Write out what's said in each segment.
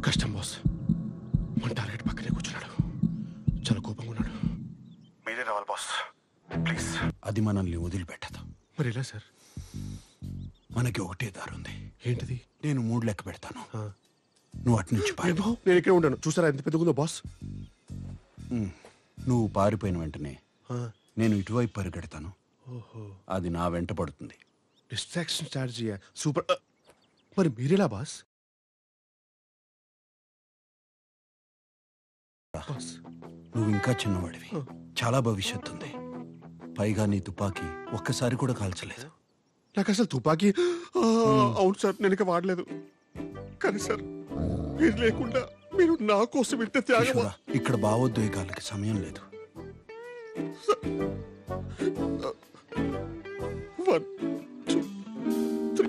కష్టం బాస్. మన టార్గెట్ పక్కనే కూర్చున్నాడు, చాలా కోపంగా ఉన్నాడు. మీరే రావాలి బాస్ ప్లీజ్. అది మనల్ని వదిలిపెట్టదు. మరి ఎలా సార్? మనకి ఒకటే దారుంది. ఏంటిది? నేను 3 లెక్క పెడతాను, నువ్వు అటు నుంచి పారిపో. నేను ఇక్కడే ఉంటాను. చూసారా ఎంత పెద్దగుందో బాస్? నువ్వు పారిపోయిన వెంటనే నేను ఇటువైపు పరిగెడతాను. అది నా వెంట పడుతుంది. Distraction strategy super. మరి మీరెలా బాస్? నువ్వు ఇంకా చిన్నవాడివి, చాలా భవిష్యత్తు ఉంది. పైగా నీ తుపాకీ ఒక్కసారి కూడా కాల్చలేదు. నాకు అసలు తుపాకీ అవును సార్, నేను ఇక వాడలేదు. కానీ సార్ మీరు లేకుండా మీరు నా కోసం ఇంత త్యాగం. ఇక్కడ భావోద్వేగాలకి సమయం లేదు. 1 2 3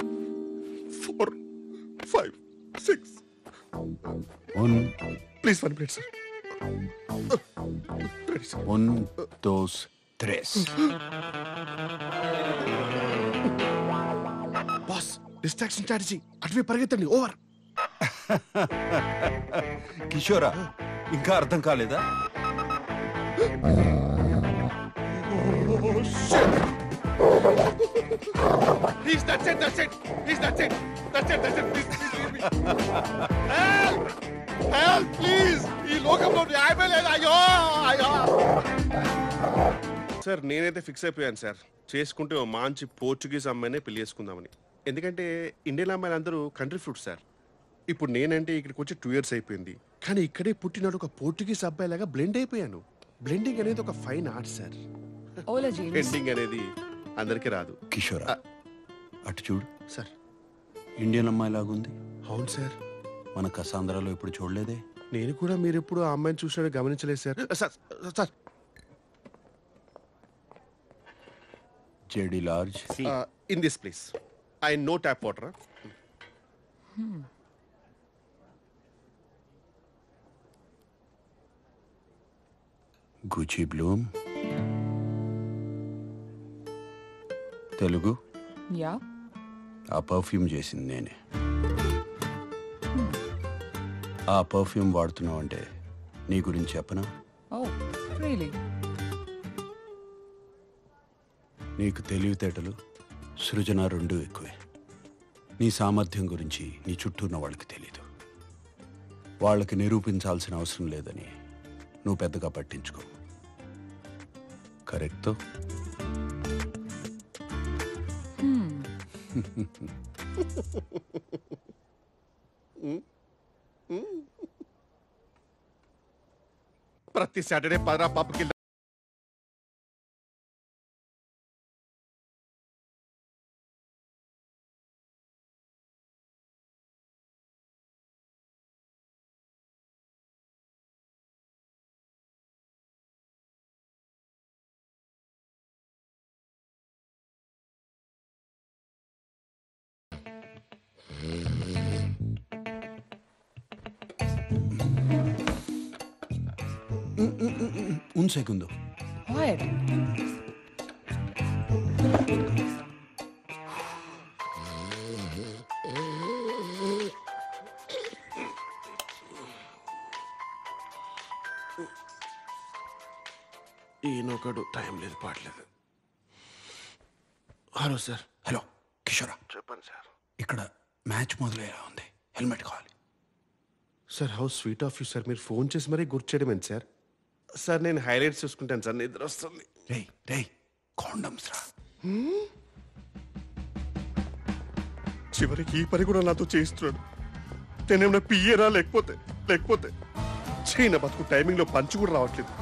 4 5 6 please 1 minute sir. 1 2 3 boss distraction strategy. అటువే పరిగెత్తండి. ఓవర్. కిషోరా, ఇంకా అర్థం కాలేదా? Please, that's it. Please, that's it. Please leave me. Help, please. ఈ లోకంలో న్యాయమే లేదు. అయ్యో. సార్ నేనైతే ఫిక్స్ అయిపోయాను సార్. చేసుకుంటే ఓ మంచి పోర్చుగీస్ అమ్మాయినే పెళ్లి చేసుకుందామని. ఎందుకంటే ఇండియన్ అమ్మాయిలు అందరూ కంట్రీ ఫ్రూట్ సార్. ఇప్పుడు నేనంటే ఇక్కడికి వచ్చి 2 years అయిపోయింది. కానీ ఇక్కడే పుట్టినాడు ఒక పోర్చుగీస్ అబ్బాయి లాగా బ్లెండ్ అయిపోయాను. బ్లెండింగ్ అనేది ఒక ఫైన్ ఆర్ట్ సార్. బ్లెండింగ్ అనేది అందరికీ రాదు. కిషోరా, అటు చూడు సార్. ఇండియన్ అమ్మాయి లాగుంది. అవును సార్. మన కసాంధ్రాలో ఇప్పుడు చూడలేదే. నేను కూడా మీరు ఎప్పుడు ఆ అమ్మాయిని చూసినట్టు గమనించలేదు sir. Sir JD large in this place. I know tap water. గుచి Bloom. Telugu? Yeah. ఆ పర్ఫ్యూమ్ చేసింది నేనే. ఆ పర్ఫ్యూమ్ వాడుతున్నావు అంటే నీ గురించి చెప్పనా? ఓ రియల్లీ? నీకు తెలివితేటలు, సృజన 2 ఎక్కువే. నీ సామర్థ్యం గురించి నీ చుట్టూ ఉన్న వాళ్ళకి తెలీదు. వాళ్ళకి నిరూపించాల్సిన అవసరం లేదని నువ్వు పెద్దగా పట్టించుకో. కరెక్టో? ప్రతి సాటర్డే 10 పబ్కి Un segundo. What? ఈయనొకడు టైం లేదు, పాడలేదు. Hello sir. హలో కిషోరా, చెప్పండి సార్. ఇక్కడ మ్యాచ్ మొదలయ్యేలా ఉంది, హెల్మెట్ కావాలి. Sir how sweet of you sir. మీరు ఫోన్ చేసి మరీ గుర్తు చేయడం ఏంటి సార్? సార్ నేను హైలైట్స్ చూసుకుంటాను సార్, నిద్ర వస్తుంది. రే కాండమ్స్ రా. చివరికి ఈ పని కూడా నాతో చేయిస్తున్నాడు. నేనేమన్నా పియ్యరా లేకపోతే చైన బతుకు టైమింగ్లో పంచి కూడా రావట్లేదు.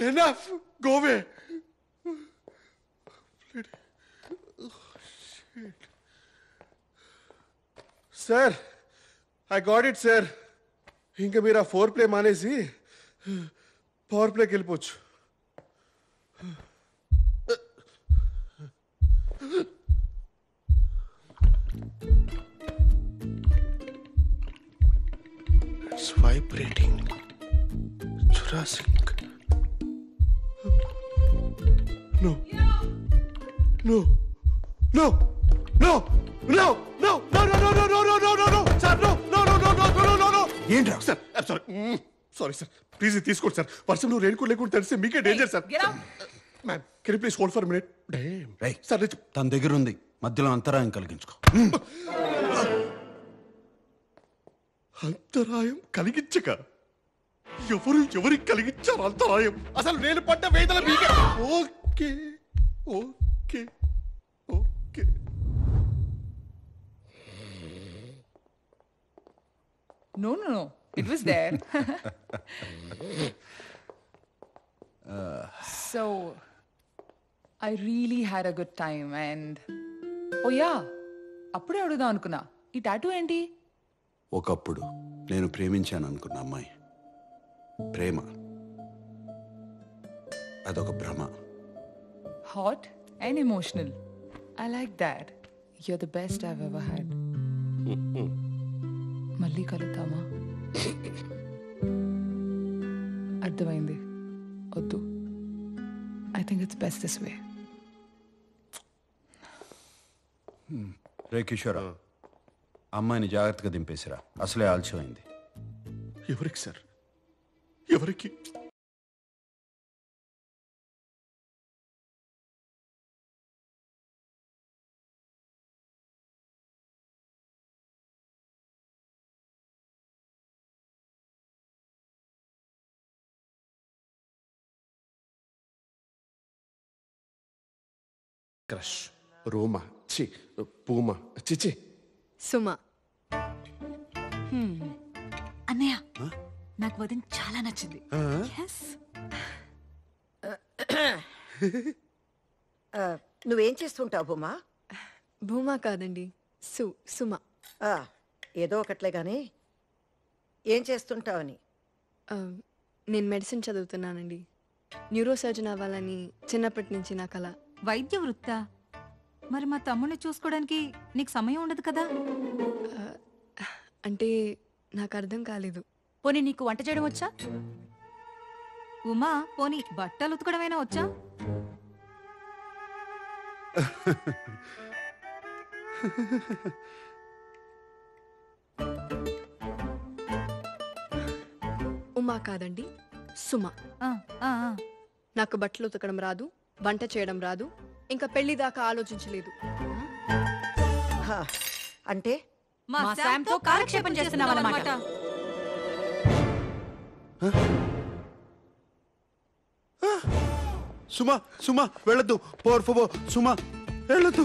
Enough! గోవే. Sir I got it sir. ఇంకా మీరు ఆ 4 ప్లే మానేసి పవర్ ప్లేకి వెళ్ళిపోవచ్చు. It's vibrating. Jurassic. No. No. No. No. No. No. No. No. No. No. No. No. No. No. No. Sir. No. No. No. No. No. No. No. No. ఏంట్రా Sir. I'm sorry. Sorry, sir. Please తీసుకోండి sir. వర్షంలో rain coat లేకుండా తెలిస్తే మీకే danger sir. Get out. Ma'am can you please hold for minute. Damn. రై sir తన దగ్గర ఉంది, మధ్యలో అంతరాయం కలిగించుకో. అంతరాయం కలిగించక ఎవరికి కలిగించారు అంతరాయం? అసలు నేను పడ్డ వేదన మీకే. Okay okay okay. No, no, no. It was there. So, I really had a good time and... Oh yeah, అప్పుడే అడుగుదాం అనుకున్నా. ఈ టాటూ ఏంటి? ఒకప్పుడు నేను ప్రేమించాను అనుకున్న అమ్మాయి ప్రేమ అదొక భ్రమ. Hot and emotional. I like that. You're the best I've ever had. మళ్ళీ కలుద్దామా? అర్థమైంది, వద్దు. I think it's best this way. రే కిషోరా, అమ్మాయిని జాగ్రత్తగా దింపేసిరా, అసలే ఆలస్యమైంది. ఎవరికి సార్? ఎవరికి? క్రష్, రోమా, చి పూమా, చిచి సుమ. అన్నయ్య నాకు వదిన చాలా నచ్చింది. Yes. నువ్వేం చేస్తుంటావు బొమ్మా? భూమా కాదండి, సుమ. ఏదో ఒకట్లే గాని ఏం చేస్తుంటావని. నేను మెడిసిన్ చదువుతున్నానండి. న్యూరో సర్జన్ అవ్వాలని చిన్నప్పటి నుంచి నా కల. వైద్య వృత్తా? మరి మా తమ్ముడిని చూసుకోవడానికి నీకు సమయం ఉండదు కదా? అంటే నాకు అర్థం కాలేదు. పోనీ నీకు వంట చేయడం వచ్చా? ఉమా, పోనీ బట్టలు ఉతకడమైనా వచ్చా? ఉమా కాదండి, సుమ. ఆ, ఆ, ఆ. నాకు బట్టలు ఉతకడం రాదు, వంట చేయడం రాదు, ఇంకా పెళ్లి దాకా ఆలోచించలేదు. హా, అంటే మా శాంతో కాలక్షేపం చేస్తున్నావన్నమాట. సుమా సుమా వెళ్ళొద్దు, పోర్ ఫోబో సుమా వెళ్ళొద్దు.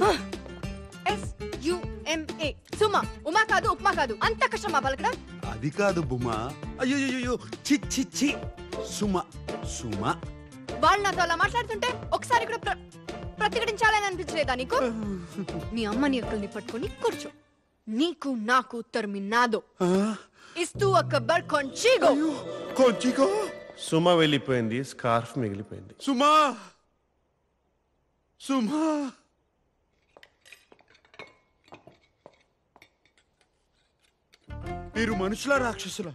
SUMA సుమ. ఉమా కాదు, ఉప్మా కాదు. అంత కష్టమా పలకడం? అది కాదు బుమా. అయ్యో చి చి చి. సుమా సుమా. వాళ్ళు నాతో అలా మాట్లాడుతుంటే ఒకసారి కూడా ప్రతిఘటించాలని అనిపించలేదా నీకు? మీ అమ్మని అక్కల్ని పట్టుకొని కూర్చో. నీకు నాకు terminado. ఇస్తూ అక్బర్ కొంచిగో. కొంచిగో. సుమ వెళ్ళిపోయింది, స్కార్ఫ్ మిగిలిపోయింది. సుమా సుమా. మీరు మనుషుల రాక్షసులా?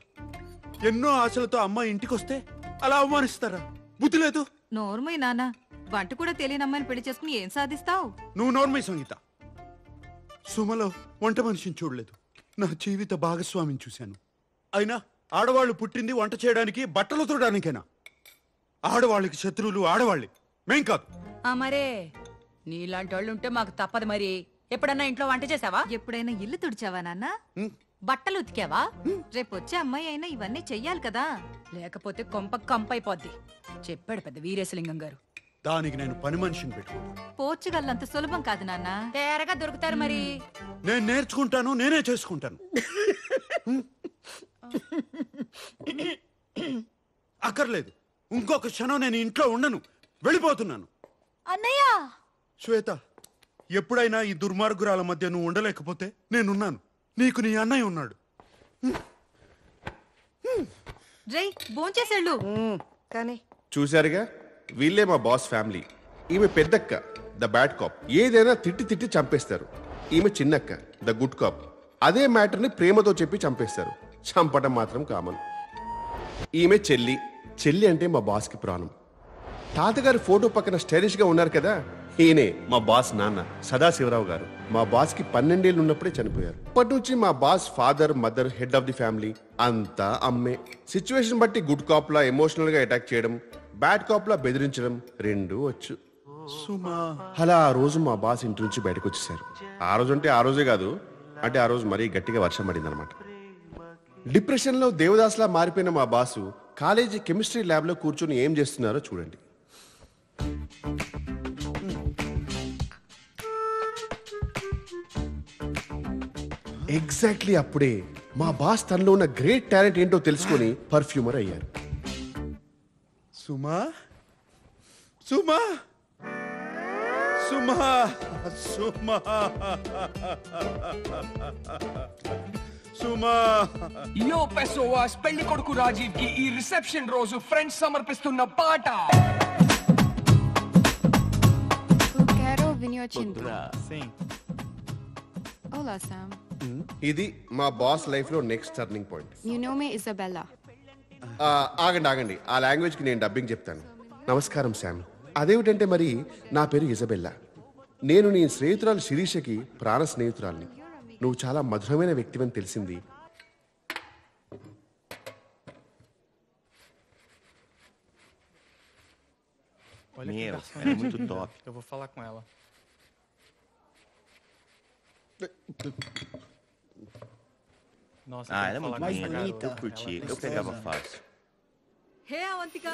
ఎన్నో ఆశలతో అమ్మ ఇంటికొస్తే అలా అవమానిస్తారా? బుద్ధి లేదు. నోర్మయ్య నాన్న, వంట కూడా తెలియని అమ్మాయిని పెళ్లి చేసుకుని ఏం సాధిస్తావు? నువ్వు నోర్మై సంగీత. సుమలో వంట మనిషిని చూడలేదు, నా జీవిత భాగస్వామిని చూశాను. అయినా ఆడవాళ్ళు పుట్టింది వంట చేయడానికి, బట్టలు ఉతకడానికేనా? ఆడవాళ్ళకి శత్రువులు ఆడవాళ్ళే, మేం కాదు. మరే నీలాంటి వాళ్ళు ఉంటే మాకు తప్పదు. మరి ఎప్పుడన్నా ఇంట్లో వంట చేసావా? ఎప్పుడైనా ఇల్లు తుడిచావా నాన్న? బట్టలు ఉతికావా? రేపు వచ్చే అమ్మాయి అయినా ఇవన్నీ చెయ్యాలి కదా. లేకపోతే కొంప కంపైపోద్ది. చెప్పాడు పెద్ద వీరేశలింగం గారు. దానికి నేను పని మనిషిని పెట్టుకున్నాను. పోర్చుగల్ అంత సులభం కాదు నాన్న. తేరగా దొరుకుతారు మరి. నేను నేర్చుకుంటాను, నేనే చేసుకుంటాను. అక్కర్లేదు, ఇంకొక క్షణం నేను ఇంట్లో ఉండను. వెళ్ళిపోతున్నాను. అన్నయ్య శ్వేత, ఎప్పుడైనా ఈ దుర్మార్గురాల మధ్య నువ్వు ఉండలేకపోతే నేనున్నాను. నీకు నీ అన్నయ్య ఉన్నాడు. రై భోంచేసేళ్ళు. కానీ చూశారుగా, వీళ్ళే మా బాస్ ఫ్యామిలీ. ఈమె పెద్దక్క, ద బ్యాడ్ కాప్, ఏదైనా తిట్టి తిట్టి చంపేస్తారు. ఈమె చిన్నక్క, ద గుడ్ కాప్, అదే మ్యాటర్ని ప్రేమతో చెప్పి చంపేస్తారు. చంపటం మాత్రం కామన్. ఈమె చెల్లి. చెల్లి అంటే మా బాస్కి ప్రాణం. తాతగారి ఫోటో పక్కన స్టైలిష్గా ఉన్నారు కదా, ఈయనే మా బాస్ నాన్న సదాశివరావు గారు. మా బాస్కి 12 ఏళ్ళు ఉన్నప్పుడే చనిపోయారు. అప్పటి నుంచి మా boss father, mother, head of the family అంతా అమ్మే. సిచ్యువేషన్ బట్టి గుడ్ కాప్ లా ఎమోషనల్ గా అటాక్ చేయడం, బ్యాడ్ కాప్ లా బెదిరించడం రెండూ వచ్చు. సుమా, అలా ఆ రోజు మా బాస్ ఇంటి నుంచి బయటకు వచ్చేసారు. ఆ రోజు అంటే ఆ రోజే కాదు, అంటే ఆ రోజు మరీ గట్టిగా వర్షం పడింది అనమాట. డిప్రెషన్ లో దేవదాస్లా మారిపోయిన మా బాసు కాలేజీ కెమిస్ట్రీ ల్యాబ్ లో కూర్చొని ఏం చేస్తున్నారో చూడండి. ఎగ్జాక్ట్లీ అప్పుడే మా బాస్ తనలో ఉన్న గ్రేట్ టాలెంట్ ఏంటో తెలుసుకొని పర్ఫ్యూమర్ అయ్యారు. సుమా, సుమా, సుమా, సుమా, సుమా. యో పెసోవాస్, పెళ్లి కొడుకు రాజీవ్ కి ఈ రిసెప్షన్ రోజు ఫ్రెండ్స్ సమర్పిస్తున్న పాట. Eu quero vinho tinto. Sim. Olá, Sam. ఇది మా బాస్ లైఫ్ లో next turning point. You know me, Isabella. ఆగండి, ఆ లాంగ్వేజ్ కి నేను డబ్బింగ్ చెప్తాను. నమస్కారం శామ్. అదేమిటంటే మరి నా పేరు ఇజబెల్లా. నేను నీ స్నేహితురాలు శిరీషకి ప్రాణ స్నేహితురాల్ని. నువ్వు చాలా మధురమైన వ్యక్తివని తెలిసింది. Olha que Meu, garçom. ela é muito top. Eu vou falar com ela. Nossa, Ah, eu ela é vou muito falar com essa bonita. garota. Eu curti. Ela é Eu pegava gostosa. fácil. Hey Avantika.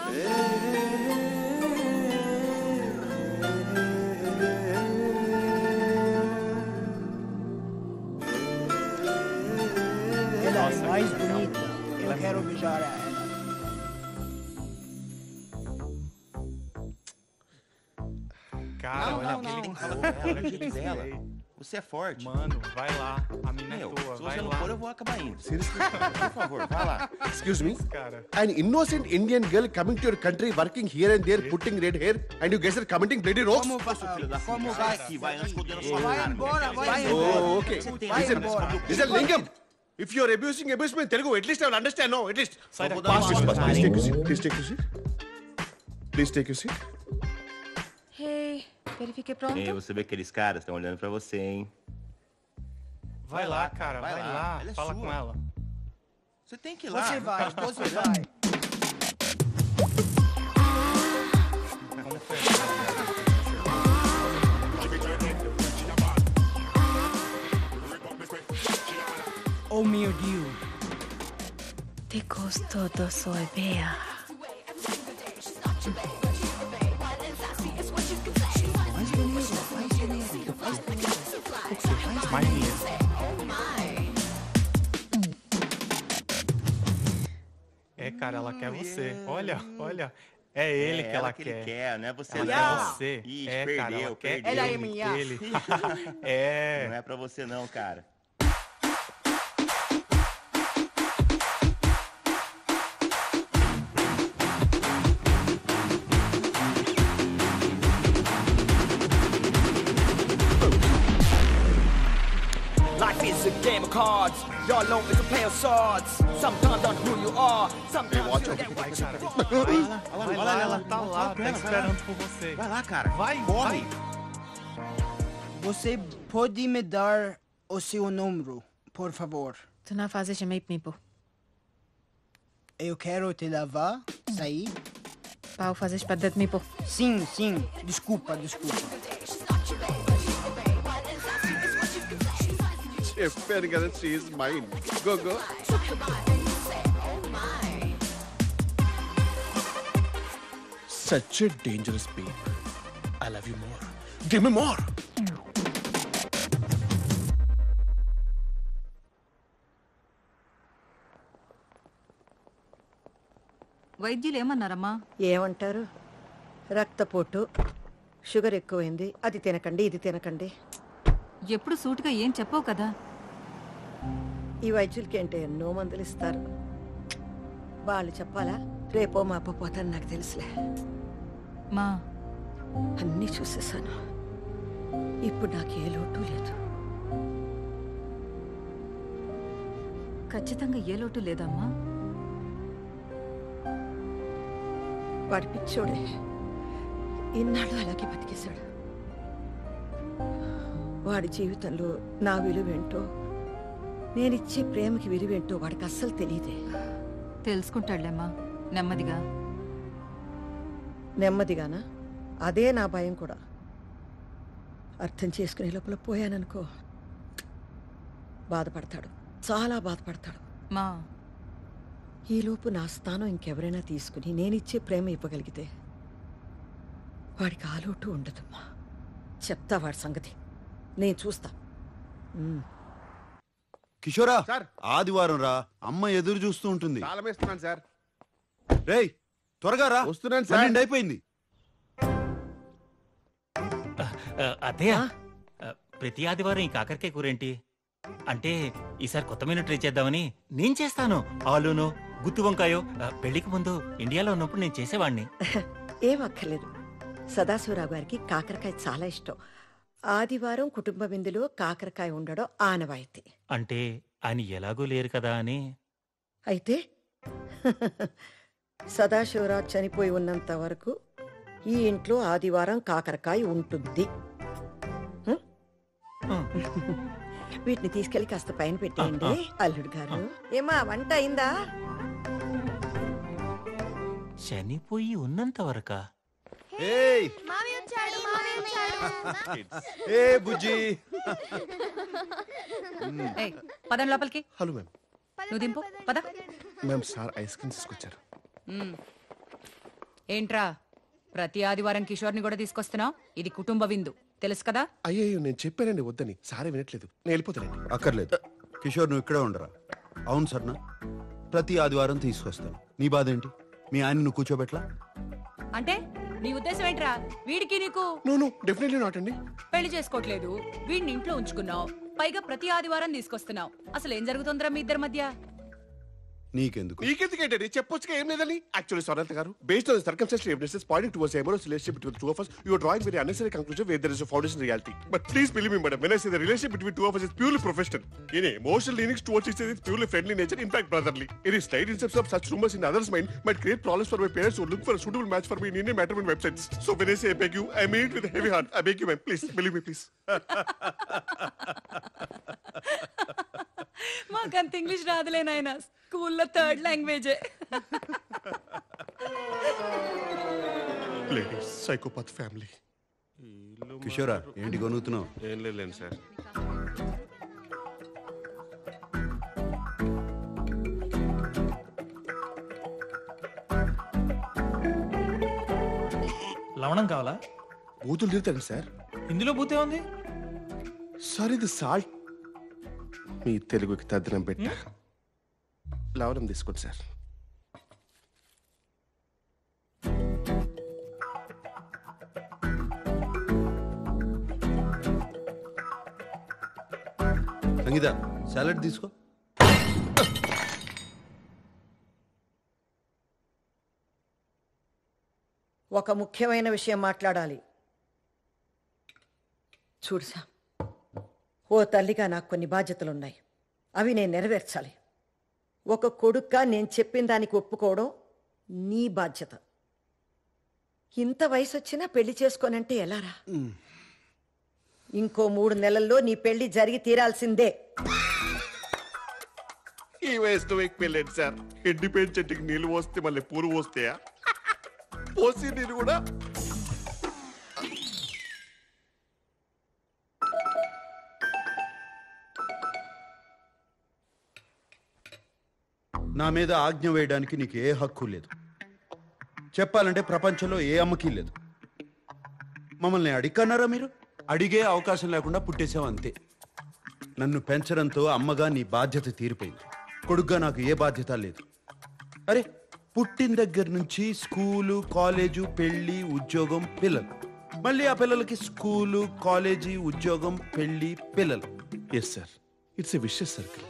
Ela é mais bonita. Ela Eu é quero muito beijar ela. Cara, olha aquele Tem que corpo, falar com ela, olha do aquele jeito dela. seio. Você é forte. Mano, vai lá. A mina é Meu, tua, se vai você não lá. for, eu vou acabar indo. Por favor, vai lá. Excuse me, Cara, an innocent Indian girl coming to your country, working here and there, putting red hair, and you guys are commenting bloody rocks? Filho da Como puta, vai? sai daqui, vai, antes que eu dê na sua Vai cara. embora, vai Meu. embora. Oh, okay. Vai Listen, embora. listen, Lingam. If you are abusing me in Telugu, at least I will understand. No, at least. Sai daqui. Pass this, pass. Please take your seat. Please take your seat. Please take your seat. Hey, verifique pronto. Ei, você vê aqueles caras estão olhando pra você, hein? vai lá, cara, vai vai lá. lá. Ela é Fala sua. com ela. Você tem que ir lá. Você vai, você vai. Como foi? Oh meu Deus. Te gostou do sorvete? Mais dinheiro. É, cara, ela quer você. Olha, olha. É ele que ela que ele quer. quer, não é você Ela não. quer você. Ixi, É, cara, perdeu, ela quer perdeu. Ela é ele, minha. ele. É. Não é pra você não, cara. Life is a game of cards. Your love is a play of swords. Sometimes on who you are. Sometimes you get Vai, cara. Olha Vai lá, lá, ela ela tá lá, tá esperando por você. Vai lá, cara. Vai, corre. vai. Você pode me dar o seu número, por favor? Tu não fazes meio pipo. Eu quero te levar, sair. Pau, fazes para de mipo. Sim, sim. Desculpa, desculpa. చెప్పాను కదా, she is mine. Go, go. Such a dangerous babe. I love you more. Give me more. వైద్యులు ఏమన్నారమ్మా? ఏమంటారు? రక్తపోటు, sugar ఎక్కువైంది, అది తినకండి ఇది తినకండి. ఎప్పుడు సూటిగా ఏం చెప్పవు కదా. ఈ వైద్యులకి ఏంటో ఎన్నో మందులు ఇస్తారు. వాళ్ళు చెప్పాలా? రేపో మాపో పోతాను, నాకు తెలుసులే. మా అన్నీ చూసేసాను. ఇప్పుడు నాకు ఏ లోటు లేదు. ఖచ్చితంగా ఏ లోటు లేదమ్మా. వాడి పిచ్చోడే ఇన్నాళ్ళు అలాగే బతికేశాడు. వాడి జీవితంలో నా విలువేంటో, నేనిచ్చే ప్రేమకి విలువేంటో వాడికి అస్సలు తెలియదే. తెలుసుకుంటాడులేమ్మా నెమ్మదిగా. నెమ్మదిగానా? అదే నా భయం కూడా. అర్థం చేసుకునే లోపల పోయాననుకో, బాధపడతాడు, చాలా బాధపడతాడు. మా ఈలోపు నా స్థానం ఇంకెవరైనా తీసుకుని నేనిచ్చే ప్రేమ ఇవ్వగలిగితే వాడికి ఆలోటు ఉండదమ్మా. చెప్తా వాడి సంగతి, నేను చూస్తా. కిషోరా, సార్. ఆదివారం రా, అమ్మ ఎదురు చూస్తూ ఉంటుంది. తాళం వేస్తున్నాను సార్. రేయ్ త్వరగా రా, వస్తున్నాను సార్. 12 అయిపోయింది. అత్తయ్య, ప్రతి ఆదివారం ఈ కాకరకాయ కూరేంటి? అంటే ఈసారి కొత్త మెనూ ట్రై చేద్దామని. నేను చేస్తాను. ఆలూను, గుత్తి వంకాయో పెళ్లికి ముందు ఇండియాలో ఉన్నప్పుడు నేను చేసేవాడిని. ఏం అక్కర్లేదు. సదాశివరావు గారికి కాకరకాయ చాలా ఇష్టం. ఆదివారం కుటుంబ విందులో కాకరకాయ ఉండడం ఆనవాయితీ. అంటే ఆయన ఎలాగూ లేరు కదా అని. అయితే సదాశివరావు చనిపోయి ఉన్నంత వరకు ఈ ఇంట్లో ఆదివారం కాకరకాయ ఉంటుంది. వీటిని తీసుకెళ్లి కాస్త పైన పెట్టేయండి. అల్లుడు గారు, ఏమా వంట అయిందా? చనిపోయి ఉన్నంత వరకా? ఏయ్ ఏ బుజ్జి, ఏయ్, పదండి లోపలికి. Hello ma'am. నువ్వు దింపు పద. మ్యామ్ సార్ ఐస్ క్రీమ్ తీసుకొచ్చారు. ఏంట్రా ప్రతి ఆదివారం కిషోర్ని కూడా తీసుకొస్తున్నావు? ఇది కుటుంబ విందు, తెలుసు కదా. అయ్యో నేను చెప్పానండి వద్దని, సారే వినట్లేదు. నేను వెళ్ళిపోతానండి. అక్కర్లేదు కిషోర్, నువ్వు ఇక్కడే ఉండరా. అవును సర్నా, ప్రతి ఆదివారం తీసుకొస్తాను. నీ బాధ ఏంటి? మీ ఆయన నువ్వు కూర్చోబెట్లా? అంటే నీ ఉద్దేశం ఏంట్రా? వీడికి నీకు నో డెఫినెట్లీ నాట్ అండి. పెళ్లి చేసుకోవట్లేదు, వీడిని ఇంట్లో ఉంచుకున్నావు, పైగా ప్రతి ఆదివారం తీసుకొస్తున్నావు. అసలు ఏం జరుగుతుందిరా మీ ఇద్దరి మధ్య? నీకెందుకు? నీకెందుకేంటండి? చెప్పొచ్చుగా, ఏం లేదని. యాక్చువల్లీ సొరంత గారు, based on circumstantial evidences pointing towards amorous relationship between two of us, you are drawing very unnecessary conclusion where there is a foundation in reality. But please believe me, madam, when I say the relationship between two of us is purely professional. In emotional leanings towards each other is purely friendly nature, in fact brotherly. Any slight instance of such rumors in others' mind might create problems for my parents who look for a suitable match for me in Indian matrimony websites. So when I say I beg you, I mean it with a heavy heart. I beg you, ma'am, please believe me, please. మాకంత English రాదులే నాయన, స్కూల్లో 3rd లాంగ్వేజే. Ladies, psychopath family. కిషోరా, ఏంటి కొనుగుతున్నావు? ఏం లేదు sir. లవణం కావాలా? బూతులు తిరుగుతాను సార్. ఇందులో బూతే ఉంది సార్. ఇది సాల్ట్. మీ తెలుగుకి తద్దనం పెట్ట లవణం తీసుకోండి సార్. సంగీత, సాలడ్ తీసుకో. ఒక ముఖ్యమైన విషయం మాట్లాడాలి. చూడుసా, ఓ తల్లిగా నాకు కొన్ని బాధ్యతలున్నాయి. అవి నేను నెరవేర్చాలి. ఒక కొడుక్గా నేను చెప్పిన దానికి ఒప్పుకోవడం నీ బాధ్యత. ఇంత వయసు వచ్చినా పెళ్లి చేసుకోనంటే ఎలారా? ఇంకో 3 నెలల్లో నీ పెళ్లి జరిగి తీరాల్సిందే. ఈ వయసులో మీకు పెళ్ళండి సార్. ఎండిపోయిన చెట్టుకి నీళ్ళు పోస్తే మళ్ళీ పూలు పోస్తాయా? పోసి నీళ్ళు కూడా. నా మీద ఆజ్ఞ వేయడానికి నీకు ఏ హక్కు లేదు. చెప్పాలంటే ప్రపంచంలో ఏ అమ్మకి లేదు. మమ్మల్ని అడిగన్నారా మీరు? అడిగే అవకాశం లేకుండా పుట్టేసావు అంతే. నన్ను పెంచడంతో అమ్మగా నీ బాధ్యత తీరిపోయింది. కొడుగ్గా నాకు ఏ బాధ్యత లేదు. అరే, పుట్టిన దగ్గర నుంచి స్కూలు కాలేజు పెళ్లి ఉద్యోగం పిల్లలు, మళ్ళీ ఆ పిల్లలకి స్కూలు కాలేజీ ఉద్యోగం పెళ్లి పిల్లలు. Yes sir, it's a vicious circle.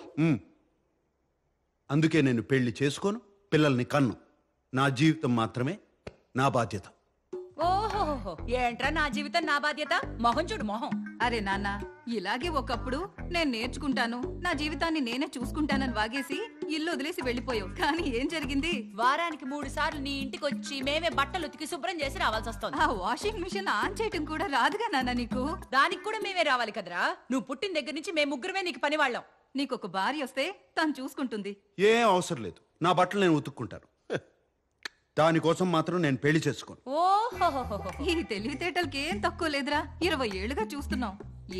అందుకే నేను పెళ్లి చేసుకోను, పిల్లల్ని కన్ను. నా జీవితం మాత్రమే నా బాధ్యత. ఓహోహో, ఏంట్రా నా జీవితం నా బాధ్యత? మొహం చూడు మొహం. అరే నాన్న, ఇలాగే ఒకప్పుడు నేను నేర్చుకుంటాను, నా జీవితాన్ని నేనే చూసుకుంటానని వాగేసి ఇల్లు వదిలేసి వెళ్ళిపోయావు. కానీ ఏం జరిగింది? వారానికి 3 సార్లు నీ ఇంటికి వచ్చి మేమే బట్టలు ఉతికి శుభ్రం చేసి రావాల్సి వస్తుంది. ఆ వాషింగ్ మిషన్ ఆన్ చేయటం కూడా రాదుగా నాన్న నీకు? దానికి కూడా మేమే రావాలి కదరా. నువ్వు పుట్టిన దగ్గర నుంచి మేము ముగ్గురమే నీకు పని వాళ్ళం. నీకు ఒక భార్య వస్తే తను చూసుకుంటుంది. ఏం అవసరం లేదు, నా బట్టలు నేను ఉతుక్కుంటాను. దానికోసం మాత్రం నేను పెళ్లి చేసుకోను. ఓహోహోహో, ఈ తెలివితేటలకి ఏం తక్కువ లేదురా. 20 ఏళ్లుగా చూస్తున్నావు.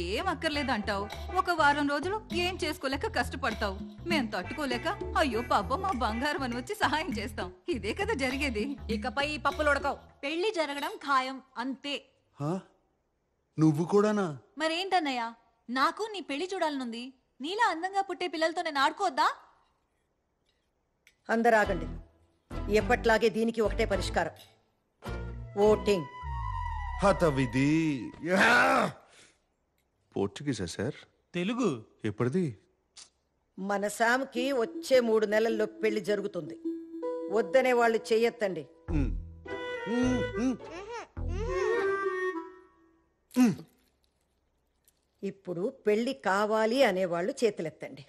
ఏం అక్కర్లేదు అంటావు, ఒక వారం రోజులు ఏం చేసుకోలేక కష్టపడతావు. మేం తట్టుకోలేక అయ్యో పాపం మా బంగారం అని వచ్చి సహాయం చేస్తాం. ఇదే కదా జరిగేది. ఇకపై ఈ పప్పులు ఉడకవు. పెళ్లి జరగడం ఖాయం అంతే. నువ్వు కూడానా? మరేంటన్నయ్య, నాకు నీ పెళ్లి చూడాలనుంది. నీలా అందంగా పుట్టే పిల్లలతో నేను ఆడుకోవద్దా? అందరూ ఆగండి. ఎప్పట్లాగే దీనికి ఒకటే పరిష్కారం, ఓటింగ్. హతవిధి. పోర్చుగీసా సార్? తెలుగు. ఎప్పటిది? మన శామ్కి వచ్చే 3 నెలల్లో పెళ్లి జరుగుతుంది. వద్దనే వాళ్ళు చెయ్యొద్దండి. ఇప్పుడు పెళ్లి కావాలి అనేవాళ్ళు చేతులెత్తండి.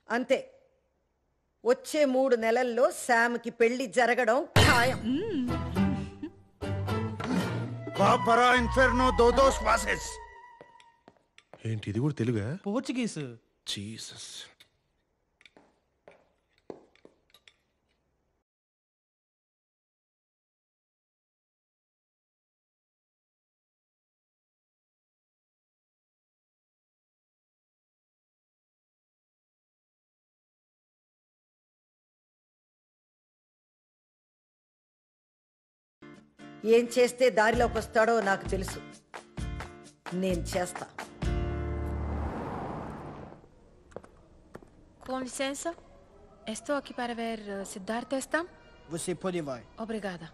అంతే, వచ్చే 3 నెలల్లో శామ్కి పెళ్లి జరగడం ఖాయం. ఏంటి ఇది కూడా తెలుగా? పోర్చుగీస్. జీసస్. ఏం చేస్తే దారిలోకి వస్తాడో నాకు తెలుసు. నేను చేస్తా. Com licença, estou aqui para ver Siddhartha Estam. Você pode vai. Obrigada.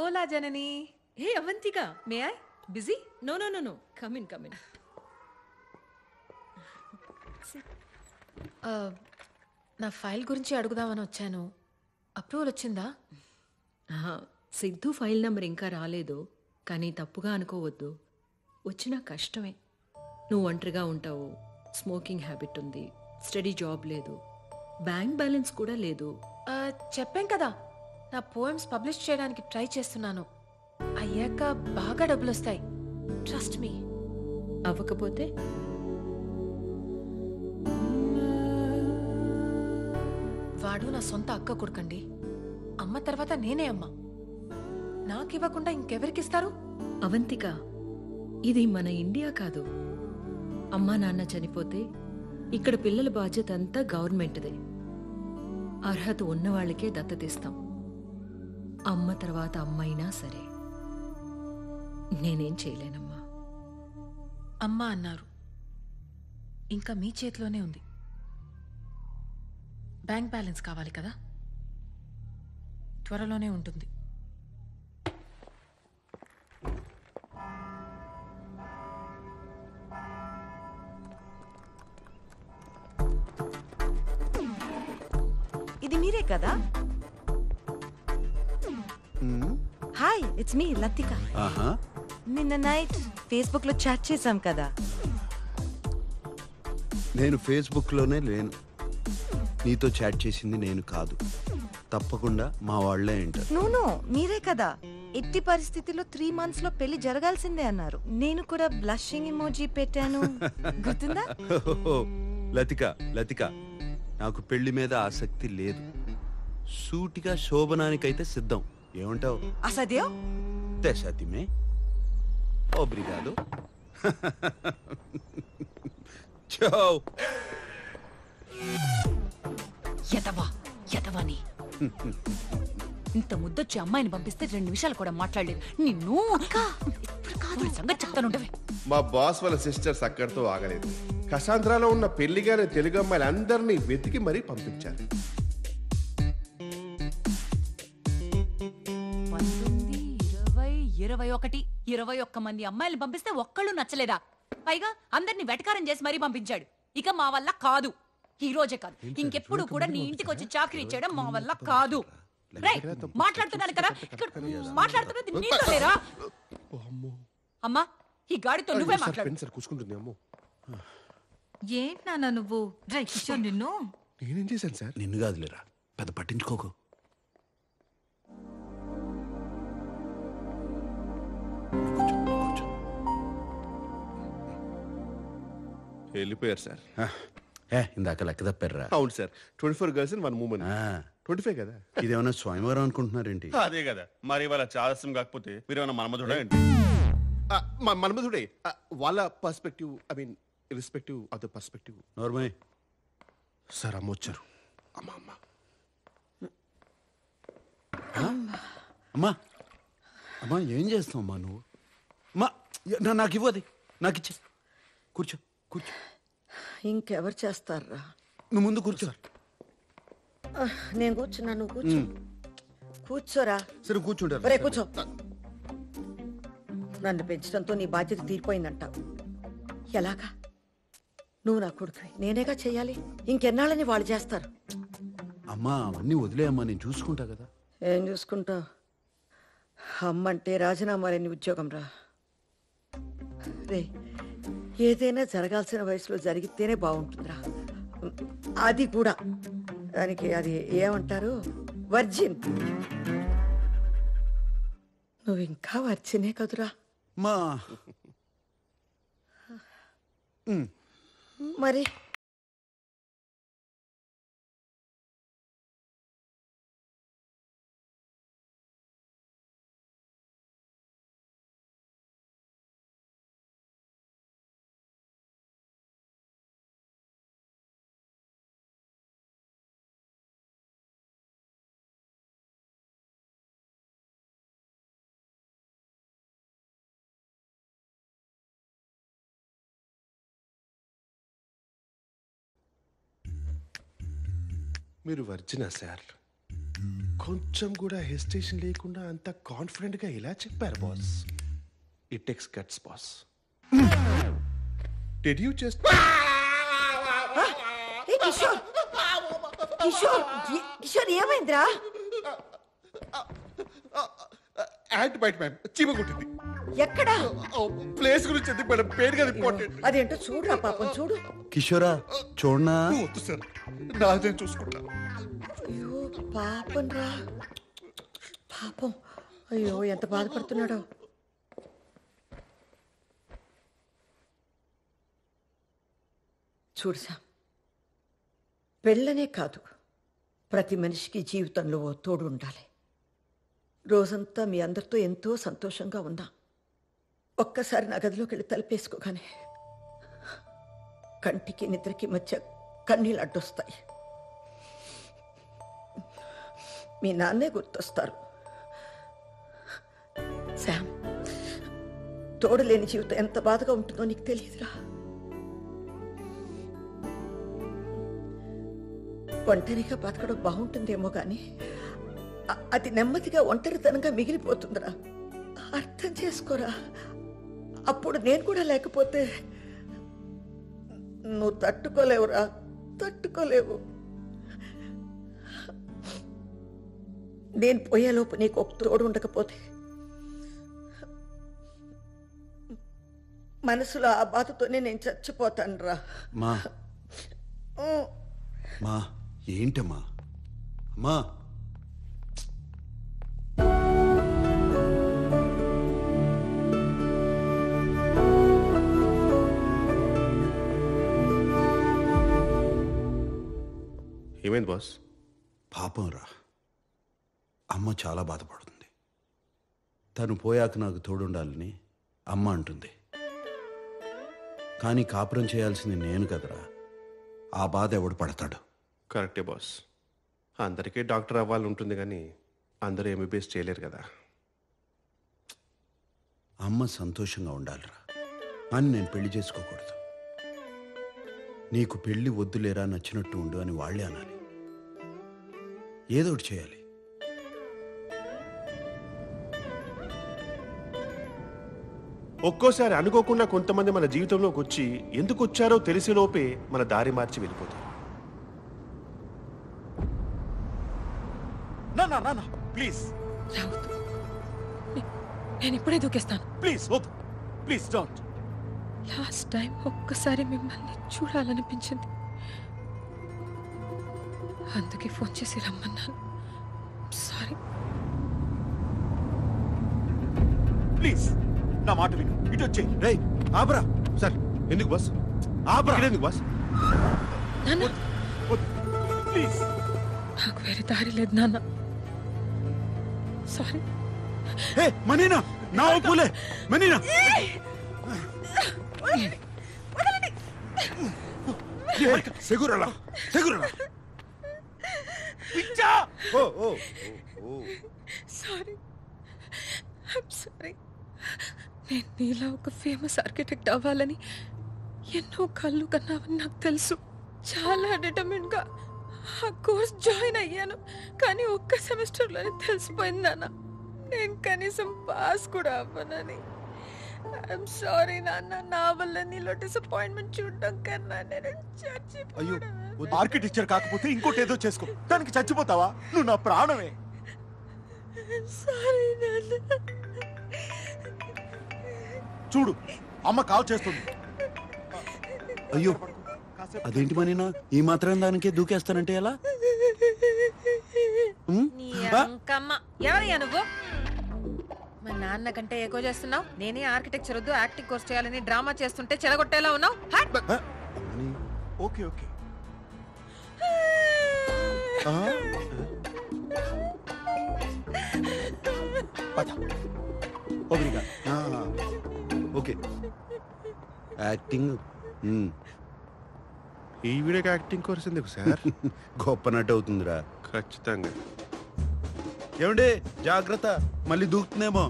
Hola, Janani. Hey, Avantika. May I? Busy? No. Come in. నా ఫైల్ గురించి అడుగుదామని వచ్చాను. అప్రూవల్ వచ్చిందా? సిద్ధు ఫైల్ నెంబర్ ఇంకా రాలేదు, కానీ తప్పుగా అనుకోవద్దు. వచ్చినా కష్టమే. నువ్వు ఒంటరిగా ఉంటావు, స్మోకింగ్ హ్యాబిట్ ఉంది, స్టడీ జాబ్ లేదు, బ్యాంక్ బ్యాలెన్స్ కూడా లేదు. చెప్పాం కదా, నా పోయమ్స్ పబ్లిష్ చేయడానికి ట్రై చేస్తున్నాను. అయ్యాక బాగా డబ్బులు వస్తాయి. Trust me. అవ్వకపోతే వాడు నా సొంత అక్క కొడుకండి. అమ్మ తర్వాత నేనే అమ్మ. నాకివ్వకుండా ఇంకెవరికిస్తారు? అవంతిక, ఇది మన ఇండియా కాదు. అమ్మా నాన్న చనిపోతే ఇక్కడ పిల్లల బాధ్యత అంతా గవర్నమెంట్దే. అర్హత ఉన్నవాళ్లకే దత్తతిస్తాం. అమ్మ తర్వాత అమ్మైనా సరే. నేనేం చేయలేనమ్మా. అమ్మ అన్నారు, ఇంకా మీ చేతిలోనే ఉంది. బ్యాంక్ బ్యాలెన్స్ కావాలి కదా, త్వరలోనే ఉంటుంది. ఇది మీరే కదా? It's me Latika. ఆహా, నిన్న నైట్ ఫేస్బుక్ లో చాట్ చేశాం కదా. నేను ఫేస్బుక్లోనే లేను. నీతో చాట్ చేసింది నేను కాదు. తప్పకుండా మా వాళ్ళే అంటారు. నో మీరే కదా ఎట్టి పరిస్థితిలో 3 months లో పెళ్లి జరగాల్సిందే అన్నారు. నేను కూడా బ్లషింగ్ ఇమోజీ పెట్టాను, గుర్తుందా? లతిక నాకు పెళ్లి మీద ఆసక్తి లేదు. సూటిగా శోభనానికైతే సిద్ధం. ఏమంటావు? అసదేవ్ తెసతిమే ఓబ్రిగాదో. చో యతవాని ఇంత ముద్దొచ్చి అమ్మాయిని పంపిస్తే 2 నిమిషాలు కూడా మాట్లాడలేదు. నిన్ను సంగతి చెప్తానుండవే. మా బాస్ వాళ్ళ సిస్టర్స్ అక్కడితో ఆగలేదు. కసాంధ్రాలో ఉన్న పెళ్లిగానే తెలుగు అమ్మాయిలు అందరినీ వెతికి మరీ పంపించారు. 19, 20, 21, 21 మంది అమ్మాయిలు పంపిస్తే ఒక్కళ్ళు నచ్చలేదా? పైగా అందరిని వెటకారం చేసి మరీ పంపించాడు. ఇక మా వల్ల కాదు. ఈ రోజే కాదు, ఇంకెప్పుడు కూడా నీ ఇంటికి వచ్చి చాకరీ చేయడం మా వల్ల కాదు. మాట్లాడుతున్నాను కదా, మాట్లాడుతున్నది నీతో లేరా? అమ్మా, ఈ గాడితో నువ్వే మాట్లాడు. కూర్చుంటుంది అమ్మో. ఏంటి నాన్న నువ్వు? డ్రై కిషోర్ నిన్ను నేనేం చేశాను సార్? నిన్ను కాదులేరా, పెద్ద పట్టించుకోకు. వెళ్ళిపోయారు సార్. ఇందాక లెక్క తప్పారా? అవును సార్, 24 girls in 1 woman. 25 కదా. ఇదేమన్నా స్వయంవరం అనుకుంటున్నారేంటి? అదే కదా. మరి వాళ్ళ చాదస్యం కాకపోతే మీరు ఏమన్నా మన్మధుడా ఏంటి? మన్మధుడే. వాళ్ళ perspective, I mean irrespective of the perspective. Normal sir అమ్మ వచ్చారు. అమ్మా అమ్మా అమ్మా ఏం చేస్తావు అమ్మా నువ్వు? అమ్మా నాకు ఇవ్వది, నాకు ఇచ్చే. కూర్చో. ఇంకెవరు చేస్తారా? నువ్వు ముందు కూర్చో. నేను కూర్చున్నా, నువ్వు కూర్చో. కూర్చోరా. సరే కూర్చుంటారు. ఒరే కూర్చో. నన్ను పెంచడంతో నీ బాధ్యత తీరిపోయిందంటావు. ఎలాగా? నువ్వు నా కొడుకువి, నేనేగా చెయ్యాలి. ఇంకెన్నాళ్ళని వాళ్ళు చేస్తారు. అమ్మా అవన్నీ వదిలేయమ్మా, నేను చూసుకుంటా కదా. ఏం చూసుకుంటావు? అమ్మంటే రాజీనామా లేని ఉద్యోగం రా. రే, ఏదైనా జరగాల్సిన వయసులో జరిగితేనే బాగుంటుందిరా. అది కూడా దానికి అది ఏమంటారు, వర్జిన్. నువ్వు ఇంకా వర్జినే కదురా. మా మరి మీరు వర్జినా సార్? కొంచెం కూడా హెసిటేషన్ లేకుండా అంత కాన్ఫిడెంట్గా ఇలా చెప్పారు boss. It takes guts boss. Did you just Kishore, Kishore, Kishore ఏమైందిరా? యాంట్ బైట్ మ్యామ్, చీమ కొట్టింది. ఎక్కడా? ప్లేస్ గురించి ఎందుకు మేడం, పేరు కదా ఇంపార్టెంట్. అదేంటో చూడురా పాపం, చూడు. కిషోరా చూడనా? వద్దు సార్, నాదే చూసుకుంటా. అయ్యో పాపం రా, పాపం. అయ్యో ఎంత బాధపడుతున్నాడో. చూడుసా, పెళ్ళనే కాదు, ప్రతి మనిషికి జీవితంలో ఓ తోడు ఉండాలి. రోజంతా మీ అందరితో ఎంతో సంతోషంగా ఉన్నా, ఒక్కసారి నా గదిలోకి వెళ్ళి తలుపేసుకోగానే కంటికి నిద్రకి మధ్య కన్నీళ్ళు అడ్డొస్తాయి. మీ నాన్నే గుర్తొస్తారు. శామ్, తోడు లేని జీవితం ఎంత బాధగా ఉంటుందో నీకు తెలియదురా. ఒంటరిగా బతకడం బాగుంటుందేమో కానీ అది నెమ్మదిగా ఒంటరితనంగా మిగిలిపోతుందిరా. అర్థం చేసుకోరా. అప్పుడు నేను కూడా లేకపోతే నువ్వు తట్టుకోలేవురా, తట్టుకోలేవు. నేను పోయేలోపు నీకు ఒక తోడు ఉండకపోతే మనసులో ఆ బాధతోనే నేను చచ్చిపోతాను రా. మా మా ఏంటమ్మా అమ్మా? ఏమైంది బాస్? పాపం రా, అమ్మ చాలా బాధపడుతుంది. తను పోయాక నాకు తోడుండాలని అమ్మ అంటుంది. కానీ కాపురం చేయాల్సింది నేను కదరా. ఆ బాధ ఎవడు పడతాడు? కరెక్టే బాస్. అందరికీ డాక్టర్ అవ్వాలి ఉంటుంది కానీ అందరూ ఎంబీబీఎస్ చేయలేరు కదా. అమ్మ సంతోషంగా ఉండాలిరా అని నేను పెళ్లి చేసుకోకూడదు. నీకు పెళ్లి వద్దులేరా, నచ్చినట్టు ఉండు అని వాళ్ళే అనాలి. ఏదో ఒకటి చేయాలి. ఒక్కోసారి అనుకోకుండా కొంతమంది మన జీవితంలోకి వచ్చి ఎందుకు వచ్చారో తెలిసేలోపే మన దారి మార్చి వెళ్ళిపోతారు. ప్లీజ్ నేను ఇప్పుడే దూకేస్తాను. ప్లీజ్ వద్దు, ప్లీజ్ డోంట్. లాస్ట్ టైం ఒక్కసారి మిమ్మల్ని చూడాలనిపించింది, అందుకే ఫోన్ చేసి రమ్మన్నాను. సారీ. ప్లీజ్ నా మాట విను, ఇటు వచ్చే. రేయ్ ఆబ్రా. సార్ ఎందుకు బాస్? ఆబ్రా. ఎందుకు బాస్? ప్లీజ్. నాకు వేరే దారి లేదు నాన్న. సారీ. హే మనీనా, నా పూలే మనీనా. సెగురలా సెగురలా. పిచ్చా. Oh oh oh. Sorry, I'm sorry. నేను నీలా ఒక ఫేమస్ ఆర్కిటెక్ట్ అవ్వాలని ఎన్నో కళ్ళు కన్నావని నాకు తెలుసు. చాలా డిటర్మిన్గా ఆ కోర్స్ జాయిన్ అయ్యాను. కానీ ఒక్క సెమిస్టర్లోనే తెలిసిపోయింది నాన్న, నేను కనీసం పాస్ కూడా అవ్వనని. ఐఎమ్ సారీ నాన్న, నా వల్ల నీలో డిసప్పాయింట్మెంట్ చూడడం కన్నా నేను అయ్యో, ఆర్కిటెక్చర్ కాకపోతే ఇంకోటి ఏదో చేసుకో. దానికి చచ్చిపోతావా? నువ్వు నా ప్రాణమే. సారీ నాన్న. చూడు, అమ్మ కాల్ చేస్తుంది. అయ్యో, అదేంటి మనీనా, ఈ మాత్రం దానికే దూకేస్తానంటే ఎలా? ఎవరయ్యా నువ్వు? మా నాన్న కంటే ఎక్కువ చేస్తున్నావు. నేనే ఆర్కిటెక్చర్ వద్దు యాక్టింగ్ కోర్స్ చేయాలని డ్రామా చేస్తుంటే చెడగొట్టేలా ఉన్నావు. Okay okay. ఓకే. యాక్టింగ్ ఈ వీడియోకి యాక్టింగ్ కోర్స్ ఎందుకు సార్? గొప్ప నటు అవుతుందిరా. ఖచ్చితంగా. ఏమండి జాగ్రత్త, మళ్ళీ దూకుతుందేమో.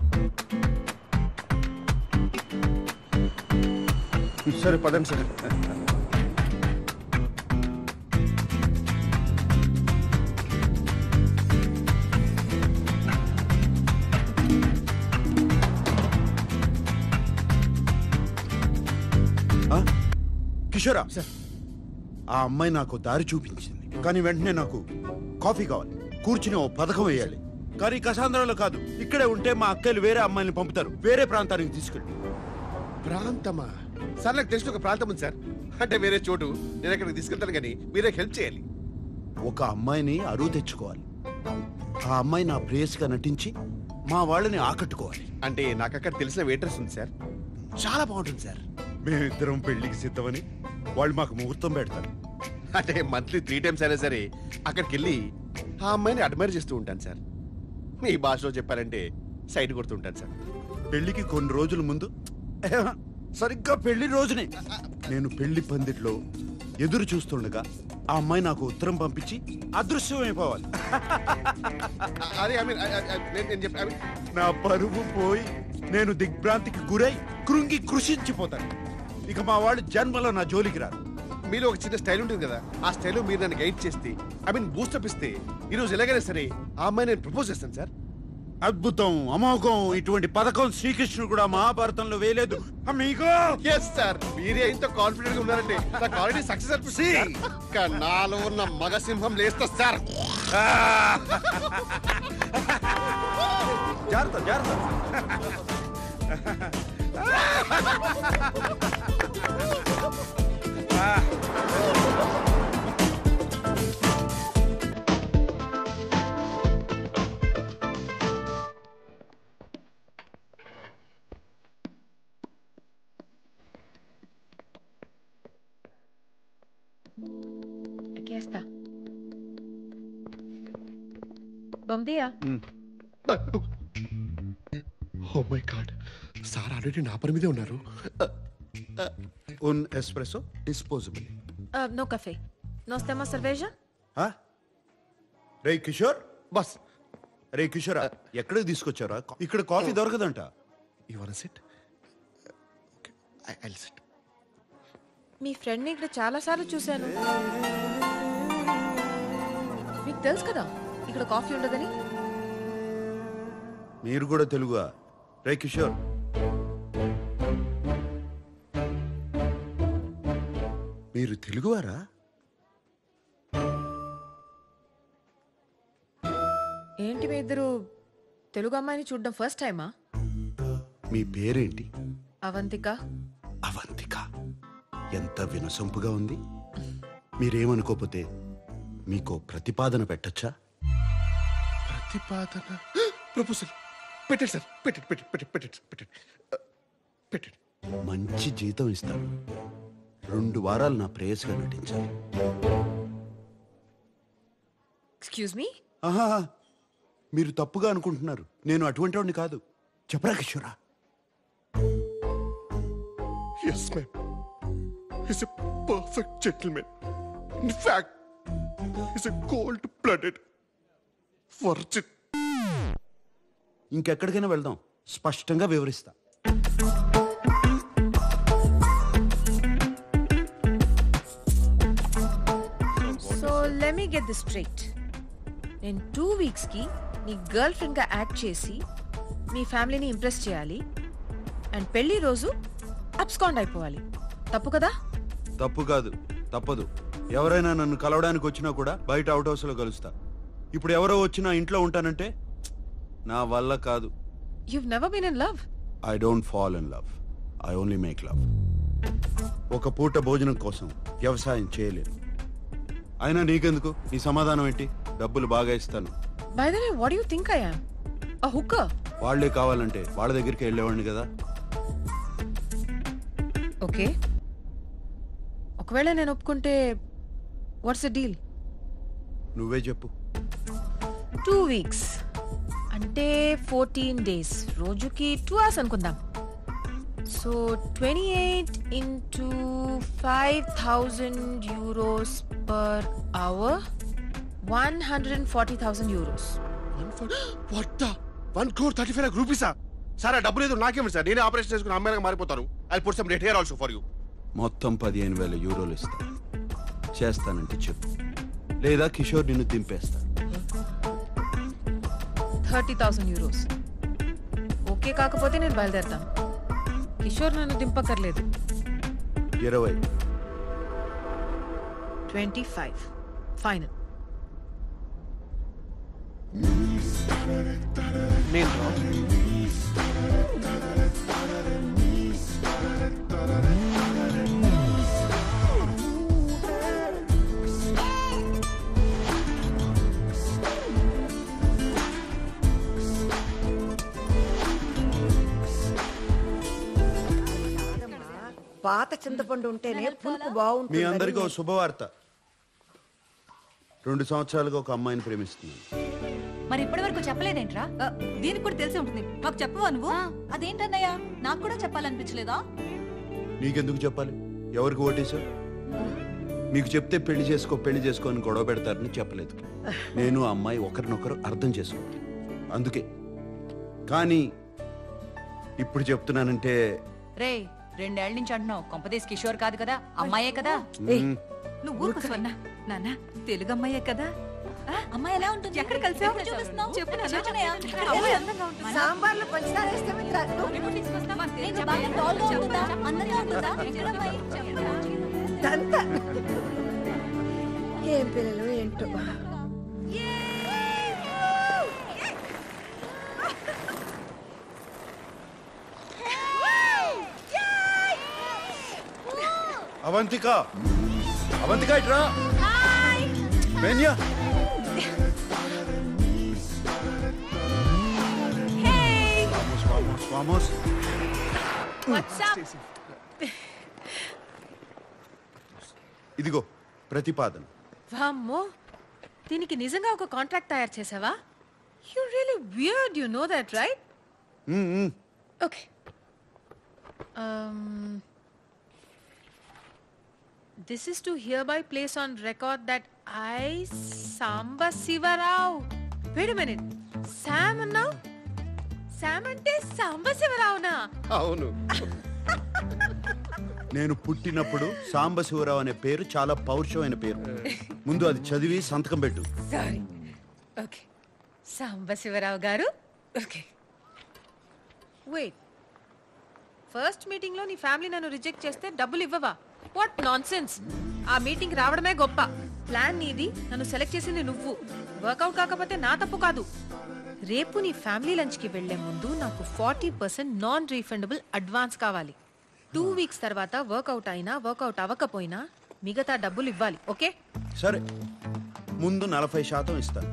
సరే పదండి సార్. కిషోరా, ఆ అమ్మాయి నాకు దారి చూపించింది, కానీ వెంటనే నాకు కాఫీ కావాలి, కూర్చుని ఓ పథకం వేయాలి. కానీ కసాంధ్రాలో కాదు, ఇక్కడే ఉంటే మా అక్కలు వేరే అమ్మాయిని పంపుతారు, వేరే ప్రాంతానికి తీసుకెళ్ళి. ప్రాంతమా సార్? నాకు తెలిసిన ఒక ప్రాంతం ఉంది సార్, అంటే వేరే చోటు. నేను అక్కడికి తీసుకెళ్తాను కానీ మీరే హెల్ప్ చేయాలి. ఒక అమ్మాయిని అరువు తెచ్చుకోవాలి. ఆ అమ్మాయి నా ప్రేయస్గా నటించి మా వాళ్ళని ఆకట్టుకోవాలి. అంటే నాకు అక్కడ తెలిసిన వెయిట్రెస్ ఉంది సార్, చాలా బాగుంటుంది సార్. మేమిద్దరం పెళ్లికి సిద్ధమని వాళ్ళు మాకు ముహూర్తం పెడతారు. అంటే మంత్లీ 3 times అయినా సరే అక్కడికి వెళ్ళి ఆ అమ్మాయిని అడ్మైర్ చేస్తూ ఉంటాను సార్. మీ భాషలో చెప్పారంటే సైడ్ కొడుతూ ఉంటాను సార్. పెళ్లికి కొన్ని రోజుల ముందు, సరిగ్గా పెళ్లి రోజునే నేను పెళ్లి పందిట్లో ఎదురు చూస్తుండగా ఆ అమ్మాయి నాకు ఉత్తరం పంపించి అదృశ్యమైపోవాలి. అదే నేను చెప్పాను, నా పరువు పోయి నేను దిగ్భ్రాంతికి గురై కృంగి కృషించిపోతాను. ఇక మా వాళ్ళు జన్మలో నా జోలికి రారు. మీలో ఒక చిన్న స్టైల్ ఉంటుంది కదా, ఆ స్టైల్లో మీరు నన్ను గైడ్ చేస్తే, బూస్టప్ ఇస్తే ఈరోజు ఎలాగైనా సరే ఆ అమ్మాయి నేను ప్రపోజ్ చేస్తాను సార్. అద్భుతం, అమోఘం. ఇటువంటి పథకం శ్రీకృష్ణుడు కూడా మహాభారతంలో వేయలేదు. సార్ మీరే ఇంత కాన్ఫిడెంట్ గా ఉన్నారంటే నాకు ఆల్రెడీ సక్సెస్ అనిపిస్తుంది. నాలో ఉన్న మగ సింహం లేస్తా సార్. జాగ్రత్త జాగ్రత్త. బొమ్మిదియా oh my god sir already నా పని మీదే ఉన్నారు. Un espresso disposable. నో కఫే నో స్టెమా సర్వేజా రే కిషోర్, బస్ రే కిషోర్, ఎక్కడికి తీసుకొచ్చారా? ఇక్కడ కాఫీ దొరకదంట. You want sit? I sit. మీ ఫ్రెండ్ని ఇక్కడ చాలా సార్లు చూశాను. మీకు తెలుసు కదా ఇక్కడ కాఫీ ఉండదని. మీరు కూడా తెలుగుగా? రే కిషోర్, మీరు తెలుగువారా? ఏంటి మీ ఇద్దరు తెలుగు అమ్మాయిని చూడడం ఫస్ట్ టైమా? మీ పేరేంటి? అవంతిక. అవంతిక, ఎంత వినసొంపుగా ఉంది. మీరేమనుకోపోతే మీకు ప్రతిపాదన పెట్టచ్చా? ప్రతిపాదన? ప్రపోజల్ పెట్టండి సార్, పెట్టండి. మంచి జీతం ఇస్తాను. 2 వారాలు నా ప్రేయస్గా నటించాలి. Excuse me. ఆహా, మీరు తప్పుగా అనుకుంటున్నారు. నేను అటువంటి వాడిని కాదు. చెప్పరా కిషోరా? Yes, ma'am. He's a perfect gentleman. In fact, he's a cold-blooded virgin. ఇంకెక్కడికైనా వెళ్దాం, స్పష్టంగా వివరిస్తా. So let me get this straight. నేను 2 వీక్స్కి నీ గర్ల్ ఫ్రెండ్గా యాక్ట్ చేసి మీ ఫ్యామిలీని ఇంప్రెస్ చేయాలి అండ్ పెళ్లి రోజు అబ్స్కాండ్ అయిపోవాలి. తప్పు కదా? తప్పు కాదు, తప్పదు. ఎవరైనా నన్ను కలవడానికి వచ్చినా కూడా బయట అవుట్ హౌస్ లో కలుస్తా. ఇప్పుడు ఎవరో వచ్చినా ఇంట్లో ఉంటానంటే నా వల్ల కాదు. You've never been in love? I don't fall in love. I only make love. ఒక పూట భోజనం కోసం వ్యవసాయం చేయలేను. అయినా నీకెందుకు? నీ సమాధానం ఏంటి? డబ్బులు బాగా ఇస్తాను. By the way, what do you think I am? A hooker? వాళ్లే కావాలంటే వాళ్ళ దగ్గరికి వెళ్ళేవాడిని కదా. ఓకే, ఒకవేళ నేను ఒప్పుకుంటే వాట్స్ ద డీల్? నువ్వే చెప్పు. 2 వీక్స్ అంటే 14 days, రోజుకి 2 hours అనుకుందాం. So 28 into 5,000 euros per hour, 140,000 euros. What the? 1,35,00,000 rupees? Sir ఆ డబ్బు లేదు, నాకేమి సార్? నేనే ఆపరేషన్ చేసుకుని అమ్మాయిగా మారిపోతాను. I put some red hair also for you. మొత్తం 15,000 యూరోలు ఇస్తా. చేస్తానంటే చెప్పు, లేదా కిషోర్ నిన్ను దింపేస్తా. 30,000 euros. ఓకే కాకపోతే నేను బయలుదేరుతాను. కిషోర్ నన్ను దింపక్కర్లేదు. 20. 25 ఫైనల్. పాత చింతపండు ఉంటేనే పులుపు మీ బాగుంటుంది. అందరికీ ఒక శుభవార్త. 2 సంవత్సరాలుగా ఒక అమ్మాయిని ప్రేమిస్తున్నాను. మరి ఇప్పటి వరకు చెప్పలేదేంట్రా? దీనికి కూడా తెలిసి ఉంటుంది. మాకు చెప్పవా నువ్వు? అదేంటన్నయ్య, నాకు కూడా చెప్పాలనిపించలేదా? నీకెందుకు చెప్పాలి? ఎవరికి ఓటేశావు? మీకు చెప్తే పెళ్లి చేసుకో అని గొడవ పెడతారని చెప్పలేదు. నేను ఆ అమ్మాయి ఒకరినొకరు అర్థం చేసుకోవాలి, అందుకే. కానీ ఇప్పుడు చెప్తున్నానంటే రే, 2 ఏళ్ల నుంచి అంటున్నావు. కొంపదేశ్ కిషోర్ కాదు కదా, అమ్మాయే కదా. నువ్వు ఊరుకో స్వర్ణ. నాన్న తెలుగు అమ్మాయే కదా. అమ్మాయి ఎలా ఉంటుంది? ఎక్కడ కలిసావు? చూపిస్తున్నావు? చెప్పు నాన్న. చూడనయ్యా? అమ్మాయి అందంగా ఉంటుంది. సాంబార్లో పంచదార వేస్తే రిమోట్ తీసుకొస్తా. మన తెలుగు ఇంకా బాగా అమ్మాయి. టాల్గా ఉంటుందా? అందంగా ఉంటుందా? చూడమ్మాయి. ఇదంతా ఏం పిల్లలు ఏంటో. అవంతిక, అవంతిక ఇట్రా. బెన్యా, vamos, vamos. What's up? ఇదిగో ప్రతిపాదన. వామ్మో, దీనికి నిజంగా ఒక కాంట్రాక్ట్ తయారు చేసావా? You're really weird, you know that, right? Okay. This is to hereby place on record that I, Samba Sivarao. Wait a minute. Sam now? Sam ante Samba Sivarao na? అవును. నేను పుట్టినప్పుడు సాంబశివరావు అనే పేరు చాలా పౌరుషమైన పేరు. ముందు అది చదివి సంతకం పెట్టు. Sorry. Okay. Samba Sivarao garu. Okay. Wait. First meeting లో నీ ఫ్యామిలీ నన్ను రిజెక్ట్ చేస్తే డబ్బులు ఇవ్వవా? What nonsense. ఆ మీటింగ్ రావడమే గొప్ప. ప్లాన్ నీది, నన్ను సెలెక్ట్ చేసింది నువ్వు. వర్కౌట్ కాకపోతే నా తప్పు కాదు. రేపు నీ ఫ్యామిలీ లంచ్ కి వెళ్లే ముందు నాకు 40% నాన్ రీఫండబుల్ అడ్వాన్స్ కావాలి. 2 వీక్స్ తర్వాత వర్కౌట్ అయినా వర్కౌట్ అవ్వకపోయినా మిగతా డబ్బులు ఇవ్వాలి. ఓకే? సరే, ముందు 40% ఇస్తాను.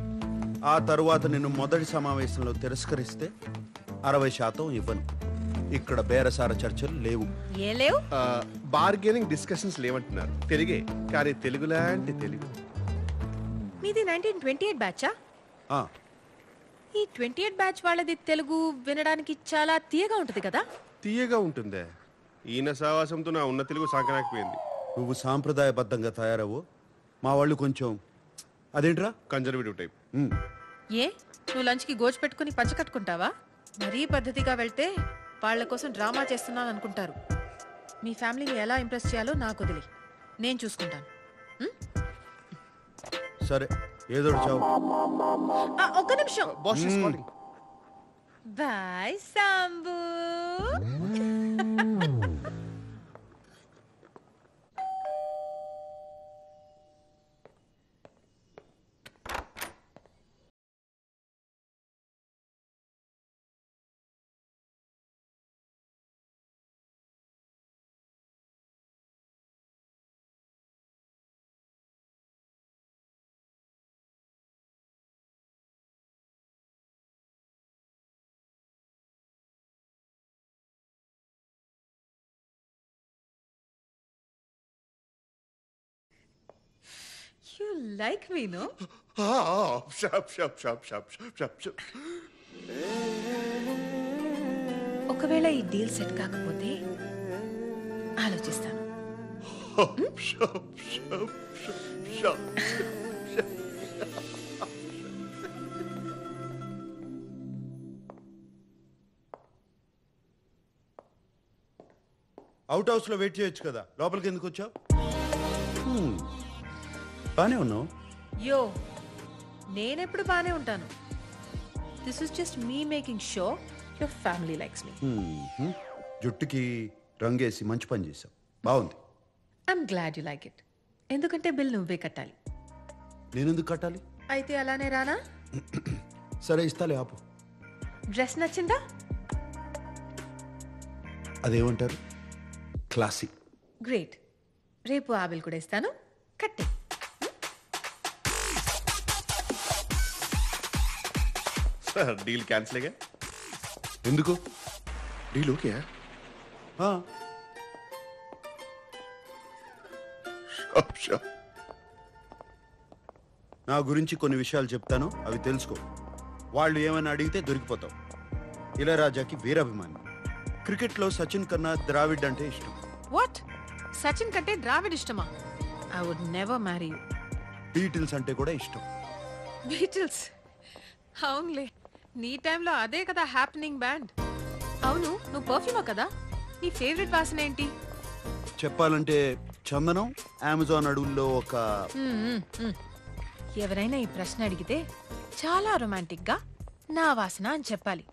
ఆ తరువాత నిన్ను మొదటి సమావేశంలో తిరస్కరిస్తే 60% ఇవ్వను. ఇక్కడ బేరసార చర్చలు లేవు. ఏ లేవు? బార్గెనింగ్ డిస్కషన్స్ లేవంటున్నారు. తెలుగే, కానీ తెలుగు లాంటి తెలుగు. మీది 1928 బ్యాచా? ఈ 28 బ్యాచ్ వాళ్ళది తెలుగు వినడానికి చాలా తీయగా ఉంటుంది కదా? తీయగా ఉంటుందే. ఈయన సావాసంతో నా ఉన్న తెలుగు సాగనాకపోయింది. నువ్వు సాంప్రదాయబద్ధంగా తయారవు, మా వాళ్ళు కొంచెం అదేంట్రా కన్జర్వేటివ్ టైప్. ఏ నువ్వు లంచ్ కి గోజు పెట్టుకుని పంచ కట్టుకుంటావా? మరీ పద్ధతిగా వెళ్తే వాళ్ళ కోసం డ్రామా చేస్తున్నాను అనుకుంటారు. మీ ఫ్యామిలీని ఎలా ఇంప్రెస్ చేయాలో నాకు వదిలి, నేను చూసుకుంటాను. సరే, ఏదో చావు. ఒక్క నిమిషం. Bye Sambu. You like me, no? ఒకవేళ ఈ డీల్ సెట్ కాకపోతే ఆలోచిస్తాను. అవుట్ హౌస్ లో వెయిట్ చేయొచ్చు కదా, లోపలికి ఎందుకు వచ్చావు? బానే ఉన్నావు. యో, నేనెప్పుడు బానే ఉంటాను. This is just me making show your family likes me. జుట్టుకి రంగేసి మంచి పని చేసావు, బాగుంది. I'm glad you like it. ఎందుకంటే బిల్ నువ్వే కట్టాలి. నేనెందుకు కట్టాలి? అయితే అలానే రానా? సరే, ఇస్తాలే, ఆపు. డ్రెస్ నచ్చిందా? అదేమంటారు, క్లాసిక్. గ్రేట్. రేపు ఆ బిల్ కూడా ఇస్తాను, కట్టే. Deal cancel. ఎందుకు? Deal okay. నా గురించి కొన్ని విషయాలు చెప్తాను, అవి తెలుసుకో. వాళ్ళు ఏమైనా అడిగితే దొరికిపోతావు. ఇళయరాజాకి వీరాభిమాని. క్రికెట్లో సచిన్ కన్నా ద్రావిడ్ అంటే ఇష్టం. వాట్? సచిన్ కంటే ద్రావిడ్ ఇష్టమా? I would never marry you. Beatles అంటే కూడా ఇష్టం. బీటిల్స్? అవునులే, నీ టైంలో అదే కదా హ్యాపెనింగ్ బ్యాండ్. అవును, నువ్వు పర్ఫ్యూమా కదా? నీ ఫేవరెట్ వాసన ఏంటి? చెప్పాలంటే చందనం. అమెజాన్ అడవుల్లో ఒక ఎవరైనా ఈ ప్రశ్న అడిగితే చాలా రొమాంటిక్ గా నా వాసన అని చెప్పాలి.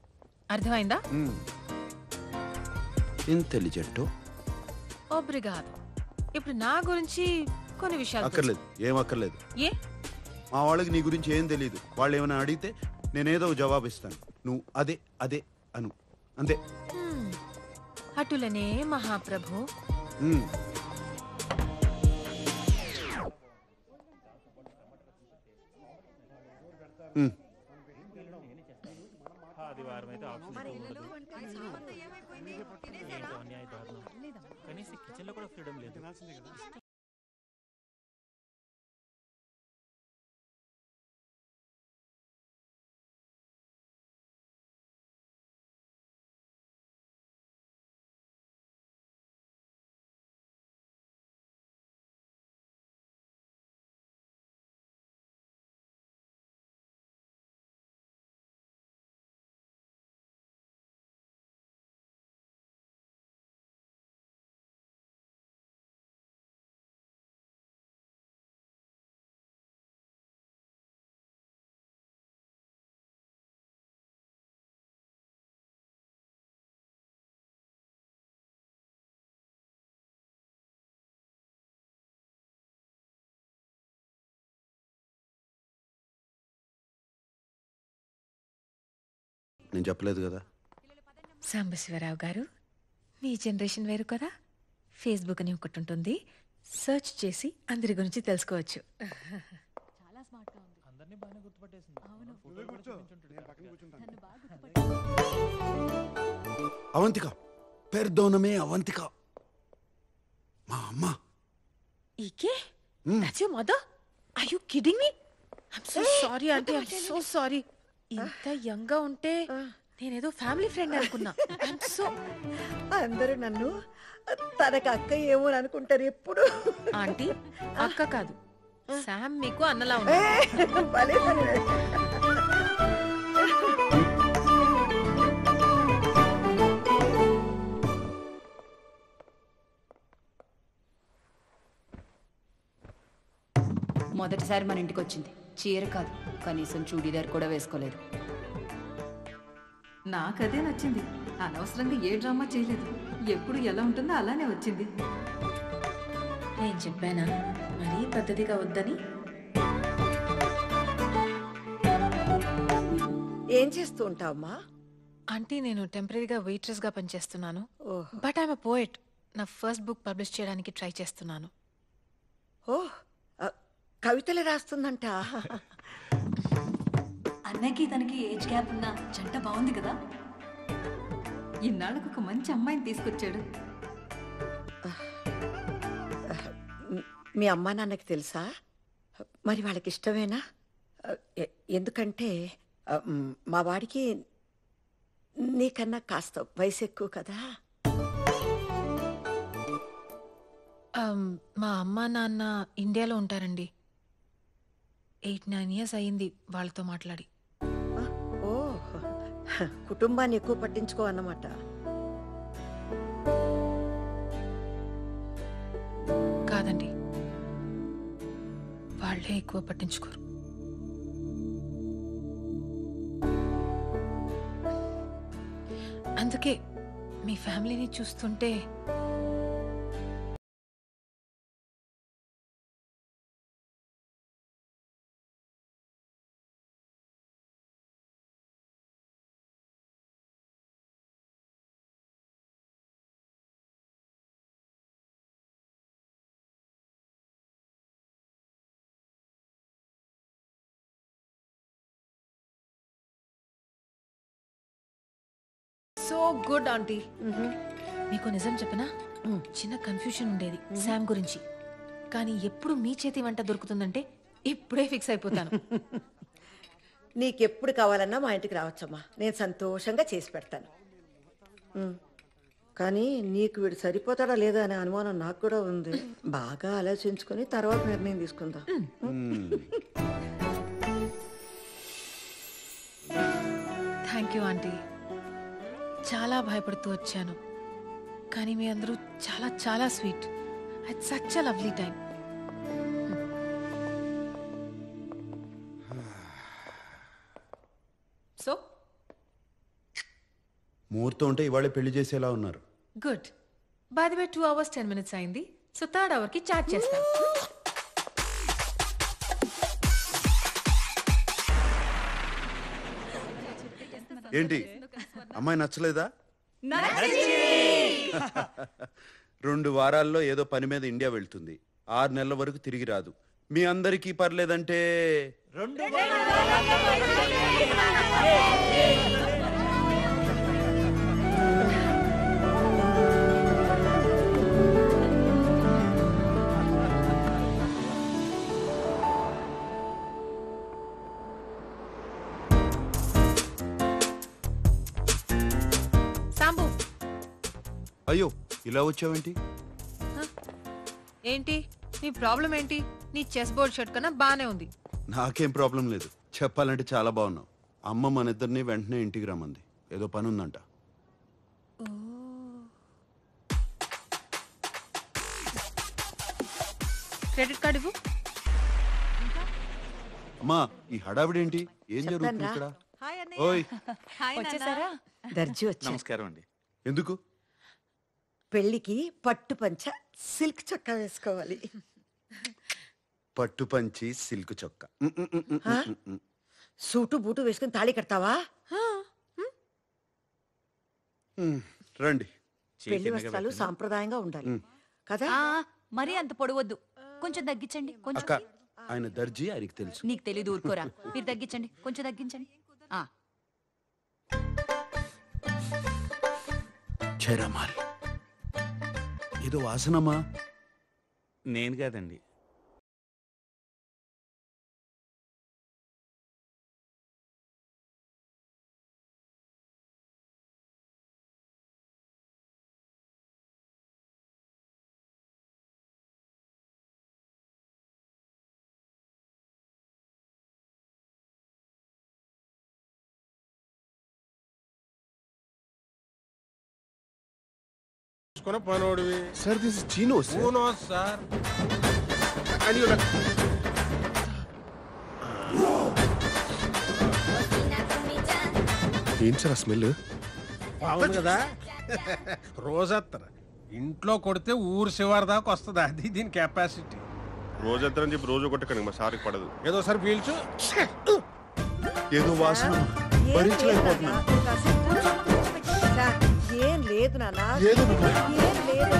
అర్థమైందా? ఇంటెలిజెంట్. ఒబ్రిగాదు. ఇప్పుడు నా గురించి కొన్ని విషయాలు అక్కర్లేదు, ఏం అక్కర్లేదు. ఏ? మా వాళ్ళకి నీ గురించి ఏం తెలియదు. వాళ్ళు ఏమైనా అడిగితే నేనేదో జవాబు ఇస్తాను, నువ్వు అదే అదే అను, అంతే. అటులనే మహాప్రభు. ఆదివారం అయితే కనీసం కిచెన్ లో కూడా ఫ్రీడమ్ లేదు. నేను చెప్పలేదు కదా. సాంబశివరావు గారు, మీ జనరేషన్ వేరు కదా. ఫేస్బుక్ అని ఒకటి ఉంటుంది, సెర్చ్ చేసి అందరి గురించి తెలుసుకోవచ్చు. అవంతిక, పెర్దోనమే అవంతిక, మా అమ్మ. ఈకే that's your mother? Are you kidding me? I'm so sorry aunty, I'm so sorry. ఇంత యంగ్ గా ఉంటే నేనేదో ఫ్యామిలీ ఫ్రెండ్ అనుకున్నా. ఐమ్ సో అందరూ నన్ను తనకు అక్క ఏమో అని అనుకుంటారు ఎప్పుడు. ఆంటీ అక్క కాదు, శామ్ మీకు అన్నలా ఉంది. భలే భలే. మొదటిసారి మన ఇంటికి వచ్చింది. చీర కాదు, కనీసం చూడీదార్ కూడా వేసుకోలేదు. నాకదే నచ్చింది. అనవసరంగా ఏ డ్రామా చేయలేదు. ఎప్పుడు ఎలా ఉంటుందో అలానే వచ్చింది. నేను చెప్పానా మరీ పద్ధతిగా వద్దని? ఏం చేస్తూ ఉంటావమ్మా? ఆంటీ నేను టెంపరీగా వెయిట్రెస్ గా పనిచేస్తున్నాను. But I'm a poet. నా ఫస్ట్ బుక్ పబ్లిష్ చేయడానికి ట్రై చేస్తున్నాను. ఓహ్, కవితలు రాస్తుందంట. అన్నకి తనకి ఏజ్ గ్యాప్ ఉన్న జంట బాగుంది కదా. ఇన్నాళ్ళకు ఒక మంచి అమ్మాయిని తీసుకొచ్చాడు. మీ అమ్మా నాన్నకి తెలుసా? మరి వాళ్ళకి ఇష్టమేనా? ఎందుకంటే మా వాడికి నీకన్నా కాస్త వయసు ఎక్కువ కదా. మా అమ్మ నాన్న ఇండియాలో ఉంటారండి. 8-9 years అయ్యింది వాళ్ళతో మాట్లాడి. ఓ, కుటుంబాన్ని ఎక్కువ పట్టించుకో అన్నమాట. కాదండి, వాళ్ళే ఎక్కువ పట్టించుకోరు. అందుకే మీ ఫ్యామిలీని చూస్తుంటే సో గుడ్ ఆంటీ. మీకు నిజం చెప్పనా, చిన్న కన్ఫ్యూషన్ ఉండేది శామ్ గురించి. కానీ ఎప్పుడు మీ చేతి వంట దొరుకుతుందంటే ఇప్పుడే ఫిక్స్ అయిపోతాను. నీకెప్పుడు కావాలన్నా మా ఇంటికి రావచ్చమ్మా, నేను సంతోషంగా చేసి పెడతాను. కానీ నీకు వీడు సరిపోతాడా లేదా అనే అనుమానం నాకు కూడా ఉంది. బాగా ఆలోచించుకొని తర్వాత నిర్ణయం తీసుకుందాం. Thank you aunty. చాలా భయపడుతూ వచ్చాను, కానీ మీ అందరూ చాలా చాలా sweet. It's such a lovely time. So ముహూర్తం ఉంటే ఇవాళే పెళ్లి చేసేలా ఉన్నారు. Good. By the way 2 hours 10 minutes అయింది. సో 3rd hour కి చాట్ చేస్తాను. ఏంటి, అమ్మాయి నచ్చలేదా? 2 వారాల్లో ఏదో పని మీద ఇండియా వెళ్తుంది. 6 నెలల వరకు తిరిగి రాదు. మీ అందరికీ పర్లేదంటే సాంబు, అయ్యో ఇలా వచ్చావేంటి? ఏంటి నీ ప్రాబ్లం ఏంటి? నీ చెస్ బోర్డ్ షర్ట్ కన్నా బానే ఉంది. నాకేం ప్రాబ్లం లేదు. చెప్పాలంటే చాలా బాగున్నావు. అమ్మ మన ఇద్దరిని వెంటనే ఇంటికి రమ్మంది. ఏదో పని ఉందంట. క్రెడిట్ కార్డు ఇవ్వు. అమ్మా, ఈ హడావిడేంటి? ఏం జరుగుతుంది ఇక్కడ? ఓయ్, వచ్చేసారా? దర్జీ వచ్చా. నమస్కారం అండి. ఎందుకు? పెళ్లికి పట్టు పంచ సిల్క్ చొక్కా వేసుకోవాలి. పట్టు పంచి సిల్క్ చొక్కా. సూటు బూటు వేసుకుని తాళి కడతావా? రండి. పెళ్లి వస్త్రాలు సాంప్రదాయంగా ఉండాలి కదా. మరీ అంత పొడవద్దు, కొంచెం తగ్గించండి. కొంచెం అక్క ఆయన దర్జీ, ఆయనకి తెలుసు. నీకు తెలీదు, ఊరుకోరా. మీరు తగ్గించండి, కొంచెం తగ్గించండి. చరమాల్ ఏదో వాసనమా? నేను కాదండి. పనోడివి సార్. దిస్ ఇస్ చీనో సార్. ఏం సార్ ఆ స్మెల్? బాగుంది కదా. రోజత్తర ఇంట్లో కొడితే ఊరు శివారు దాకా వస్తుంది. అది దీని కెపాసిటీ. రోజంతా చెప్పి రోజు కొట్టకండి, మా సార్కి పడదు. ఏదో సార్ పీల్చు. ఏదో వాసన భరించలేకపోతున్నా. ఏం లేదు నాన్న, ఏదో ఏం లేదు.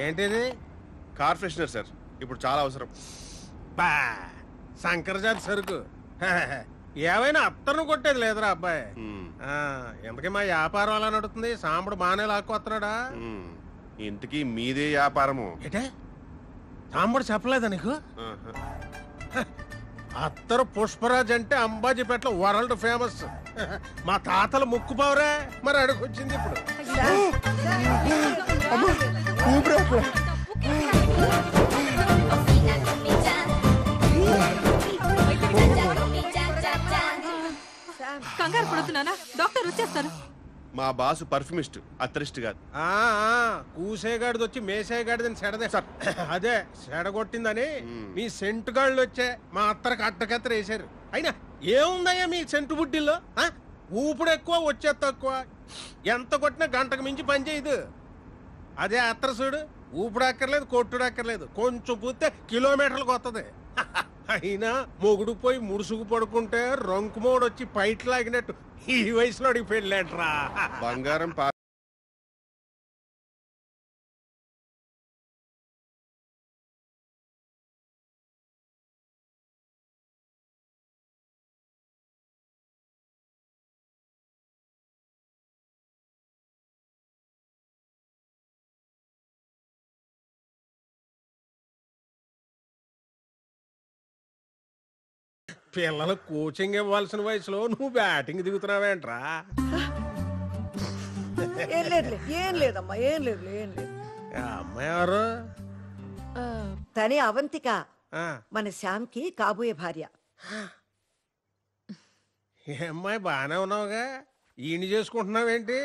ఏంటిది? కార్ ఫ్రెషనర్ సార్, ఇప్పుడు చాలా అవసరం. బా శంకరజాతి సరుకు. ఏమైనా అత్తను కొట్టేది లేదురా అబ్బాయి. ఎందుకే మా వ్యాపారం అలా నడుతుంది? సాంబడు బాగానే లాక్కొస్తున్నాడా? ఇంతకీ మీదే వ్యాపారము? ఏటే సాంబడు చెప్పలేదా నీకు? అత్తరు పుష్పరాజ్ అంటే అంబాజీపేటలో వరల్డ్ ఫేమస్. మా తాతలు ముక్కుపోవరే, మరి అడుగొచ్చింది ఇప్పుడు. కంగారు పడుతున్నానా? డాక్టర్ వచ్చేస్తారు. మా బాసు పర్ఫ్యూమిస్ట్, అత్తరిస్ట్ కాదు. కూసేగాడిది వచ్చి మేసేగాడిదని సెడదే సార్. అదే సెడగొట్టిందని మీ సెంటు గాళ్ళు వచ్చే మా అత్తరికి అట్టకత్తర వేసారు. అయినా ఏముందయ్యా మీ సెంటు బుడ్డిల్లో? ఊపుడు ఎక్కువ, వచ్చే తక్కువ. ఎంత కొట్టినా గంటకు మించి పని చేయదు. అదే అత్తర చూడు, ఊపుడు అక్కర్లేదు, కొట్టుడు అక్కర్లేదు, కొంచెం పూస్తే కిలోమీటర్లకు వస్తుంది. అయినా మొగుడు పోయి ముడుసుకు పడుకుంటే రంకుమోడు వచ్చి పైట్ లాగినట్టు ఈ వయసులో అడిగి పెళ్ళేట్రా. బంగారం పిల్లలు కోచింగ్ ఇవ్వాల్సిన వయసులో నువ్వు బ్యాటింగ్ దిగుతున్నావేంట్రా? ఏం లేదు, ఏం లేదమ్మా, ఏం లేదు, ఏం లేదు. అమ్మాయి ఎవరు? తనే అవంతిక, మన శ్యామ్కి కాబోయే భార్య. ఏ అమ్మాయి బాగానే ఉన్నావుగా, ఈయన చేసుకుంటున్నావేంటి?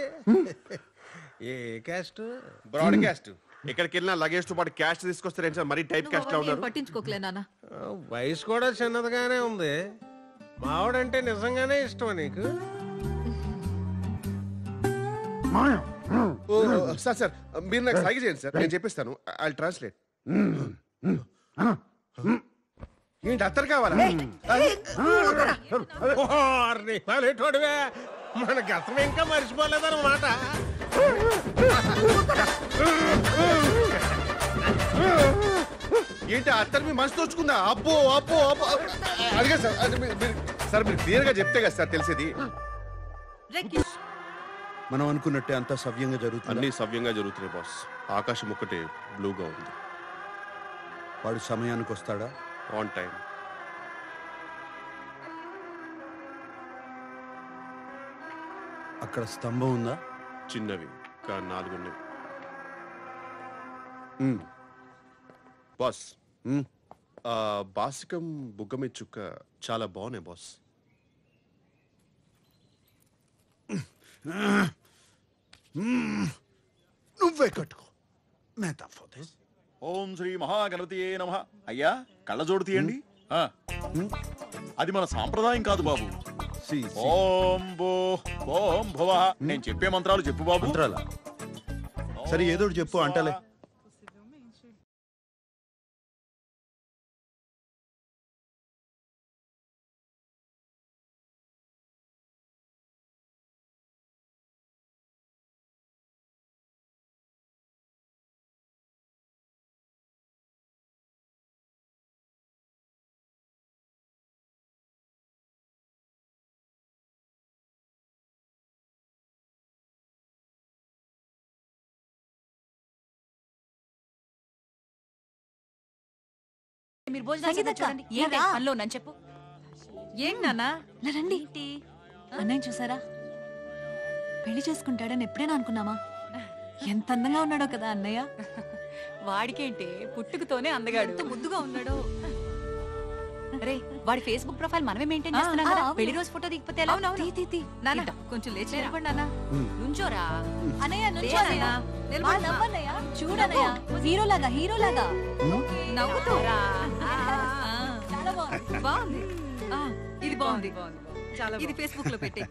ఏ క్యాస్ట్? Broad caste. ఎక్కడికి వెళ్ళినా లగేజ్ తో పాటు క్యాష్ తీసుకొస్తారేం సార్? మరీ టైప్ క్యాస్ట్ లో ఉన్నారు. పట్టించుకోకలే నాన్న. వయసు కూడా చిన్నదిగానే ఉంది. మావాడంటే నిజంగానే ఇష్టమా నీకు? సార్ సార్ మీరు నాకు సైగ చేయండి సార్, నేను చెప్పిస్తాను. I translate. ఏంటి అత్తరు కావాలా? మన గతం ఇంకా మర్చిపోలేదన్నమాట. ఏంటి అత్తరు మీ మనసు తోచుకుందా? అబ్బో అబ్బో అబ్బో అడిగా సార్. సార్ మీరు క్లియర్ గా చెప్తే కదా సార్ తెలిసేది. మనం అనుకున్నట్టే అంతా సవ్యంగా జరుగుతుంది. అన్ని సవ్యంగా జరుగుతున్నాయి బాస్. ఆకాశం ఒక్కటే బ్లూగా ఉంది. వాడు సమయానికి వస్తాడా? On time. అక్కడ స్తంభం ఉందా? చిన్నవి కానీ 4 ఉన్నాయి. బాస్ బాసికం బుగ్గమి చుక్క చాలా బాగున్నాయి బాస్. నువ్వే కట్టుకో. ఓం శ్రీ మహాగణపతియే నమః. అయ్యా కళ్ళజోడు తీయండి. అది మన సాంప్రదాయం కాదు బాబు. ఓం భూ ఓం భువ. నేను చెప్పే మంత్రాలు చెప్పు బాబు. మంత్రాలా? సరే ఏదో చెప్పు అంటలే. మీరు భోజనం సంగీతక్క, చూడండి ఏంటి రా. పనిలో నన్ను చెప్పు. ఏంటి నాన్నా ఇలా రండి అన్నయ్య చూసారా పెళ్లి చేసుకుంటాడని ఎప్పుడైనా అనుకున్నామా? ఎంత అందంగా ఉన్నాడో కదా అన్నయ్య. వాడికేంటి పుట్టుకతోనే అందగాడు. ఎంత ముద్దుగా ఉన్నాడో. రే వాడి ఫేస్బుక్ ప్రొఫైల్ మనమే మెయింటైన్ ఆ, చేస్తున్నాం కదా. అవును. పెళ్లి రోజు ఫోటో దిగిపోతే ఎలా? నాన్న కొంచెం లేచి నిలబడి నాన్న నుంచోరా. అన్నయ్య నుంచో లేనా? అన్నయ్య. నిలబడు మా నా. నవ్వన్నయ్య. చూడన్నయ్య హీరోలాగా హీరోలాగా నవ్వుతూ చాలా బాగుంది. బాగుంది ఆ, ఇది బాగుంది ఇది ఫేస్బుక్ లో పెట్టి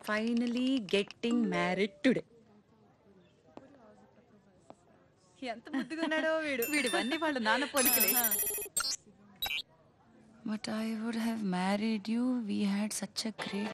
ఫైనలీ గెట్టింగ్ మ్యారీడ్ టుడే. ఎంత ముద్దుగా ఉన్నాడో వీడివన్నీ వాళ్ళ నాన్న పోలికలే. But I would have married you. We had such a great.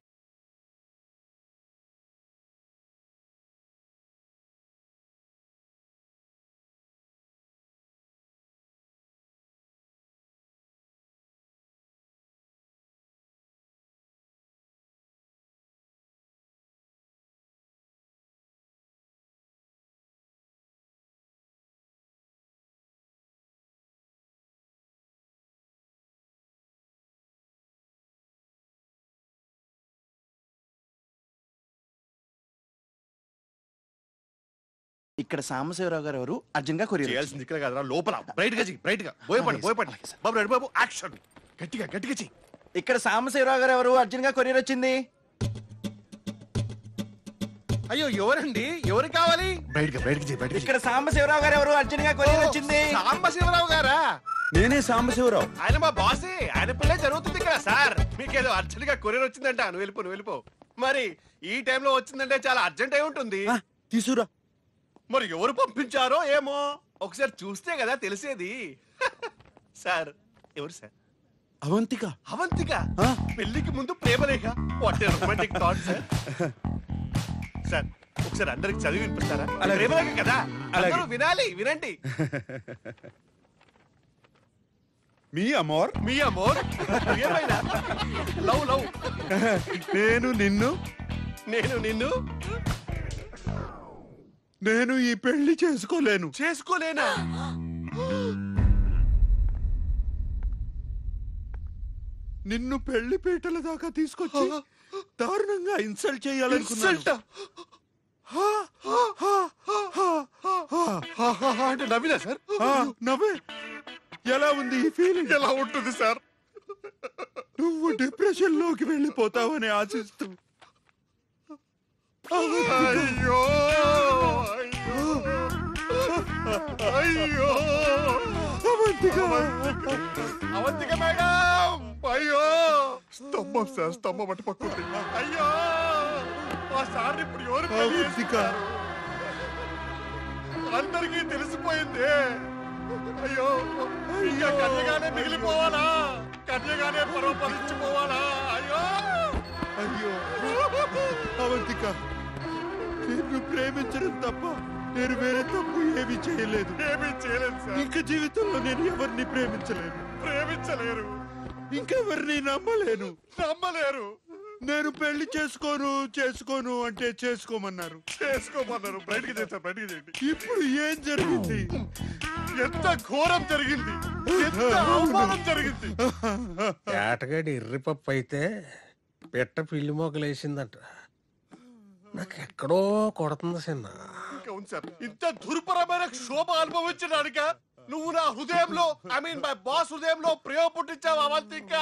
ఇక్కడ సాంబశివరావు గారు ఎవరు అర్జున్ గా కొరియర్ చేయాల్సింది ఇక్కడ కాదురా, లోపల బ్రైట్ గా చెయ్యి, బ్రైట్ గా భయపడి బాబు రెడీ బాబు యాక్షన్ గట్టిగా చెయ్యి. ఇక్కడ సాంబశివరావు గారు ఎవరు అర్జున్ గా కొరియర్ వచ్చింది. అయ్యో ఎవరండి, ఎవరు కావాలి? బ్రైట్ గా చెయ్యి. ఇక్కడ సాంబశివరావు గారు ఎవరు అర్జున్ గా కొరియర్ వచ్చింది. సాంబశివరావు గారా? నేనే సాంబశివరావు. ఆయన మా బాసే, ఆయన పిల్లే జరుగుతుంది ఇక్కడ. సార్ మీకేదో అర్జెంట్ గా కొరియర్ వచ్చిందంట, నువ్వు వెళ్ళిపో. మరి ఈ టైంలో వచ్చిందంటే చాలా అర్జెంట్ అయి ఉంటుంది. తీసురా. మరి ఎవరు పంపించారో ఏమో, ఒకసారి చూస్తే కదా తెలిసేది. సార్ ఎవరు సార్? అవంతిక పెళ్లికి ముందు ప్రేమలేఖ. What a romantic thought sir. Sir ఒకసారి అందరికి చదివి వినిపిస్తారా? ప్రేమలేఖ కదా, అందరూ వినండి. మీ అమోర్ ఏమైనా లవ్ నేను నిన్ను నేను ఈ పెళ్లి చేసుకోలేనా? నిన్ను పెళ్లి పీటల దాకా తీసుకొచ్చి దారుణంగా ఇన్సల్ట్ చేయాలనుకున్నా. అంటే నవ్వినా సార్? నవ్వే. ఎలా ఉంది ఈ ఫీలింగ్? ఎలా ఉంటుంది సార్? నువ్వు డిప్రెషన్ లోకి వెళ్ళిపోతావని ఆశిస్తూ. అయ్యో అవంతిక మేడం, అయ్యో స్తంభం సార్, స్తంభం అటు పక్కుంది. అయ్యో ఆ సార్ ఇప్పుడు ఎవరు అందరికీ తెలిసిపోయింది. అయ్యో ఇంకా కన్యగానే మిగిలిపోవాలా? కన్యగానే పరోపరించిపోవాలా? అయ్యో అవంతిక, నిన్ను ప్రేమించడం తప్ప నేను వేరే తప్పు ఏమీ చేయలేదు సార్. ఇంకా జీవితంలో నేను ఎవరిని ప్రేమించలేరు, ఇంకెవరిని నమ్మలేరు. నేను పెళ్లి చేసుకోను అంటే చేసుకోమన్నారు. బయటికి చేయండి. ఇప్పుడు ఏం జరిగింది? ఎంత ఘోరం జరిగింది, ఎంత అవమానం జరిగింది. ఏటగాడి ఎర్రిపప్పు అయితే పిట్ట పిల్లి మొగలేసిందంట. నాకెక్కడో కొడుతుంది చిన్న. అవును సార్, ఇంత దుర్భరమైన క్షోభ అనుభవించడానిక నువ్వు నా హృదయంలో, మై బాస్ హృదయంలో ప్రేమ పుట్టించావు Avantika.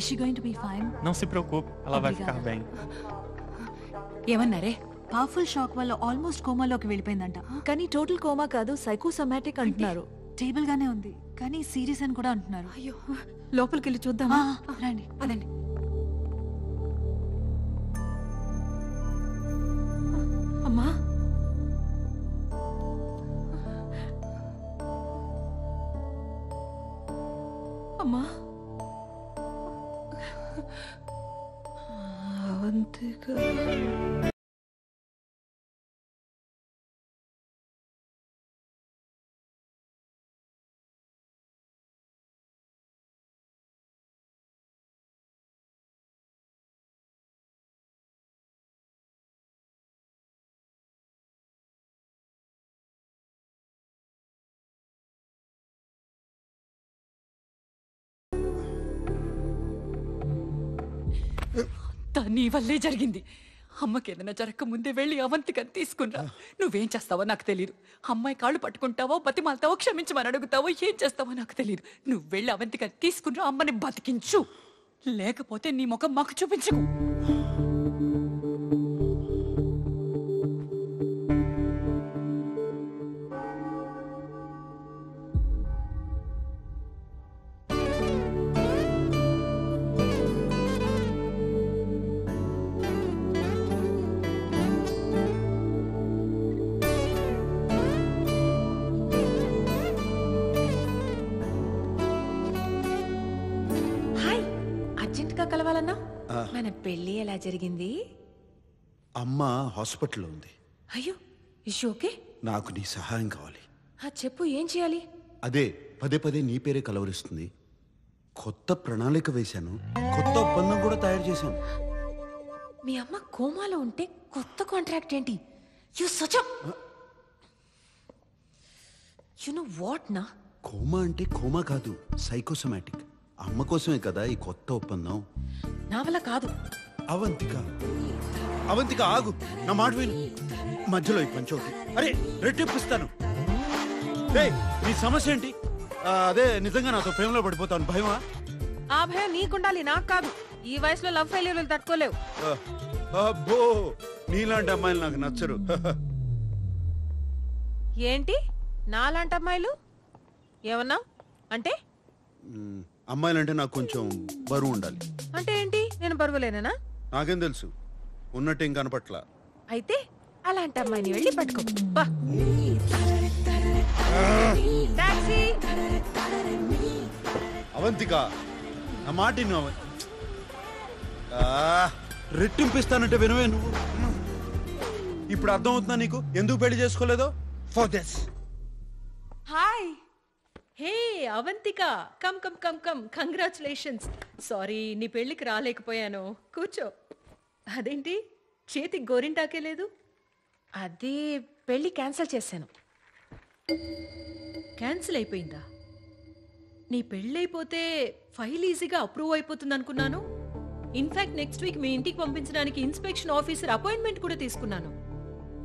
Is she going to be fine? Não se preocupe, ela vai ficar bem. ఏమన్నారే? పవర్ఫుల్ షాక్ వల్ల ఆల్మోస్ట్ కోమాలోకి వెళ్ళిపోయిందంట కానీ టోటల్ కోమా కాదు సైకోసోమాటిక్ అంటున్నారు స్టేబుల్ గానే ఉంది కానీ సీరియస్ అని కూడా అంటున్నారు అయ్యో లోపలికి వెళ్ళి చూద్దామా రండి అదండి. అమ్మా అమ్మా అవంతిక నీ వల్లే జరిగింది. అమ్మకి ఏదైనా జరగక ముందే వెళ్ళి అవంతికని తీసుకున్నా. నువ్వేం చేస్తావో నాకు తెలియదు. అమ్మాయి కాళ్ళు పట్టుకుంటావో బతిమాలతావో క్షమించమని అడుగుతావో ఏం చేస్తావో నాకు తెలియదు. నువ్వు వెళ్ళి అవంతికని తీసుకున్నా, అమ్మని బతికించు. లేకపోతే నీ ముఖం మాకు చూపించకు. కలవాలన్నా మన పెళ్లి ఎలా జరిగింది? అమ్మ హాస్పిటల్లో ఉంది. అయ్యో ఇష్యూ ఓకే. నాకు నీ సహాయం కావాలి. చెప్పు ఏం చేయాలి? అదే పదే పదే నీ పేరే కలవరిస్తుంది. కొత్త ప్రణాళిక వేశాను, కొత్త ఒప్పందం కూడా తయారు చేశాను. మీ అమ్మ కోమాలో ఉంటే కొత్త కాంట్రాక్ట్ ఏంటి? You such you know what నా? కోమా అంటే కోమా కాదు, సైకోసోమాటిక్. అమ్మ కోసమే కదా ఈ కొత్త ఒప్పందం. నా వల్ల కాదు. అవంతిక అవంతిక ఆగు, నా మాట విను. మధ్యలో ఈ పంచోకి అరే రెట్టిప్పిస్తాను. నీ సమస్య ఏంటి? అదే నిజంగా నాతో ప్రేమలో పడిపోతాను భయమా? ఆ భయం నీకుండాలి, నాకు కాదు. ఈ వయసులో లవ్ ఫెయిల్యూర్లు తట్టుకోలేవు. అబ్బో నీలాంటి అమ్మాయిలు నాకు నచ్చరు. ఏంటి నాలాంటి అమ్మాయిలు ఏమన్నా అంటే? అమ్మాయిలంటే నాకు కొంచెం బరువు ఉండాలి. అంటే ఏంటి? నేను బరువులేనా? నాకేం తెలుసు, ఉన్నట్టు ఏం కనపట్ల. అయితే అలాంటి అమ్మాయిని వెళ్ళి పట్టుకో. అవంతిక నా మాట రెట్టింపిస్తానంటే వినవే నువ్వు. ఇప్పుడు అర్థమవుతుందా నీకు ఎందుకు పెళ్లి చేసుకోలేదో? For this. Hi hey Avantika, come come come come, congratulations. Sorry నీ పెళ్ళికి రాలేకపోయాను. కూర్చో. అదేంటి చేతికి గోరింటాకే లేదు? అది పెళ్లి క్యాన్సిల్ చేశాను. క్యాన్సిల్ అయిపోయిందా? నీ పెళ్ళైపోతే ఫైల్ ఈజీగా అప్రూవ్ అయిపోతుంది అనుకున్నాను. ఇన్ఫాక్ట్ నెక్స్ట్ వీక్ మీ ఇంటికి పంపించడానికి ఇన్స్పెక్షన్ ఆఫీసర్ అపాయింట్మెంట్ కూడా తీసుకున్నాను.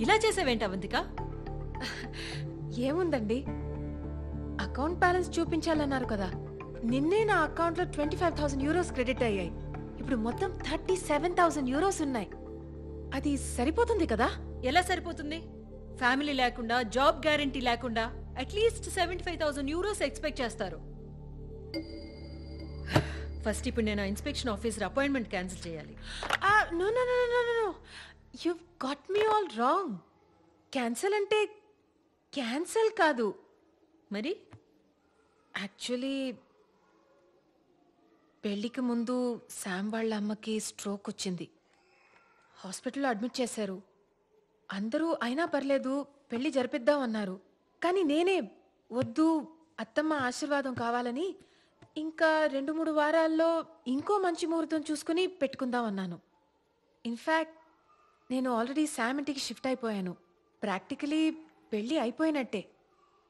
ఇలా చేసావేంటి అవంతిక? ఏముందండి, అకౌంట్ బ్యాలెన్స్ చూపించాలన్నారు కదా. నిన్నే నా అకౌంట్ లో 25,000 యూరోస్ క్రెడిట్ అయ్యాయి. ఇప్పుడు మొత్తం 37,000 యూరోస్ ఉన్నాయి. అది సరిపోతుంది కదా? ఎలా సరిపోతుంది? ఫ్యామిలీ లేకుండా, జాబ్ గ్యారంటీ లేకుండా అట్లీస్ట్ 75,000 యూరోస్ ఎక్స్పెక్ట్ చేస్తారు. ఫస్ట్ ఇప్పుడు నేను ఇన్స్పెక్షన్ ఆఫీసర్ అపాయింట్మెంట్ క్యాన్సిల్ చేయాలి. No no no no no, you got me all wrong. Cancel అంటే క్యాన్సిల్ కాదు. మరి యాక్చువల్లీ పెళ్లికి ముందు శామ్ వాళ్ళ అమ్మకి స్ట్రోక్ వచ్చింది. హాస్పిటల్లో అడ్మిట్ చేశారు. అందరూ అయినా పర్లేదు పెళ్లి జరిపిద్దాం అన్నారు. కానీ నేనే వద్దు, అత్తమ్మ ఆశీర్వాదం కావాలని ఇంకా 2-3 వారాల్లో ఇంకో మంచి ముహూర్తం చూసుకుని పెట్టుకుందాం అన్నాను. ఇన్ఫ్యాక్ట్ నేను ఆల్రెడీ శామ్ ఇంటికి షిఫ్ట్ అయిపోయాను. ప్రాక్టికలీ పెళ్లి అయిపోయినట్టే.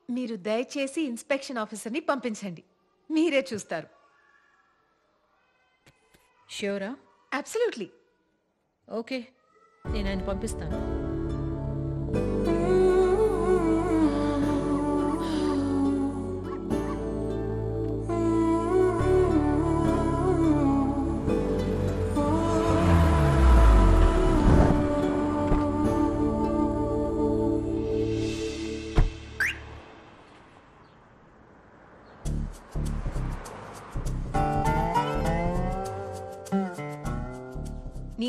మీరు దయచేసి ఇన్స్పెక్షన్ ఆఫీసర్ని పంపించండి, మీరే చూస్తారు. ష్యూరా? అబ్సల్యూట్లీ. ఓకే, నేను ఆయన పంపిస్తాను.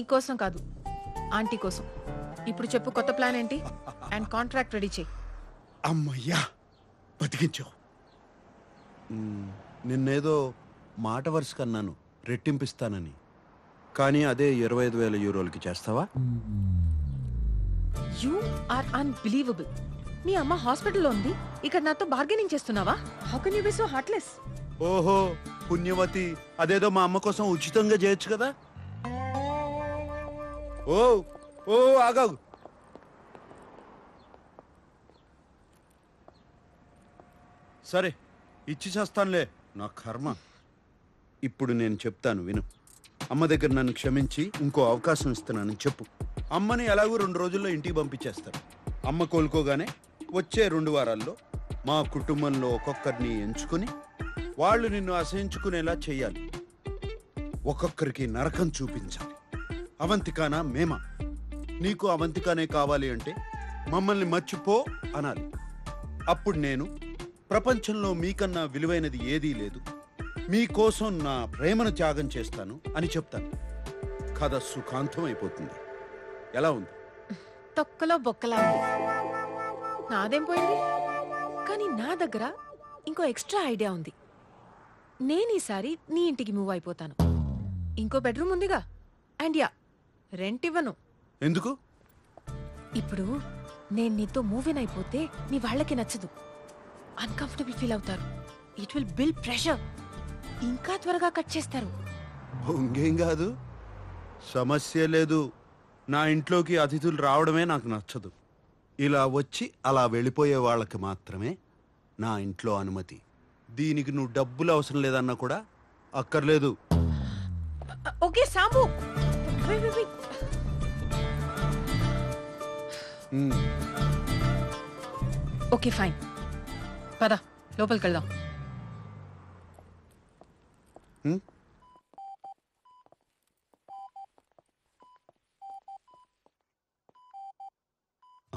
నీకోసం కాదు, ఆంటీ కోసం. ఇప్పుడు చెప్పు, కొత్త ప్లాన్ ఏంటి? అండ్ కాంట్రాక్ట్ రెడీ చేయి. అమ్మయ్యా బతికించావు. నిన్నేదో మాట వరుస అన్నాను రెట్టింపిస్తానని, కానీ అదే 25,000 యూరోలకి చేస్తావా? You are unbelievable. మీ అమ్మ హాస్పిటల్లో ఉంది, ఇక్కడ నాతో బార్గెనింగ్ చేస్తున్నావా? How can you be so heartless? ఓహో పుణ్యవతి, అదేదో మా అమ్మ కోసం ఉచితంగా చేయొచ్చు కదా. ఓ ఓ ఆగాగు. సరే ఇచ్చి చేస్తానులే, నా కర్మ. ఇప్పుడు నేను చెప్తాను విను. అమ్మ దగ్గర నన్ను క్షమించి ఇంకో అవకాశం ఇస్తున్నానని చెప్పు. అమ్మని ఎలాగో 2 రోజుల్లో ఇంటికి పంపించేస్తారు. అమ్మ కోలుకోగానే వచ్చే 2 వారాల్లో మా కుటుంబంలో ఒక్కొక్కరిని ఎంచుకొని వాళ్ళు నిన్ను అసహించుకునేలా చెయ్యాలి. ఒక్కొక్కరికి నరకం చూపించాలి. అవంతికానా మేమా? నీకు అవంతికానే కావాలి అంటే మమ్మల్ని మర్చిపో అనాలి. అప్పుడు నేను ప్రపంచంలో మీకన్నా విలువైనది ఏదీ లేదు, మీకోసం నా ప్రేమను త్యాగం చేస్తాను అని చెప్తాను. కథ సుఖాంతం అయిపోతుంది. ఎలా ఉంది? తొక్కలో బొక్కలా ఉంది. నాదేం పోయింది? కానీ నా దగ్గర ఇంకో ఎక్స్ట్రా ఐడియా ఉంది. నేను ఈసారి నీ ఇంటికి మూవ్ అయిపోతాను. ఇంకో బెడ్రూమ్ ఉందిగా. అండ్ యా, రెంట్ ఇవ్వను. ఎందుకు? ఇప్పుడు నేను నీతో మూవ్ ఇన్ అయిపోతే నీ వాళ్ళకి నచ్చదు, అన్కంఫర్టబుల్ ఫీల్ అవుతారు. It will build pressure. ఇంకా త్వరగా కట్ చేస్తారు. ఇంకేం కాదు, సమస్య లేదు. నా ఇంట్లోకి అతిథులు రావడమే నాకు నచ్చదు. ఇలా వచ్చి అలా వెళ్ళిపోయే వాళ్ళకి మాత్రమే నా ఇంట్లో అనుమతి. దీనికి నువ్వు డబ్బులు అవసరం లేదన్నా కూడా అక్కర్లేదు. ఓకే సాంబు. ఓకే ఫైన్, పద లోపలికి వెళ్దాం.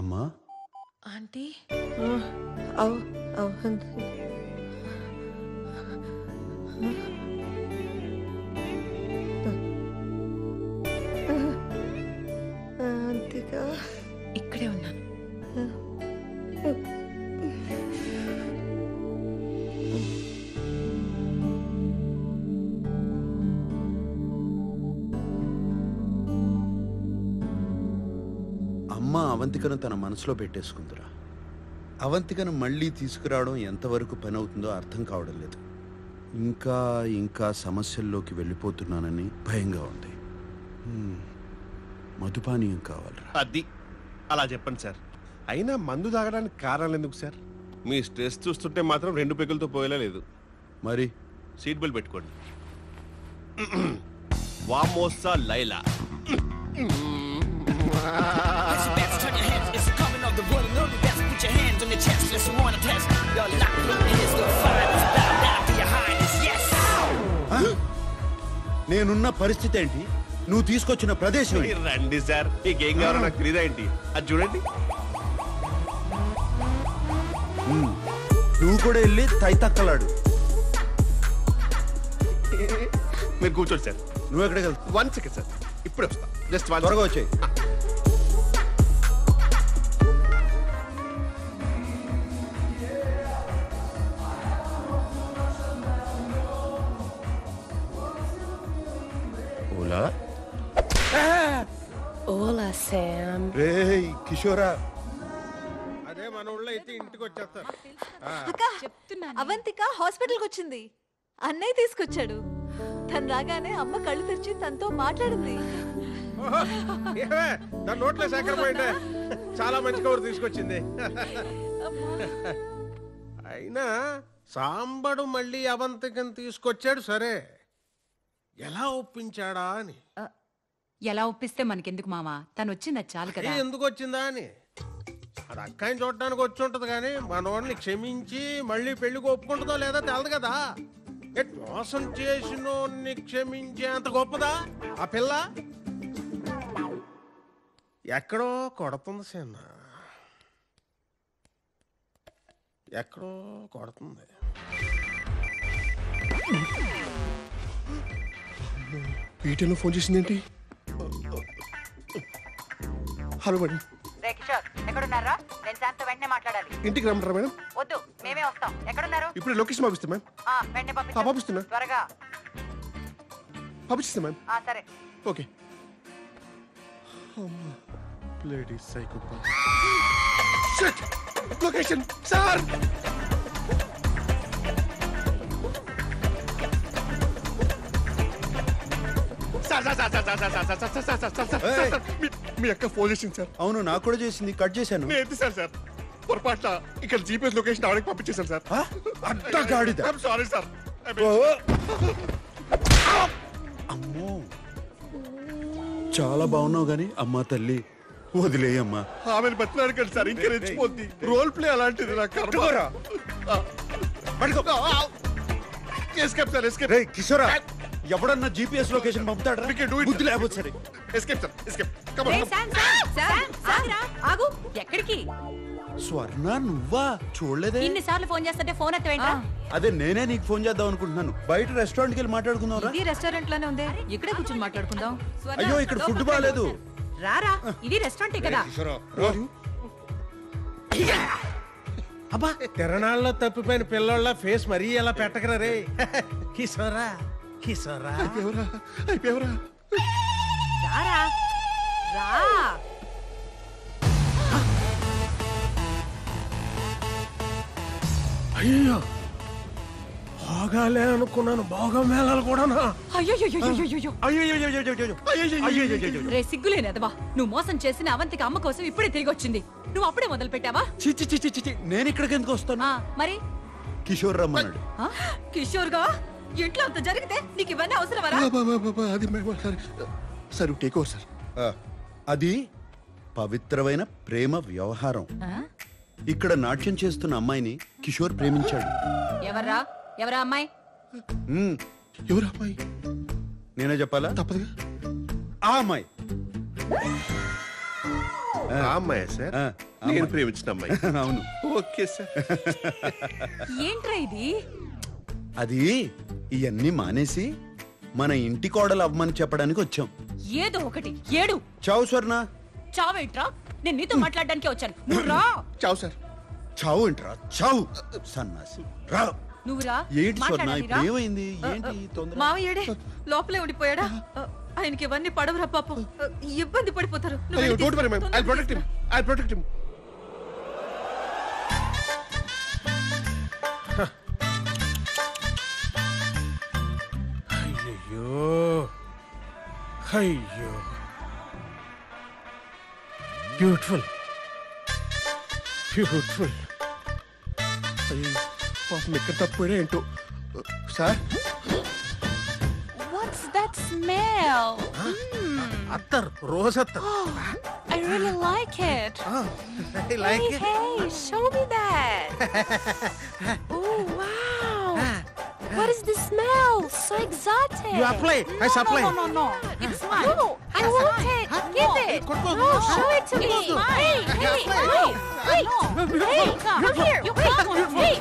అమ్మా ఆంటీ. ఇక్కడే ఉన్నాను. అమ్మ అవంతికను తన మనసులో పెట్టేసుకుందిరా. అవంతికను మళ్ళీ తీసుకురావడం ఎంతవరకు పని అవుతుందో అర్థం కావడం లేదు. ఇంకా ఇంకా సమస్యల్లోకి వెళ్ళిపోతున్నానని భయంగా ఉంది. మధుపానీయం కావాలరా. అది అలా చెప్పండి సార్. అయినా మందు తాగడానికి కారణాలు ఎందుకు సార్? మీ స్ట్రెస్ చూస్తుంటే మాత్రం 2 పెగులతో పోయేలా లేదు. మరి సీట్ బెల్ట్ పెట్టుకోండి. వామోసా Laila. Turn your heads, it's coming of the world. Know the best, put your hands on your chest. Let's wanna test your luck. Here's the finest. Bow down to your highness, yes. నేనున్న పరిస్థితి ఏంటి? నువ్వు తీసుకొచ్చిన ప్రదేశం ఏంటి? రండి sir, మీకేం కావాలో నాకు తెలియదా ఏంటి? అది చూడండి. నువ్వు కూడా వెళ్ళి తైతక్కలాడు. మీరు కూర్చోండి సార్. నువ్వు ఎక్కడికి వెళ్తావు? 1 సెకండ్ సార్, ఇప్పుడే వస్తా. జస్ట్ త్వరగా వచ్చాయి. ఓలా ఓలా శామ్. రేయ్ కిషోరా. అదే మన ఊళ్ళో అయితే ఇంటికి వచ్చేస్తారు. అవంతిక హాస్పిటల్కి వచ్చింది. అన్నయ్య తీసుకొచ్చాడు. తను రాగానే అమ్మ కళ్ళు తెరిచి తనతో మాట్లాడింది. ఏమే, దాని నోట్లో సేకర పోయింటే చాలా మంచి కబురు తీసుకొచ్చింది. అయినా సాంబడు మళ్ళీ అవంతికను తీసుకొచ్చాడు సరే, ఎలా ఒప్పించాడా అని. ఎలా ఒప్పిస్తే మనకెందుకు మామా, తను వచ్చిందా చాలు కదా. ఎందుకు వచ్చిందా అని అది అక్కాయిని చూడటానికి వచ్చి ఉంటది కానీ మనోడిని క్షమించి మళ్ళీ పెళ్లికి ఒప్పుకుంటుందో లేదా తెలదు కదా. మోసం చేసినోడిని క్షమించే అంత గొప్పదా ఆ పిల్ల? ఎక్కడో కొడుతుంది సేన, ఎక్కడో కొడుతుంది. పీటీలో ఫోన్ చేసిందేంటి? Hello madam. రే కిషోర్ ఎక్కడున్నారా? నేను శాంత్ వెంటనే మాట్లాడాలి. ఇంటికి రమ్మంటారా మేడం? వద్దు, మేమే వస్తాం. ఎక్కడున్నారు? ఇప్పుడు లొకేషన్ పంపిస్తా మ్యామ్. వెంటనే పంపిస్తున్నా. త్వరగా పంపిస్తా మ్యామ్. సరే. Okay. Bloody psychopath. Shit! Location sir. మీ అక్క ఫోన్ చేసింది సార్. అవును, నాకు కూడా చేసింది. కట్ చేశాను. నేను ఎత్తిసాను సార్. పొరపాట్ల ఇక్కడ జీపీఎస్ లొకేషన్ ఆవిడకి పంపించేశాను సార్. అడ్డగాడిద. Sorry sir. అమ్మో, చాలా బాగున్నావు గాని అమ్మా తల్లి వదిలేయమ్మా. ఆమెను బతిలాడకండి సార్, ఇంకా రెచ్చిపోద్ది. రోల్ ప్లే అలాంటిది. నా కర్మ. Escape sir, escape. రేయ్ కిషోరా, ఎవడన్నా జీపీఎస్ లొకేషన్ పంపుతాడా? బుద్ధి లేకపోతే సరే. Escape sir, escape. Come ray, on. Sam, Sam, ఆగురా, ఆగు. ఎక్కడికి? స్వర్ణ, నువ్వా? చూడలేదే. ఇన్నిసార్లు ఫోన్ చేస్తుంటే ఫోన్ ఎత్తవేంట్రా? అదే నేనే నీకు ఫోన్ చేద్దాం అనుకుంటున్నాను. బయట రెస్టారెంట్కి వెళ్ళి మాట్లాడుకుందాం. ఇది రెస్టారెంట్ లోనే ఉంది, ఇక్కడే కూర్చొని మాట్లాడుకుందాం. అయ్యో, ఇక్కడ ఫుడ్ బాగాలేదు. రారా, ఇది రెస్టారెంటే కదా. అబ్బా, తిరణాల్లో తప్పిపోయిన పిల్లోళ్ళ ఫేస్ మరీ ఎలా పెట్టకరా రే. కిషోరా, కిషోరా. అయిపోయావరా? రారా, రా. అయ్యో, బాగాలే అనుకున్నాను. భోగం మేళాలు కూడానా? రే సిగ్గులేనదవా, నువ్వు మోసం చేసిన అవంతికి అమ్మ కోసం ఇప్పుడే తిరిగి వచ్చింది. నువ్వు అప్పుడే మొదలు పెట్టావా? చిచ్చి చిచ్చి చిచ్చి, నేను ఇక్కడికి ఎందుకు వస్తాను? మరి కిషోర్ రమ్మన్నాడు. కిషోర్ గా ఇంట్లో అంత జరిగితే నీకు ఇవన్నీ అవసరమరా? అది సార్ టేక్ ఓవర్ సార్. అది పవిత్రమైన ప్రేమ వ్యవహారం. ఇక్కడ నాట్యం చేస్తున్న అమ్మాయిని కిషోర్ ప్రేమించాడు. ఎవర్రా, ఎవరా అమ్మాయి? ఎవరు అమ్మాయి? నేనే చెప్పాలా? తప్పదుగా. ఆ అమ్మాయి. ఆ అమ్మాయి సార్, నేను ప్రేమించిన అమ్మాయి. అవును. Okay sir. ఏంట్రా ఇది? అది ఇవన్నీ మానేసి మన ఇంటి కోడలు అవ్వమని చెప్పడానికి వచ్చాం. ఏదో ఒకటి ఏడు. చావు స్వర్ణ. చావేంట్రా? నేను నీతో మాట్లాడడానికే వచ్చాను. నువ్వు రా. చావు సార్. చావు ఏంట్రా? చావు సన్నాసి. రా. నువ్వు రా. ఏంటి స్వర్ణ, ఇప్పుడు ఏమైంది? ఏంటి తొందర? మావయ్యడే లోపలే ఉండిపోయాడా? ఆయనకి ఇవన్నీ పడవరా పాపం, ఇబ్బంది పడిపోతారు. నువ్వు వెళ్ళి Don't worry, ma'am. I'll protect him. I'll protect him. అయ్యో, అయ్యో, బ్యూటిఫుల్, బ్యూటిఫుల్. అయ్యో, పాపం ఎక్కడ తప్పిపోయినా ఏంటో sir. What's that smell? Attar, rose attar. I really like it. I like it. Hey, show me that. Oh, wow. What is the smell? So exotic. You apply. I supply. No. It's mine. No, I want it. Give it. No, show it to me. Hey, wait. Hey, come here. You Wait. come. Hey,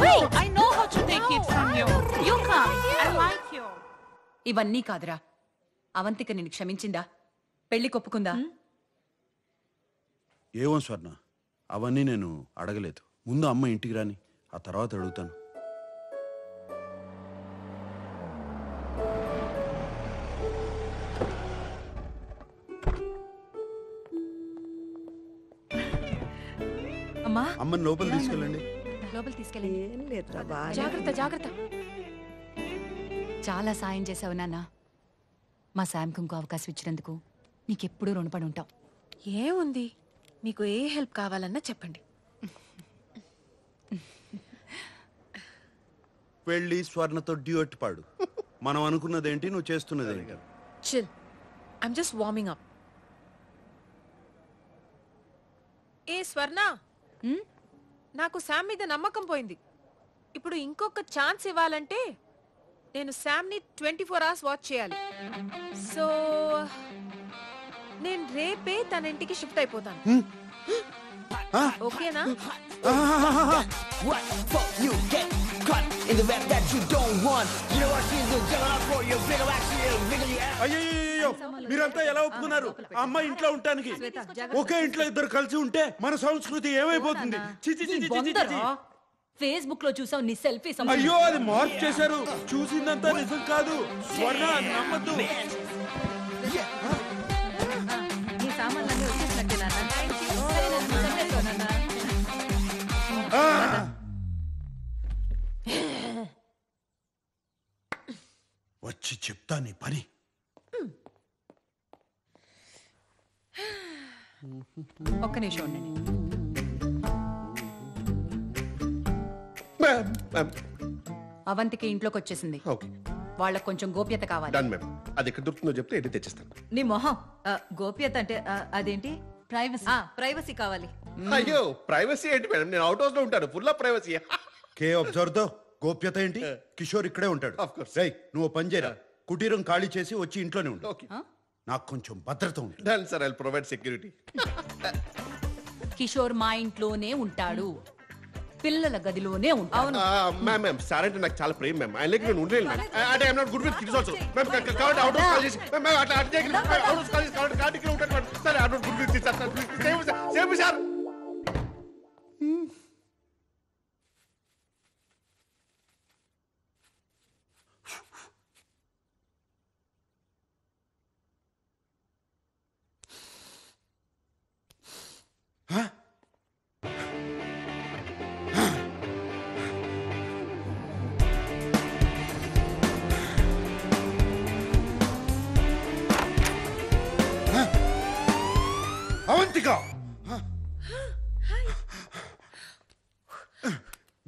wait. I know how to take it from you. You come. I like you. ఇవన్నీ కాదురా. అవంతిక నిన్ను క్షమించిందా? పెళ్లి కొప్పుకుందా? ఏమో స్వర్ణ, అవన్నీ నేను అడగలేదు. ముందు అమ్మ ఇంటికి రాని, ఆ తర్వాత అడుగుతాను. అమ్మా, అమ్మని లోపల తీసుకెళ్ళండి. లోపల తీసుకెళ్ళండి. ఏం లేదురా, బాగానే జాగ్రత్త, జాగ్రత్త. చాలా సాయం చేసావు నాన్న. మా శామ్కి ఇంకో అవకాశం ఇచ్చినందుకు నీకెప్పుడూ రుణపడి ఉంటాం. ఏముంది, మీకు ఏ హెల్ప్ కావాలన్నా చెప్పండి. వెళ్ళి స్వర్ణతో డ్యూట్ పాడు. మనం అనుకున్నదేంటి, నువ్వు చేస్తున్నదేంటి? Chill, I'm just warming up. ఏ స్వర్ణ, నాకు శామ్ మీద నమ్మకం పోయింది. ఇప్పుడు ఇంకొక ఛాన్స్ ఇవ్వాలంటే నేను శామ్ని 24 hours వాచ్ చేయాలి. సో నేను రేపే తన ఇంటికి షిఫ్ట్ అయిపోతాను. ఓకేనా? What for you get caught in the web that you don't want? You know what she's doing? Juggle up for you, bigger action, bigger you have. అయ్యో మీరంతా ఎలా ఒప్పుకున్నారు ఆ అమ్మాయి ఇంట్లో ఉండటానికి? ఒకే ఇంట్లో ఇద్దరు కలిసి ఉంటే మన సంస్కృతి ఏమైపోతుంది? ఫేస్బుక్ లో చూసావు నీ సెల్ఫీ. అయ్యో అది మార్క్ చేశారు. చూసిందంతా నిజం కాదు. స్వర్ణ నమ్మద్దు. నీ సామాన్లన్నీ వచ్చేసినట్టే నాన్న. వచ్చి చెప్తా నీ పని. ఒక్క నిమిషం ఉండండి. అవంతికి ఇంట్లోకి వచ్చేసింది. వాళ్ళకి కొంచెం గోప్యత కావాలి. Done ma'am. అది ఎక్కడ దొరుకుతుందో చెప్తే ఎటు తెచ్చిస్తాను. నీ మొహం గోప్యత అంటే అదేంటి? ప్రైవసీ కావాలి. అయ్యో ప్రైవసీ ఏంటి మేడం? నేను అవుట్ హౌస్ లో ఉంటాను. Full of privacy. కే అబ్జర్వ్ దో గోప్యత ఏంటి? కిషోర్ ఇక్కడే ఉంటాడు. రేయ్ నువ్వు పని చేయరా, కుటీరం ఖాళీ చేసి వచ్చి ఇంట్లోనే ఉండు. నాకు కొంచెం భద్రత ఉంటుంది. Done sir, I will provide security. Kishore మా ఇంట్లోనే ఉంటాడు, పిల్లల గదిలోనే ఉంటాడు. మ్యామ్ సార్ అంటే నాకు చాలా ప్రేమ మ్యామ్. ఆయన నేను ఉండలేను మ్యామ్. అంటే I'm not good with kids also ma'am. కాబట్టి అవుట్ హౌస్ కాల్ చేసి మ్యామ్ అట్లా అట్లా అవుట్ హౌస్ కాల్ చేసి కాబట్టి కార్డికి ఉంటాను ma'am. Sir I not good with kids sir. Same sir. Avantika,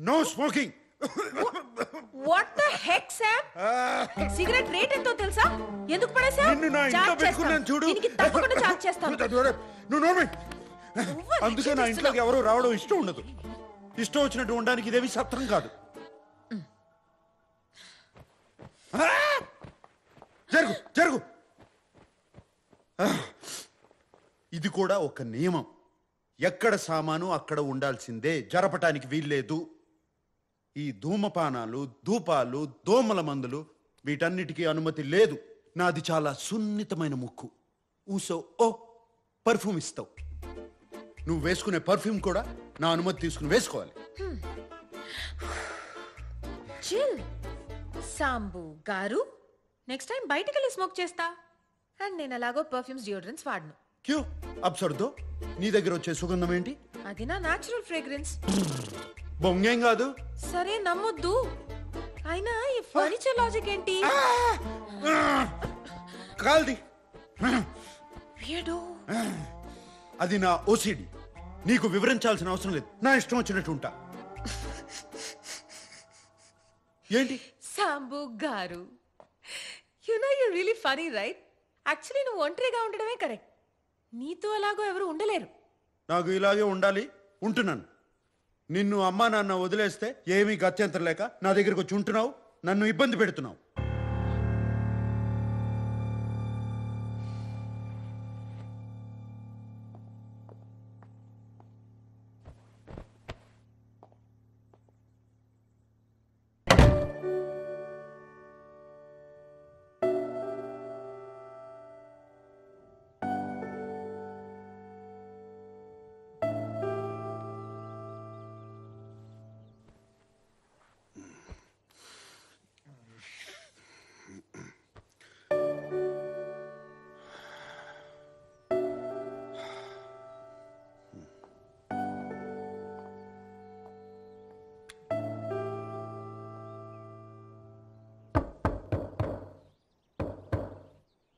no smoking. What the heck Sam? Cigarette rate ఎంతో తెలుసా? ఎందుకు పడేసావు? నిన్ను నా ఇంట్లో పెట్టుకున్నాను చూడు. దీనికి తప్పకుండా చార్జ్ చేస్తాను. నువ్వు నోర్మి. అందుకే నా ఇంట్లోకి ఎవరు రావడం ఇష్టం ఉండదు. ఇష్టం వచ్చినట్టు ఉండడానికి ఇదేవి సత్రం కాదు. జరుగు జరుగు. ఇది కూడా ఒక నియమం. ఎక్కడ సామాను అక్కడ ఉండాల్సిందే, జరపటానికి వీల్లేదు. ఈ ధూమపానాలు, ధూపాలు, దోమల మందులు వీటన్నిటికీ అనుమతి లేదు. నాది చాలా సున్నితమైన ముక్కు. ఊసో ఓ పర్ఫ్యూమ్ ఇస్తావు. నువ్వు వేసుకునే పర్ఫ్యూమ్ కూడా నా అనుమతి తీసుకుని వేసుకోవాలి. చిల్ సాంబు గారు, నెక్స్ట్ టైం బయటికి వెళ్ళి స్మోక్ చేస్తా. అండ్ నేను అలాగో పర్ఫ్యూమ్స్, డియోడ్రెంట్స్ వాడను. క్యూ అబ్సర్దో, నీ దగ్గర వచ్చే సుగంధం ఏంటి? అది నా న్యాచురల్ ఫ్రేగ్రెన్స్. బొంగేం కాదు. సరే నమ్మొద్దు. అయినా ఈ ఫర్నిచర్ లాజిక్ ఏంటి? కాల్ది. వీడు అది నా ఓసిడి. నీకు వివరించాల్సిన అవసరం లేదు. నా ఇష్టం వచ్చినట్టు ఉంటా. ఏంటి Sambu garu, you know you really funny right? Actually నువ్వు ఒంటరిగా ఉండడమే కరెక్ట్. నీతో అలాగో ఎవరు ఉండలేరు. నాకు ఇలాగే ఉండాలి, ఉంటున్నాను. నిన్ను అమ్మా నాన్న వదిలేస్తే ఏమీ గత్యంతరం లేక నా దగ్గరకు వచ్చి ఉంటున్నావు, నన్ను ఇబ్బంది పెడుతున్నావు.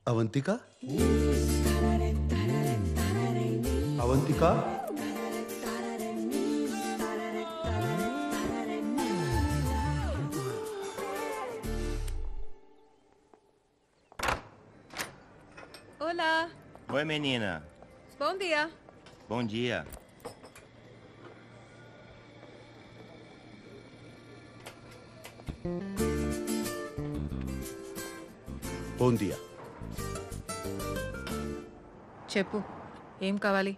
Avantika, Avantika, Olá. Oi, menina. Bom dia. Bom dia. బోందియా. చెప్పు, ఏం కావాలి?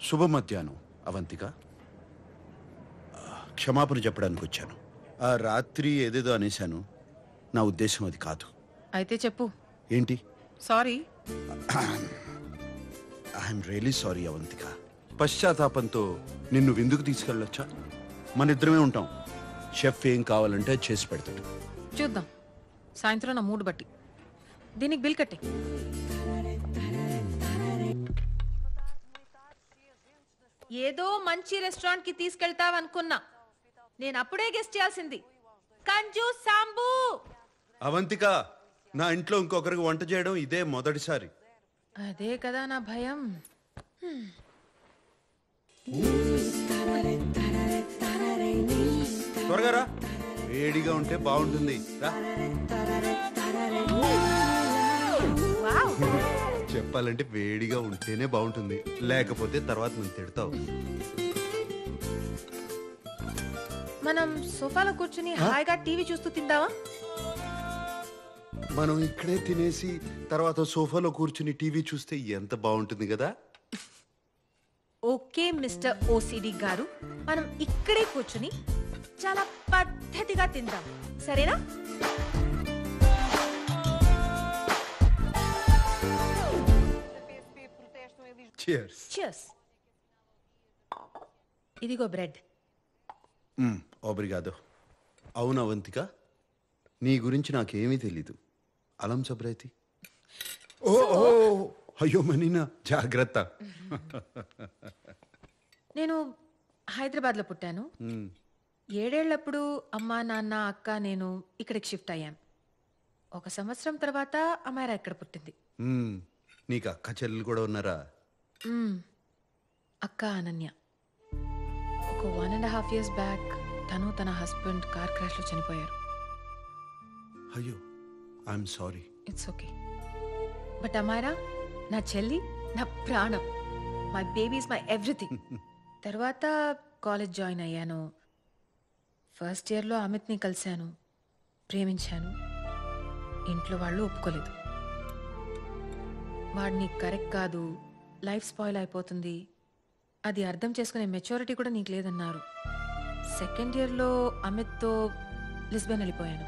శుభ మధ్యాహ్నం అవంతిక. క్షమాపణ చెప్పడానికి వచ్చాను. ఆ రాత్రి ఏదేదో అనేశాను. నా ఉద్దేశం అది కాదు. అయితే చెప్పు. ఏంటి? Sorry. I'm really sorry Avantika. పశ్చాత్తాపంతో నిన్ను విందుకు తీసుకెళ్ళొచ్చా? మన ఇద్దరమే ఉంటాం. షెఫ్ ఏం కావాలంటే చేసి పెడతాడు. చూద్దాం సాయంత్రం నా మూడు బట్టి. దీనికి బిల్ కట్టే. ఏదో మంచి రెస్టారెంట్ కి తీసుకెళ్తావనుకున్నా. నేను అప్పుడే గెస్ట్ చేయాల్సింది. కంజు సాంబు. అవంతిక, నా ఇంట్లో ఇంకొకరికి వంట చేయడం ఇదే మొదటిసారి. అదే కదా నా భయం. త్వరగా రా, వేడిగా ఉంటే బాగుంటుంది. రా. చెప్పాలంటే వేడిగా ఉంటేనే బాగుంటుంది, లేకపోతే తర్వాత నువ్వు తిడతావు. మనం సోఫాలో కూర్చుని హాయిగా టీవీ చూస్తూ తిందామా? మనం ఇక్కడే తినేసి తర్వాత సోఫాలో కూర్చుని టీవీ చూస్తే ఎంత బాగుంటుంది కదా. ఓకే మిస్టర్ ఓసిడి గారు, మనం ఇక్కడే కూర్చుని చాలా పద్ధతిగా తిందాం, సరేనా? Cheers. Cheers. ఇదిగో బ్రెడ్. ఓబ్రిగాదో. అవును అవంతిక, నీ గురించి నాకేమీ తెలీదు. అలం సబ్రైతి. ఓ అయ్యో మనీనా, జాగ్రత్త. నేను హైదరాబాద్లో పుట్టాను. 7 ఏళ్లప్పుడు అమ్మ నాన్న అక్క నేను ఇక్కడికి షిఫ్ట్ అయ్యాం. 1 సంవత్సరం తర్వాత అమ్మాయి ఇక్కడ పుట్టింది. నీకు అక్క చెల్లెలు కూడా ఉన్నారా? అక్క అనన్య. ఒక 1.5 years బ్యాక్ తను తన హస్బెండ్ కార్ క్రాష్ లో చనిపోయారు. అయ్యో, I'm sorry. It's okay. But అమ్మాయిరా నా చెల్లి, నా ప్రాణం. My baby is my everything. తర్వాత కాలేజ్ జాయిన్ అయ్యాను. ఫస్ట్ ఇయర్లో అమిత్ని కలిశాను, ప్రేమించాను. ఇంట్లో వాళ్ళు ఒప్పుకోలేదు. వాడిని కరెక్ట్ కాదు, లైఫ్ స్పాయిల్ అయిపోతుంది, అది అర్థం చేసుకునే మెచ్యూరిటీ కూడా నీకు లేదన్నారు. సెకండ్ ఇయర్లో అమిత్తో లిస్బన్ వెళ్ళిపోయాను.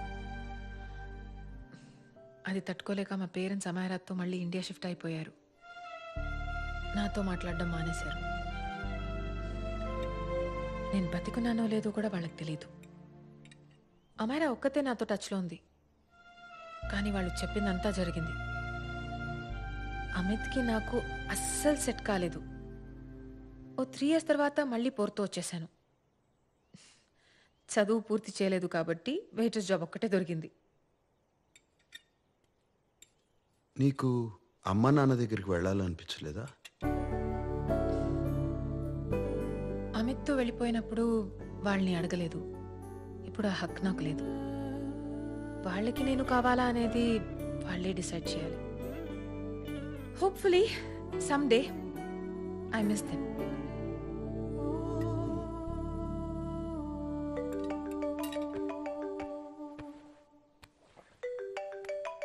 అది తట్టుకోలేక మా పేరెంట్స్ అమాయరాత్తో మళ్ళీ ఇండియా షిఫ్ట్ అయిపోయారు. నాతో మాట్లాడడం మానేశారు. నేను బతికున్నానో లేదో కూడా వాళ్ళకి తెలీదు. అమాయరా ఒక్కతే నాతో టచ్లో ఉంది, కానీ వాళ్ళు చెప్పిందంతా జరిగింది. అమిత్కి నాకు అస్సలు సెట్ కాలేదు. ఓ 3 years తర్వాత మళ్ళీ పోర్తో వచ్చేసాను. చదువు పూర్తి చేయలేదు కాబట్టి వెయిటర్స్ జాబ్ ఒక్కటే దొరికింది. నీకు అమ్మ నాన్న దగ్గరికి వెళ్ళాలనిపించలేదా? అమిత్తో వెళ్ళిపోయినప్పుడు వాళ్ళని అడగలేదు. ఇప్పుడు ఆ హక్కు నాకు లేదు. వాళ్ళకి నేను కావాలా అనేది వాళ్ళే డిసైడ్ చేయాలి. Hopefully someday I miss them.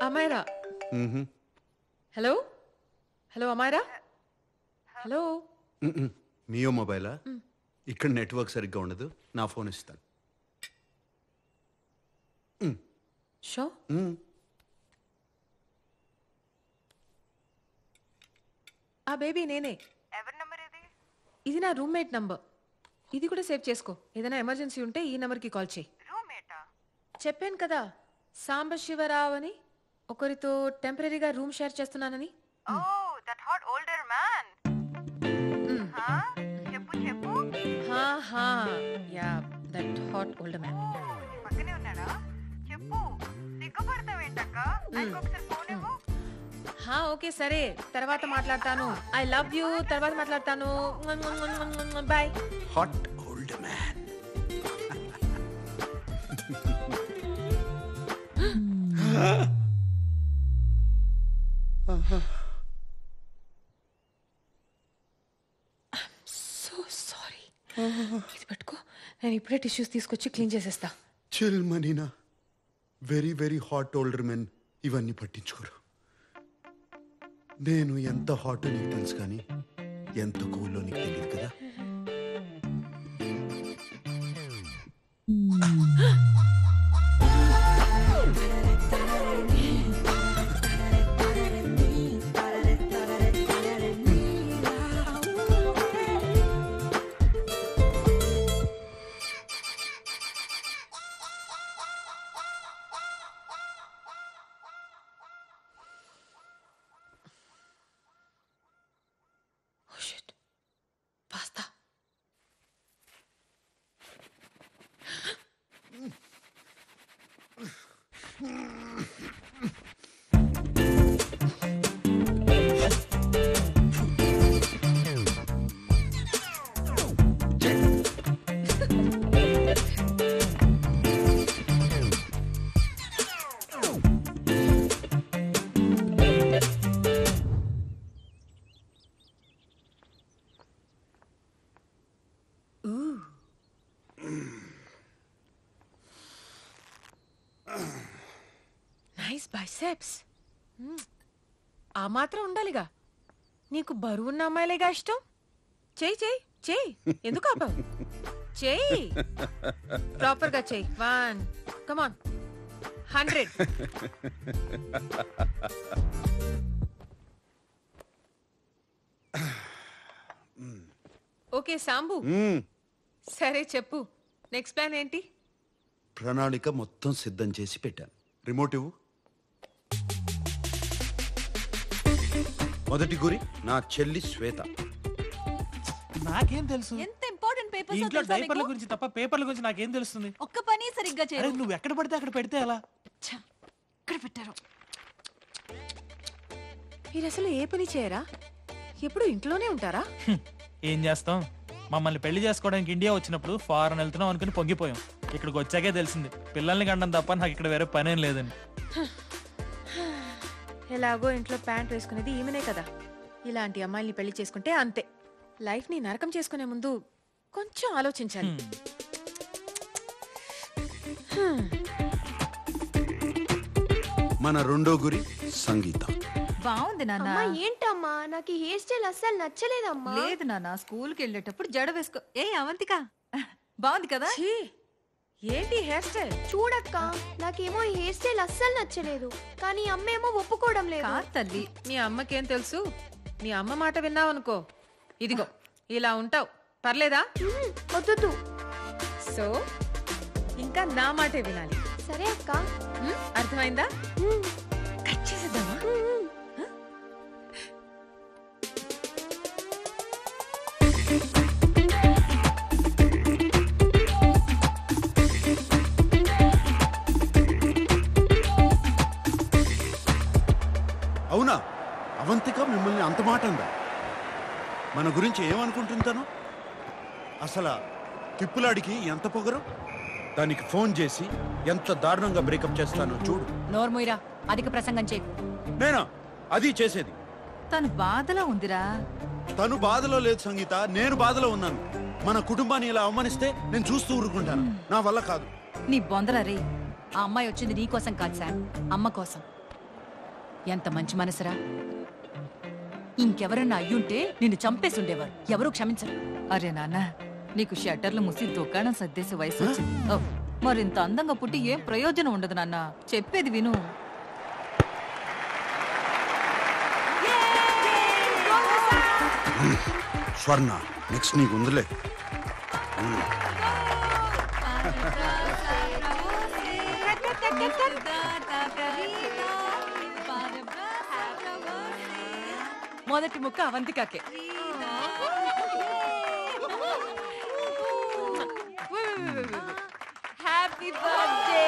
Amaira. Hello hello Amaira. Hello. మియో మొబైలా? ఇక్కడ నెట్వర్క్ సరిగ్గా ఉండదు, నా ఫోన్ ఇస్తాను. షో. ఆ బేబీ నేనే. ఇది నా రూమ్మేట్ నంబర్. ఇది కూడా సేవ్ చేసుకో. ఏదైనా ఎమర్జెన్సీ ఉంటే ఈ నెంబర్కి కాల్ చేయి. చెప్పాను కదా సాంబశివరావు అని, ఒకరితో టెంపరీగా రూమ్ షేర్ చేస్తున్నానని. Yeah, that hot older man. Okay సరే, తర్వాత మాట్లాడతాను. I love you. తర్వాత మాట్లాడతాను. Bye. Hot old man. So sorry. ఇది పట్టుకో, నేను ఇప్పుడే టిష్యూస్ తీసుకొచ్చి క్లీన్ చేసేస్తా. చిల్ మనీనా. Very very hot older men ఇవన్నీ పట్టించుకోరు. నేను ఎంత హాట్ నీకు తెలుసు, కానీ ఎంత కూల్లో నీకు తెలియదు కదా. Nice biceps. ఆ మాత్రం ఉండాలిగా. నీకు బరువున్న అమ్మాయిలేగా ఇష్టం. చెయ్యి చెయ్యి చెయ్యి. ఎందుకు ఆపావు? చెయ్యి ప్రాపర్ గా చెయ్యి. 1 కమాన్ 100. ఓకే సాంబు, సరే చెప్పు, నెక్స్ట్ ప్లాన్ ఏంటి? ప్రణాళిక మొత్తం సిద్ధం చేసి పెట్టాను. రిమోట్ ఇవ్వు. మొదటి గురి నా చెల్లి శ్వేత. నాకేం తెలుసు? ఎంత ఇంపార్టెంట్ పేపర్స్ ఇంట్లో డైపర్ల గురించి తప్ప పేపర్ల గురించి నాకేం తెలుస్తుంది? ఒక్క పని సరిగ్గా అరే, చేయరు. నువ్వు ఎక్కడ పడితే అక్కడ పెడితే ఎలా? ఇక్కడ పెట్టారు. మీరు అసలు ఏ పని చేయరా? ఎప్పుడు ఇంట్లోనే ఉంటారా? ఏం చేస్తాం, మమ్మల్ని పెళ్లి చేసుకోవడానికి ఇండియా వచ్చినప్పుడు ఫారెన్ వెళ్తున్నాం అనుకుని పొంగిపోయాం. ఇక్కడికి వచ్చాకే తెలిసింది పిల్లల్ని కండం తప్ప నాకు ఇక్కడ వేరే పనేం లేదని. ఎలాగో ఇంట్లో ప్యాంట్ వేసుకునేది ఈమెనే కదా. ఇలాంటి అమ్మాయిల్ని పెళ్లి చేసుకుంటే అంతే. లైఫ్ ని నరకం చేసుకునే ముందు కొంచెం ఆలోచించాలి. మన రెండో గురి సంగీత. బాగుంది నాన్న. అమ్మా ఏంటమ్మా, నాకు ఈ హెయిర్ స్టైల్ అస్సలు నచ్చలేదమ్మా. లేదు నాన్న, స్కూల్ కి వెళ్ళేటప్పుడు జడ వేసుకో. ఏ అవంతిక, బాగుంది కదా? ఏంటి హెయిర్ స్టైల్? చూడక్క, నాకేమో ఈ హెయిర్ స్టైల్ అస్సలు నచ్చలేదు, కానీ అమ్మేమో ఒప్పుకోవడం లేదు. తల్లి, నీ అమ్మకేం తెలుసు? నీ అమ్మ మాట విన్నావనుకో, ఇదిగో ఇలా ఉంటావు. పర్లేదా? వద్దు. సో ఇంకా నా మాటే వినాలి. సరే అక్క. అర్థమైందా? కట్ చేసేద్దామా? అవునా? అవంతిక మిమ్మల్ని అంత మాట అందా? మన గురించి ఏమనుకుంటుంటాను? అసలు తిప్పులాడికి ఎంత పొగరు. దానికి ఫోన్ చేసి ఎంత దారుణంగా బ్రేకప్ చేస్తానో చూడు. నోర్ముయిరా, అధిక ప్రసంగం చేయి. నేనా అది చేసేది? తను బాధలో ఉందిరా. తను బాధలో లేదు సంగీత, నేను బాధలో ఉన్నాను. మన కుటుంబాన్ని ఇలా అవమానిస్తే నేను చూస్తూ ఊరుకుంటాను. నా వల్ల కాదు. నీ బొందల రే. ఆ అమ్మాయి వచ్చింది నీ కోసం కాదు శామ్, అమ్మ కోసం. ఎంత మంచి మనసురా. ఇంకెవరన్నా అయ్యుంటే నిన్ను చంపేసి ఉండేవారు. ఎవరూ క్షమించరు. అరే నాన్న, నీకు షట్టర్లు ముసి దుకాణం సర్దేసే వయసు వచ్చింది. మరింత అందంగా పుట్టి ఏం ప్రయోజనం ఉండదు నాన్న. చెప్పేది విను. స్వర్ణ, నెక్స్ట్ నీకు ఉందిలే. మొదటి ముక్క అవంతికాకే. Happy birthday.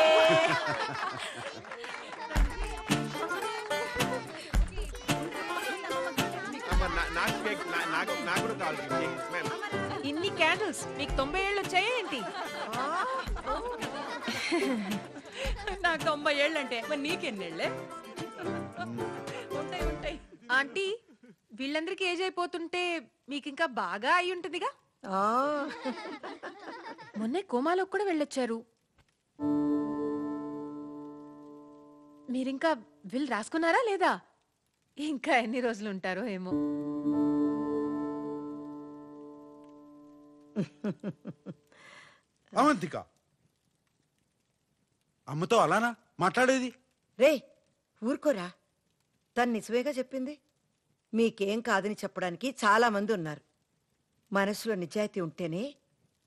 ఇన్ని క్యాండిల్స్ మీకు 90 ఏళ్ళు వచ్చాయా ఏంటి? నాకు 90 ఏళ్ళంటే మరి నీకెన్నేళ్లే? ఉంటాయి ఉంటాయి. ఆంటీ, వీళ్ళందరికీ ఏజ్ అయిపోతుంటే మీకు ఇంకా బాగా అయి ఉంటుందిగా. మొన్నే కోమాలోకి కూడా వెళ్ళొచ్చారు. మీరింకా విల్ రాసుకున్నారా లేదా? ఇంకా ఎన్ని రోజులు ఉంటారో ఏమో. అవంతిక, అమ్మతో అలానా మాట్లాడేది? రే ఊరుకోరా, తను నిజమేగా చెప్పింది. మీకేం కాదని చెప్పడానికి చాలా మంది ఉన్నారు. మనసులో నిజాయితీ ఉంటేనే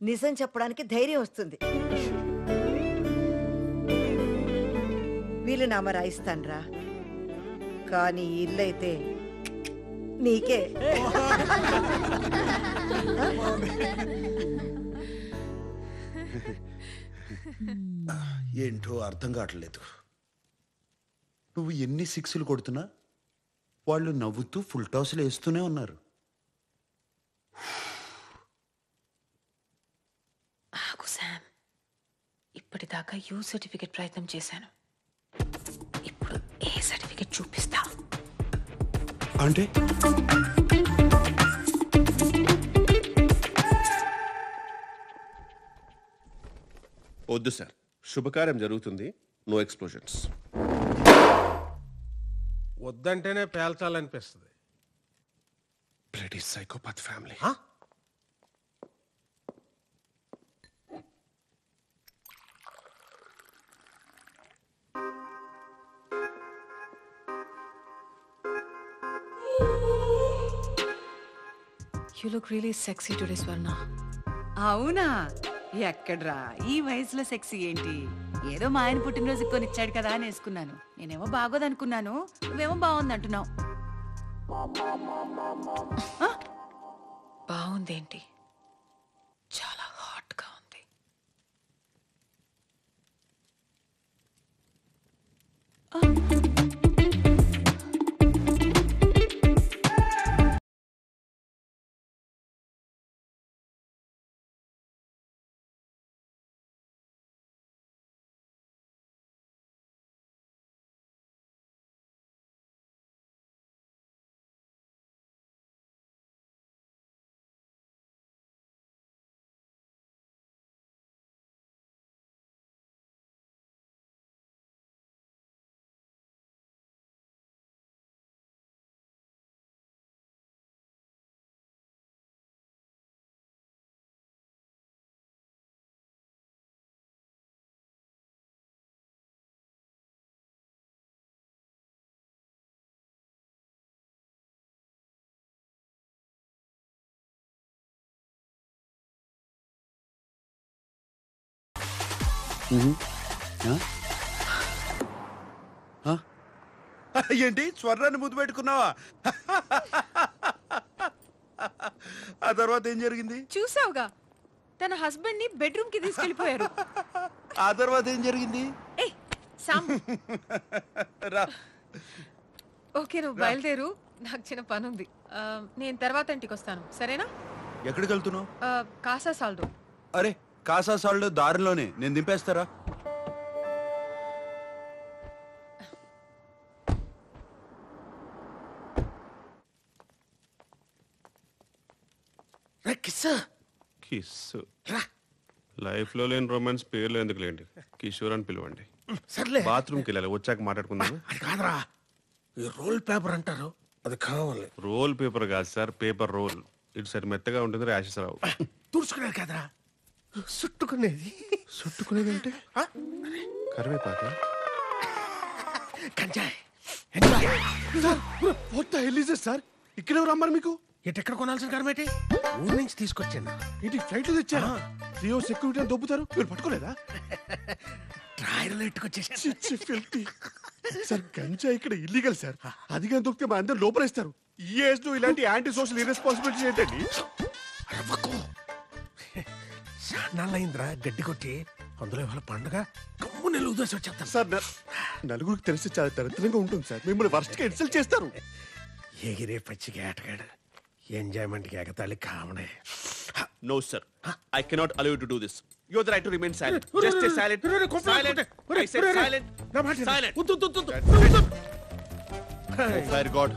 నిజం చెప్పడానికి ధైర్యం వస్తుంది. వీలునామా రాయిస్తాన్రా, కానీ ఇల్లైతే నీకే. ఏంటో అర్థం కావట్లేదు. నువ్వు ఎన్ని సిక్స్లు కొడుతున్నా వాళ్ళు నవ్వుతూ ఫుల్ టాస్లు వేస్తూనే ఉన్నారు. ఆగు శామ్, ఇప్పటిదాకా యూ సర్టిఫికెట్ ప్రయత్నం చేశాను. ఇప్పుడు ఏ సర్టిఫికెట్ చూపిస్తా. అంటే వద్దు సార్, శుభకార్యం జరుగుతుంది, నో ఎక్స్ప్లోజన్స్. వద్దంటేనే పేల్చాలనిపిస్తుంది. Bloody psychopath family. You look really sexy today, Swarna. అవునా? ఎక్కడ్రా ఈ వయసులో సెక్సీ ఏంటి? ఏదో మా ఆయన పుట్టినరోజు కొనిచ్చాడు కదా అని వేసుకున్నాను. నేనేమో బాగోదనుకున్నాను, నువ్వేమో బాగుంది అంటున్నావు. బాగుందేంటి? చాలా హాట్ గా ఉంది. ఏంటి స్వర్ణాన్ని ముద్దు పెట్టుకున్నావా? ఆ తర్వాత ఏం జరిగింది? చూసావుగా, తన హస్బెండ్ ని బెడ్రూమ్ కి తీసుకెళ్లిపోయారు. ఆ తర్వాత ఏం జరిగింది? ఓకే, నువ్వు బయలుదేరు, నాకు చిన్న పని ఉంది. నేను తర్వాత ఇంటికి వస్తాను, సరేనా? ఎక్కడికి వెళ్తున్నావు? కాసా సాల్డో. అరే కాసా సాల్డ్ దారిలోనే, నేను దింపేస్తారా? కిస్ లైఫ్ లో లేని రొమాన్స్ పేర్లు ఎందుకు లేండి, కిషోర్ అని పిలవండి. సర్లే, బాత్రూమ్కి వెళ్ళాలి, వచ్చాక మాట్లాడుకుందాం. అది కాదురా, ఈ రోల్ పేపర్ అంటారు, అది కావాలి. రోల్ పేపర్ కాదు సార్, పేపర్ రోల్. ఇటు సరి మెత్తగా ఉంటుంది, ర్యాషెస్ రావు. తుడుచుకునేది కాదురా, చుట్టుకునేది. చుట్టుకునేది అంటే కరివేపాక. గంజాయి. సార్ ఇక్కడ ఎవరు అమ్మారు మీకు? ఎక్కడ కొనాల్సిన కరమేటి? ఊరి నుంచి తీసుకొచ్చాను. ఇది ఫ్లైట్ లో తెచ్చారా? రియో సెక్యూరిటీ అని దొబ్బుతారు, మీరు పట్టుకోలేదా? ట్రాయల్ ఎట్టుకొచ్చేసి. సార్ గంజా ఇక్కడ ఇల్లీగల్ సార్, అది కానీ దొరికితే మా అందరు లోపలేస్తారు. ఈ ఏజ్ లో ఇలాంటి యాంటీ సోషల్ ఇర్రెస్పాన్సిబిలిటీ ఏంటండి? నాళ్ళయిందిరా గడ్డి కొట్టి, అందులో ఇవాళ పండుగ కమ్ము నెల ఉదాసి వచ్చేస్తాను సార్. నలుగురికి తెలిసి చాలా దరిద్రంగా ఉంటుంది సార్, మిమ్మల్ని వర్స్ట్ గా ఇన్సల్ట్ చేస్తారు. ఎగిరే పచ్చిగా ఆటగాడు, ఎంజాయ్మెంట్ కి ఎగతాళి కావడే. No sir, I cannot allow you to do this. You have the right to remain silent. Just stay silent. Silent. I said silent. Silent. Oh fire God,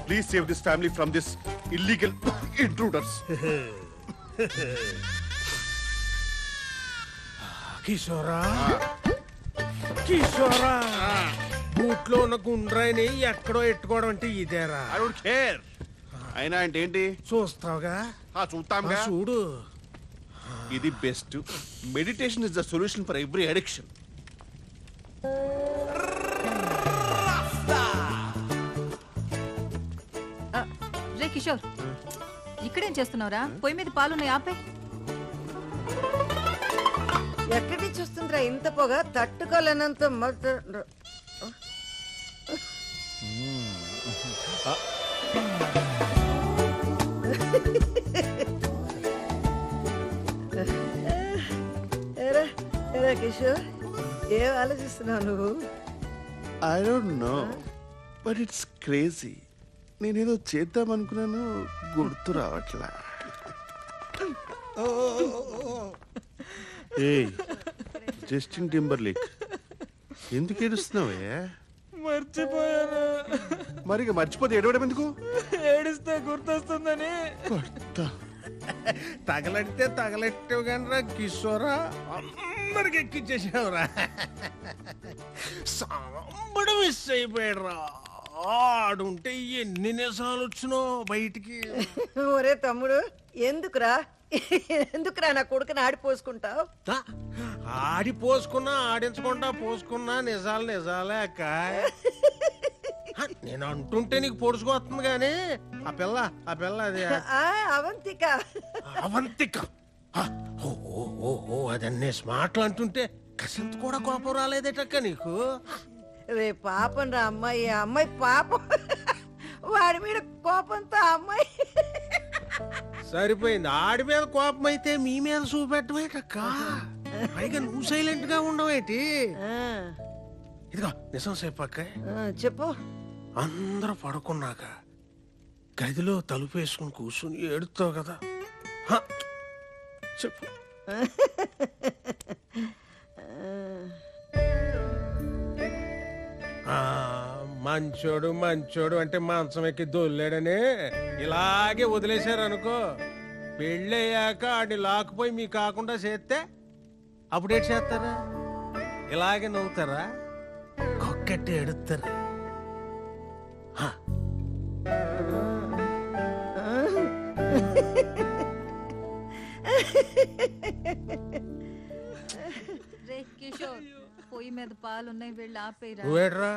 please save this family from this illegal intruders. కిషోరా, కిషోరా, బూట్లో ఉన్న గుండ్రాయిని ఎక్కడో ఎట్టుకోవడం అంటే ఇదేరా? I don't care. అయినా అంటే ఏంటి? చూస్తావుగా? చూస్తాంగా. చూడు, ఇది best. Meditation is the solution for every addiction. రే కిషోర్, ఇక్కడేం చేస్తున్నావురా? పొయ్యి మీద పాలున్నాయి, ఆపే. ఎక్కడి నుంచి వస్తుందిరా ఇంత పొగ? తట్టుకోలేనంత కిషోర్, ఏం ఆలోచిస్తున్నావు నువ్వు? I don't no but it's crazy. నేనేదో చేద్దాం అనుకున్నాను, గుర్తు రావట్లా. ఏయ్ జస్టిన్ టింబర్లేక్, ఎందుకు ఏడుస్తున్నావే? మర్చిపోయాను. మరి ఇక మర్చిపోతే ఏడవడం ఎందుకు? ఏడిస్తే గుర్తొస్తుందని. తగలడితే తగలెట్టావు కానీ రా కిషోరా, అందరికి ఎక్కిచ్చేసావురా. సాంబడు మిస్ అయిపోయాడు రా. ఆడుంటే ఎన్ని నిజాలు వచ్చినో బయటికి. ఒరే తమ్ముడు, ఎందుకురా నా కొడుకుని ఆడిపోసుకుంటావు? ఆడి పోసుకున్నా ఆడించకుండా పోసుకున్నా నిజాలు నిజాలే అక్క. నేను అంటుంటే నీకు పొడుచుకొస్తుంది గాని ఆ పిల్ల అది అవంతిక. అవంతిక అదన్నీ స్మార్ట్లు అంటుంటే కసింత కూడా కోపం రాలేదేటక్క నీకు? రే పాపం రా అమ్మాయి పాపం. వాడి మీద కోపంతో అమ్మాయి సరిపోయింది. ఆడి మీద కోపం అయితే మీ మీద చూపెట్టమేటక్క. పైగా నువ్వు సైలెంట్ గా ఉండవేటి? ఇదిగో నిజం చెప్పక్క. చెప్పు. అందరూ పడుకున్నాక గదిలో తలుపేసుకుని కూర్చుని ఏడుతావు కదా, చెప్పు. మంచోడు అంటే మాంసం ఎక్కి దొల్లాడని ఇలాగే వదిలేశారనుకో, పెళ్ళయ్యాక ఆడిని లాక్కుపోయి మీ కాకుండా చేస్తే అప్పుడేటి చేస్తారా? ఇలాగే నవ్వుతారా? కొక్కట్టి ఎడుతారా? రే కిషోర్, పొయ్యి మీద పాలున్నాయి, వెళ్ళి ఆపేరా. నువ్వేట్రా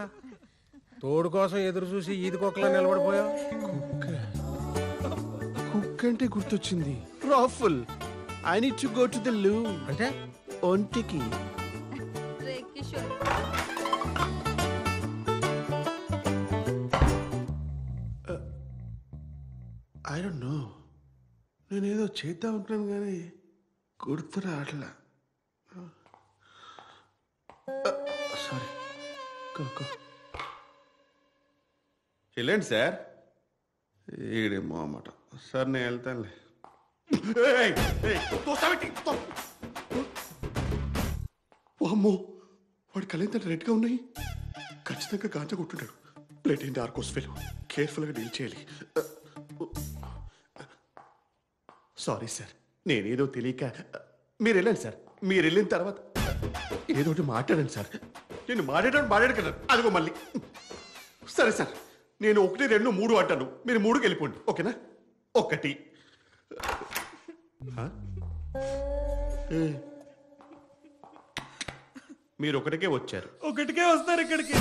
తోడు కోసం ఎదురు చూసి ఈది కుక్కలా నిలబడిపోయావు? కుక్ అంటే గుర్తొచ్చింది. రాఫుల్, I need to go to the loo. అంటే ఒంటికి. రే కిషోర్, ఐ డోంట్ నో, నేనేదో చేద్దాం అనుకున్నాను కానీ గుర్తు రావట్లా. సారీ. వెళ్ళండి సార్. ఈడేమో అన్నమాట. సార్ నేను వెళ్తానులే. అమ్మో, వాడి కళ్ళేంత రెడ్గా ఉన్నాయి. ఖచ్చితంగా గాంజా కొట్టుంటాడు. ప్లేట్ ఏంటి ఆర్కోస్ ఫెలో, కేర్ఫుల్గా డీల్ చేయాలి. సారీ సార్, నేనేదో తెలియక. మీరు వెళ్ళండి సార్. మీరు వెళ్ళిన తర్వాత ఏదో ఒకటి మాట్లాడండి సార్. నేను మాట్లాడాను కదా, అదిగో మళ్ళీ. సరే సార్, నేను 1, 2, 3 అంటాను, మీరు 3కి వెళ్ళిపోండి, ఓకేనా? 1. మీరు 1కే వచ్చారు. 1కే వస్తారు ఇక్కడికి.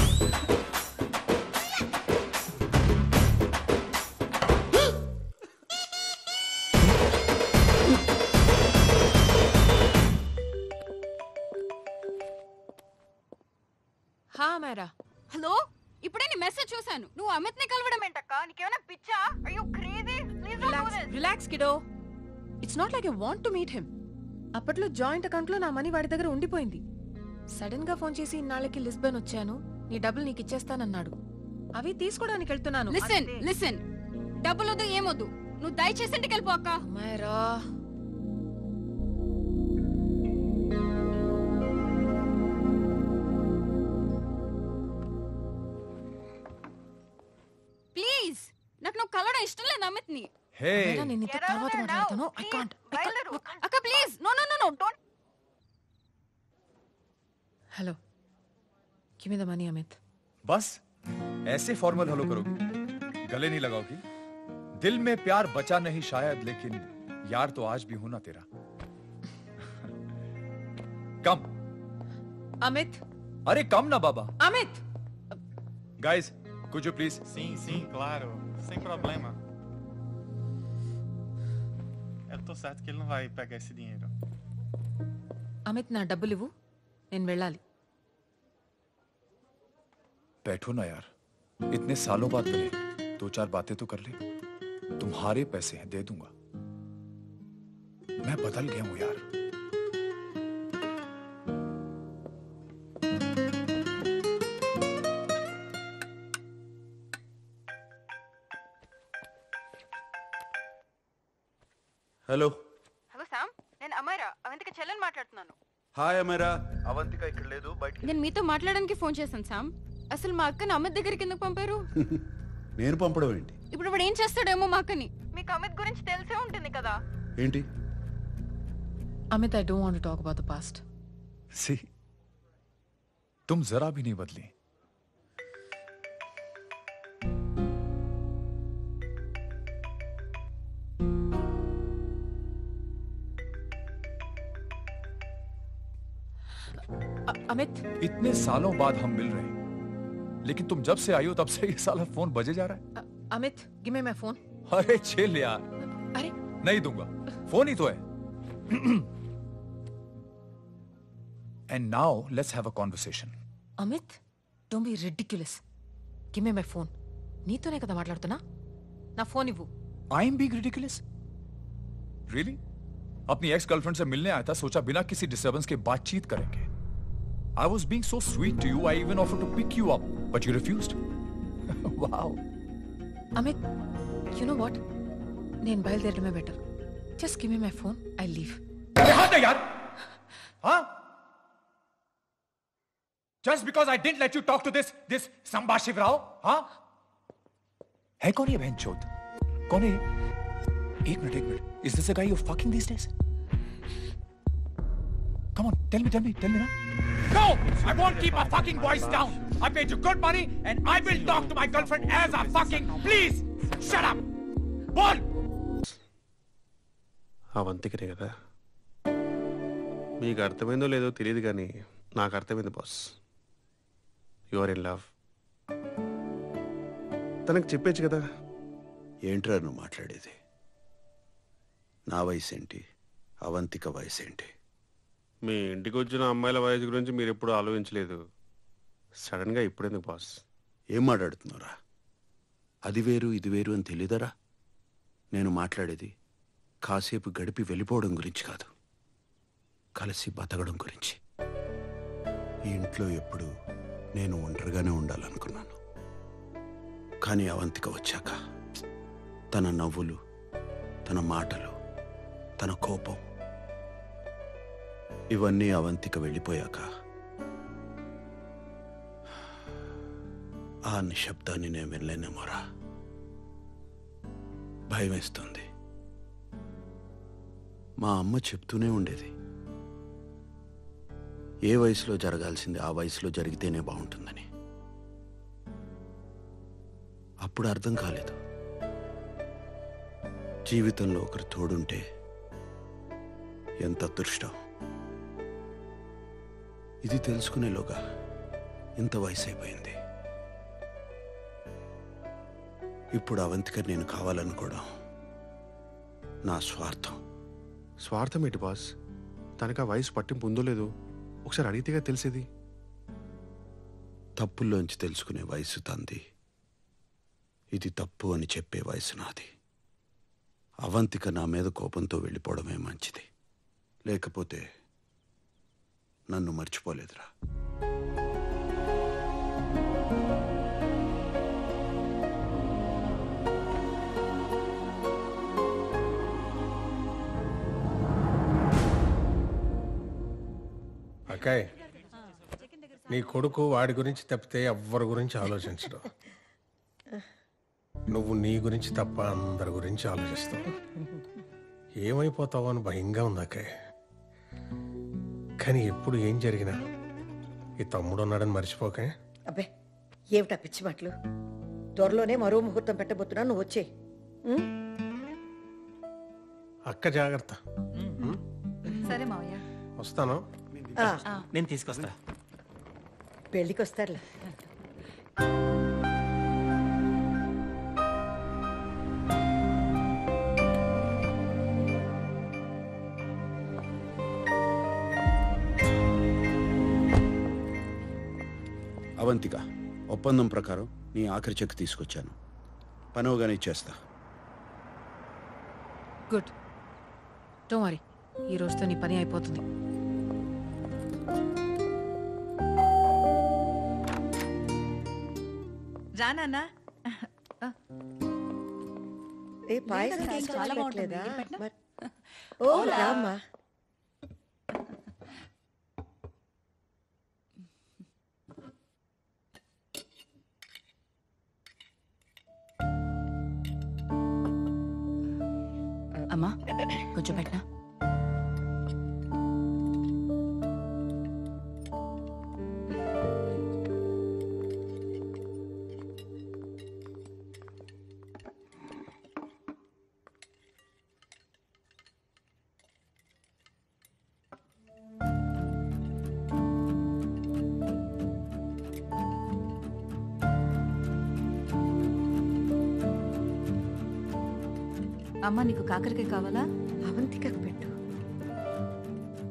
హలో, ఇప్పుడే నీ మెసేజ్ చూశాను. నువ్వు అమిత్ ని కలవడం ఏంటక్క? నీకేమైనా పిచ్చా? అయ్యో crazy. Relax kiddo, it's not like I want to meet him. అప్పట్లో జాయింట్ అకౌంట్ లో నా మనీ వాడి దగ్గర ఉండిపోయింది. సడన్ గా ఫోన్ చేసి ఇన్నాళ్ళకి లిస్బన్ వచ్చాను, నీ డబ్బులు నీకు ఇచ్చేస్తానన్నాడు. అవి తీసుకోవడానికి వెళ్తున్నాను. లిసన్, డబ్బులొద్దు ఏమొద్దు, నువ్వు దయచేసి ఇంటికి వెళ్ళిపో అక్క. అమ్మాయిరా, ప్లీజ్, నాకు నువ్వు కలవడం ఇష్టం లేదు అమిత్ ని. నేను ఇంత తర్వాత మాట్లాడతాను. I can't. అక్క please, no don't. Hello, give me the money Amit. बस ऐसे फॉर्मल हेलो करोगी? गले नहीं लगाओगी? दिल में प्यार बचा नहीं शायद, लेकिन यार तो आज भी हो ना तेरा. कम. अमित, अरे कम ना बाबा. Amit! Guys, could you please? Sim, claro. Sem problema. Eu tô certo que ele não vai pegar esse dinheiro. Amit నా డబ్బులు ఇవ్వు, నేను వెళ్ళాలి. बैठो ना यार. इतने सालों बाद मिले. 2-4 बातें तो कर ले. तुम्हारे पैसे हैं, दे दूंगा. मैं बदल गया हूं यार. హలో హలో సామ్, నేను అమైరా అవంతిక చెల్లెని మాట్లాడుతున్నాను. హాయ్ అమేరా. అవంతిక ఇక్కడ లేదు, బయటికి. నేను మీతో మాట్లాడడానికి ఫోన్ చేశాను సామ్. అసలు మా అక్కని అమిత్ దగ్గరికి ఎందుకు పంపారు? నేను పంపడం ఏంటి? ఇప్పుడు వాడు ఏం చేస్తాడేమో మా అక్కని. మీకు అమిత్ గురించి తెలిసే ఉంటుంది కదా. ఏంటి? Amit, I don't want to talk about the past. सी, तुम जरा भी नहीं बदली. अमित, इतने सालों बाद हम मिल रहे हैं, लेकिन तुम जब से आई हो तब से ये साला फोन बजे जा रहा है. Amit, give me my phone. अरे चिल यार. अरे नहीं दूंगा, फोन ही तो है. And now let's have a conversation. Amit, don't be ridiculous. Give me my phone. నీతోనే కదా మాట్లాడుతున్నా. నా ఫోన్ ఇవ్వు. I am being ridiculous? Really? अपनी एक्स गर्लफ्रेंड से मिलने आया था, सोचा बिना किसी डिस्टर्बेंस के बातचीत करेंगे. I was being so sweet to you, I even offered to pick you up, but you refused. Wow. Amit, you know what? నేను బయలుదేరడమే better. Just give me my phone. I leave. अरे हाँ यार. हाँ? Just because I didn't let you talk to this Samba Shivrao, हाँ? है कौन ये बहनचोद? कौन है? एक minute. Is this a guy you're fucking these days? Come on, tell me ना. No! I won't keep my fucking voice down. I paid you good money and I will talk to my girlfriend as a fucking... Please! Shut up! Bol! అవంతికనే కదా. మీకు అర్థమైందో లేదో తెలియదు కానీ నాకు అర్థమైంది boss. You are in love. తనకు చెప్పేచ్చు కదా. ఏంట్రా నువ్వు మాట్లాడేది? నా వయసు ఏంటి, అవంతిక వయసు ఏంటి? మీ ఇంటికి వచ్చిన అమ్మాయిల వయసు గురించి మీరు ఎప్పుడు ఆలోచించలేదు. సడన్గా ఇప్పుడెందుకు బాస్? ఏం మాట్లాడుతున్నారా? అది వేరు ఇది వేరు అని తెలీదరా? నేను మాట్లాడేది కాసేపు గడిపి వెళ్ళిపోవడం గురించి కాదు, కలిసి బతకడం గురించి. ఈ ఇంట్లో ఎప్పుడు నేను ఒంటరిగానే ఉండాలనుకున్నాను. కానీ అవంతిక వచ్చాక తన నవ్వులు, తన మాటలు, తన కోపం, ఇవన్నీ అవంతిక వెళ్ళిపోయాక ఆ నిశ్శబ్దాన్ని నేను వెళ్ళలేనేమోరా. భయం వేస్తుంది. మా అమ్మ చెప్తూనే ఉండేది, ఏ వయసులో జరగాల్సింది ఆ వయసులో జరిగితేనే బాగుంటుందని. అప్పుడు అర్థం కాలేదు, జీవితంలో ఒకరు తోడుంటే ఎంత అదృష్టం. ఇది తెలుసుకునేలోగా ఇంత వయసు అయిపోయింది. ఇప్పుడు అవంతిక నేను కావాలనుకోవడం నా స్వార్థం. స్వార్థం ఏంటి బాస్? తనకు ఆ వయసు పట్టింపు ఉందో లేదో ఒకసారి అడిగితేగా తెలిసేది. తప్పుల్లోంచి తెలుసుకునే వయసు తంది, ఇది తప్పు అని చెప్పే వయసు నాది. అవంతిక నా మీద కోపంతో వెళ్ళిపోవడమే మంచిది, లేకపోతే నన్ను మర్చిపోలేదురా. అక్కాయ్, నీ కొడుకు వాడి గురించి తప్పితే ఎవ్వరి గురించి ఆలోచించడు. నువ్వు నీ గురించి తప్ప అందరి గురించి ఆలోచిస్తావు. ఏమైపోతావో అని భయంగా ఉంది అక్కాయ్. కానీ ఎప్పుడు ఏం జరిగినా ఈ తమ్ముడు ఉన్నాడని మర్చిపోకే. అబ్బే, ఏమిటా పిచ్చి మాటలు? త్వరలోనే మరో ముహూర్తం పెట్టబోతున్నా, నువ్వు వచ్చే. అక్క జాగ్రత్త. సరే మావయ్య, వస్తాను. నేను తీసుకొస్తా. పెళ్ళికి వస్తారులే. అవంతిక, ఒప్పందం ప్రకారం నీ ఆఖరి చెక్ తీసుకొచ్చాను. పనవగానే ఇచ్చేస్తా. గుడ్. డోంట్ వరీ, ఈ రోజుతో నీ పని అయిపోతుంది. రా నాన్న. ఏ పాయసం చాలా తీసుకొచ్చలేదా? బాగుంటుంది. ఓ రామ్మా. అమ్మా కొంచెం పెట్టనా? అమ్మ నీకు కాకరకాయ కావాలా? అవంతికకు పెట్టు.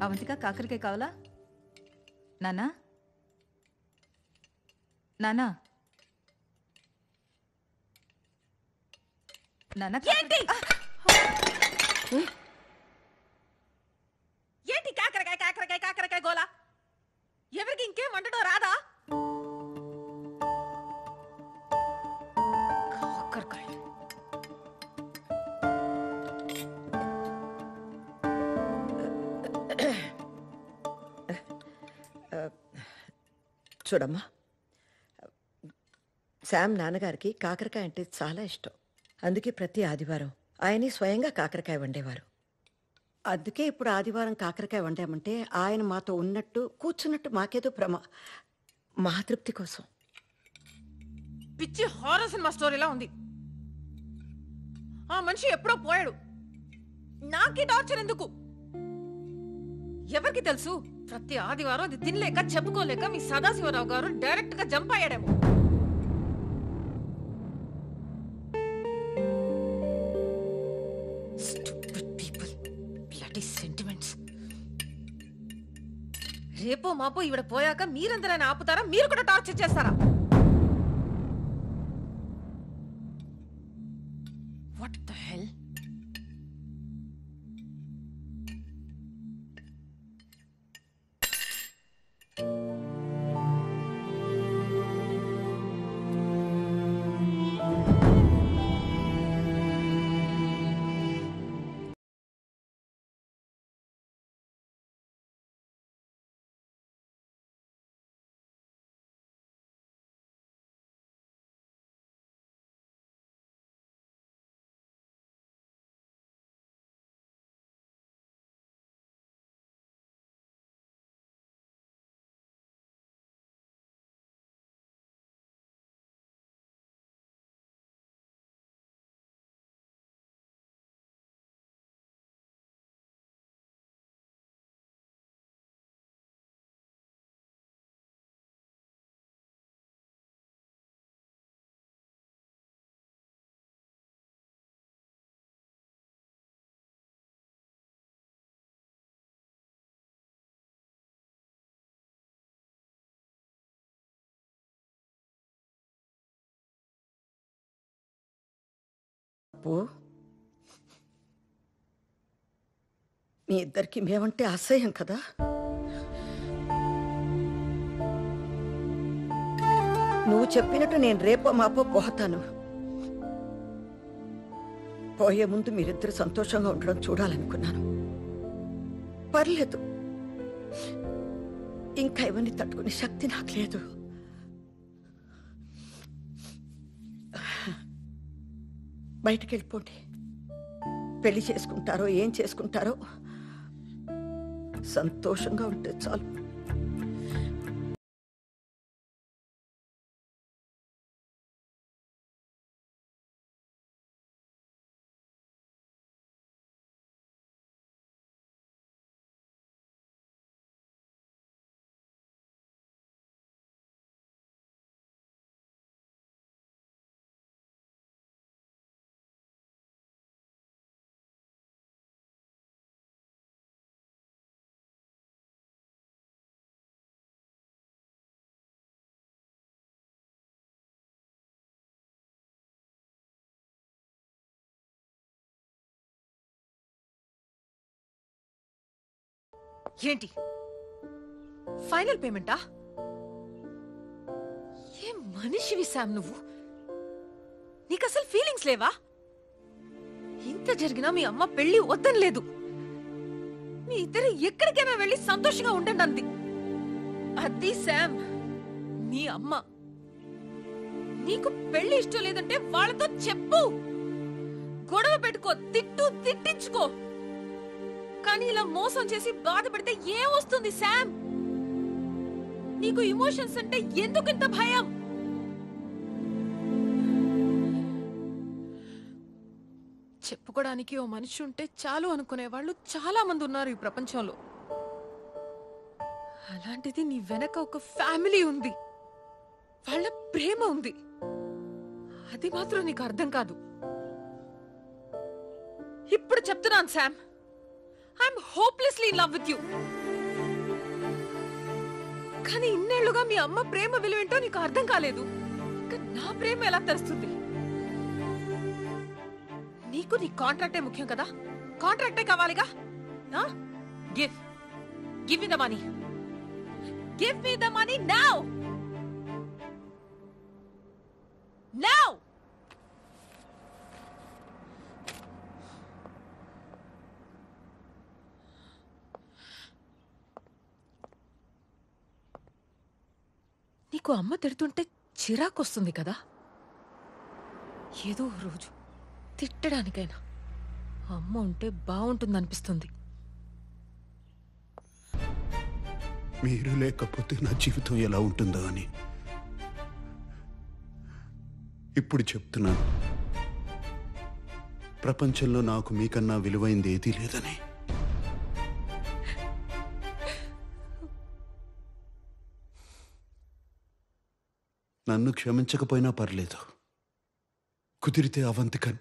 అవంతిక కాకరకాయ కావాలా? నానా నానా నానా ఏంటి ఏంటి కాకరకాయ కాకరకాయ కాకరకాయ గోలా? ఎవరికి ఇంకేం వండడం రాదా? కాకరకాయ చూడమ్మా, శామ్ నాన్నగారికి కాకరకాయ అంటే చాలా ఇష్టం. అందుకే ప్రతి ఆదివారం ఆయనే స్వయంగా కాకరకాయ వండేవారు. అందుకే ఇప్పుడు ఆదివారం కాకరకాయ వండామంటే ఆయన మాతో ఉన్నట్టు కూర్చున్నట్టు మాకేదో మా తృప్తి కోసం. పిచ్చి హారర్ సినిమా స్టోరీలా ఉంది. ఆ మనిషి ఎప్పుడో పోయాడు. నాకే టార్చర్ ఎందుకు? ఎవరికి తెలుసు, ప్రతి ఆదివారం అది తినలేక చెప్పుకోలేక మీ సదాశివరావు గారు డైరెక్ట్ గా jump అయ్యాడేమో. Stupid people. Bloody sentiments. రేపో మాపో ఈవిడ పోయాక మీరందరైనా ఆపుతారా? మీరు కూడా టార్చర్ చేస్తారా? What the hell? అప్పు, మీ ఇద్దరికి మేమంటే అసహ్యం కదా? నువ్వు చెప్పినట్టు నేను రేపో మాపో పోతాను. పోయే ముందు మీరిద్దరు సంతోషంగా ఉండడం చూడాలనుకున్నాను. పర్లేదు, ఇంకా ఇవన్నీ తట్టుకునే శక్తి నాకు లేదు. బయటికి వెళ్ళిపోండి. పెళ్లి చేసుకుంటారో ఏం చేసుకుంటారో సంతోషంగా ఉంటే చాలు. ఏంటి ఫైనల్ పేమెంటా? ఏం మనిషివి శామ్ నువ్వు? నీకు అసలు ఫీలింగ్స్ లేవా? ఇంత జరిగినా మీ అమ్మ పెళ్లి వద్దని లేదు. మీ ఇద్దరు ఎక్కడికైనా వెళ్ళి సంతోషంగా ఉండండి అంది. అది శామ్ మీ అమ్మ. నీకు పెళ్లి ఇష్టం లేదంటే వాళ్ళతో చెప్పు, గొడవ పెట్టుకో, తిట్టించుకో. కానీ ఇలా మోసం చేసి బాధ పెడితే ఏం వస్తుంది శామ్? నీకు ఇమోషన్స్ అంటే ఎందుకింత భయం? చెప్పుకోవడానికి ఓ మనిషి ఉంటే చాలు అనుకునే వాళ్ళు చాలా మంది ఉన్నారు ఈ ప్రపంచంలో. అలాంటిది నీ వెనక ఒక ఫ్యామిలీ ఉంది, వాళ్ళ ప్రేమ ఉంది. అది మాత్రం నీకు అర్థం కాదు. ఇప్పుడు చెప్తున్నాను Sam, I'm hopelessly in love with you. కానీ ఇన్నేళ్లుగా మీ అమ్మ ప్రేమ విలువేంటో నీకు అర్థం కాలేదు. ఇంకా నా ప్రేమ ఎలా తెలుస్తుంది? నీకు నీ కాంట్రాక్టే ముఖ్యం కదా? కాంట్రాక్టే కావాలిగా. Give me the money. Give me the money now. Now. నీకు అమ్మ తిడుతుంటే చిరాకొస్తుంది కదా? ఏదో రోజు తిట్టడానికైనా అమ్మ ఉంటే బాగుంటుందనిపిస్తుంది. మీరు లేకపోతే నా జీవితం ఎలా ఉంటుందో అని ఇప్పుడు చెప్తున్నాను. ప్రపంచంలో నాకు మీకన్నా విలువైంది ఏదీ లేదని. నన్ను క్షమించకపోయినా పర్లేదు, కుదిరితే అవంతికన్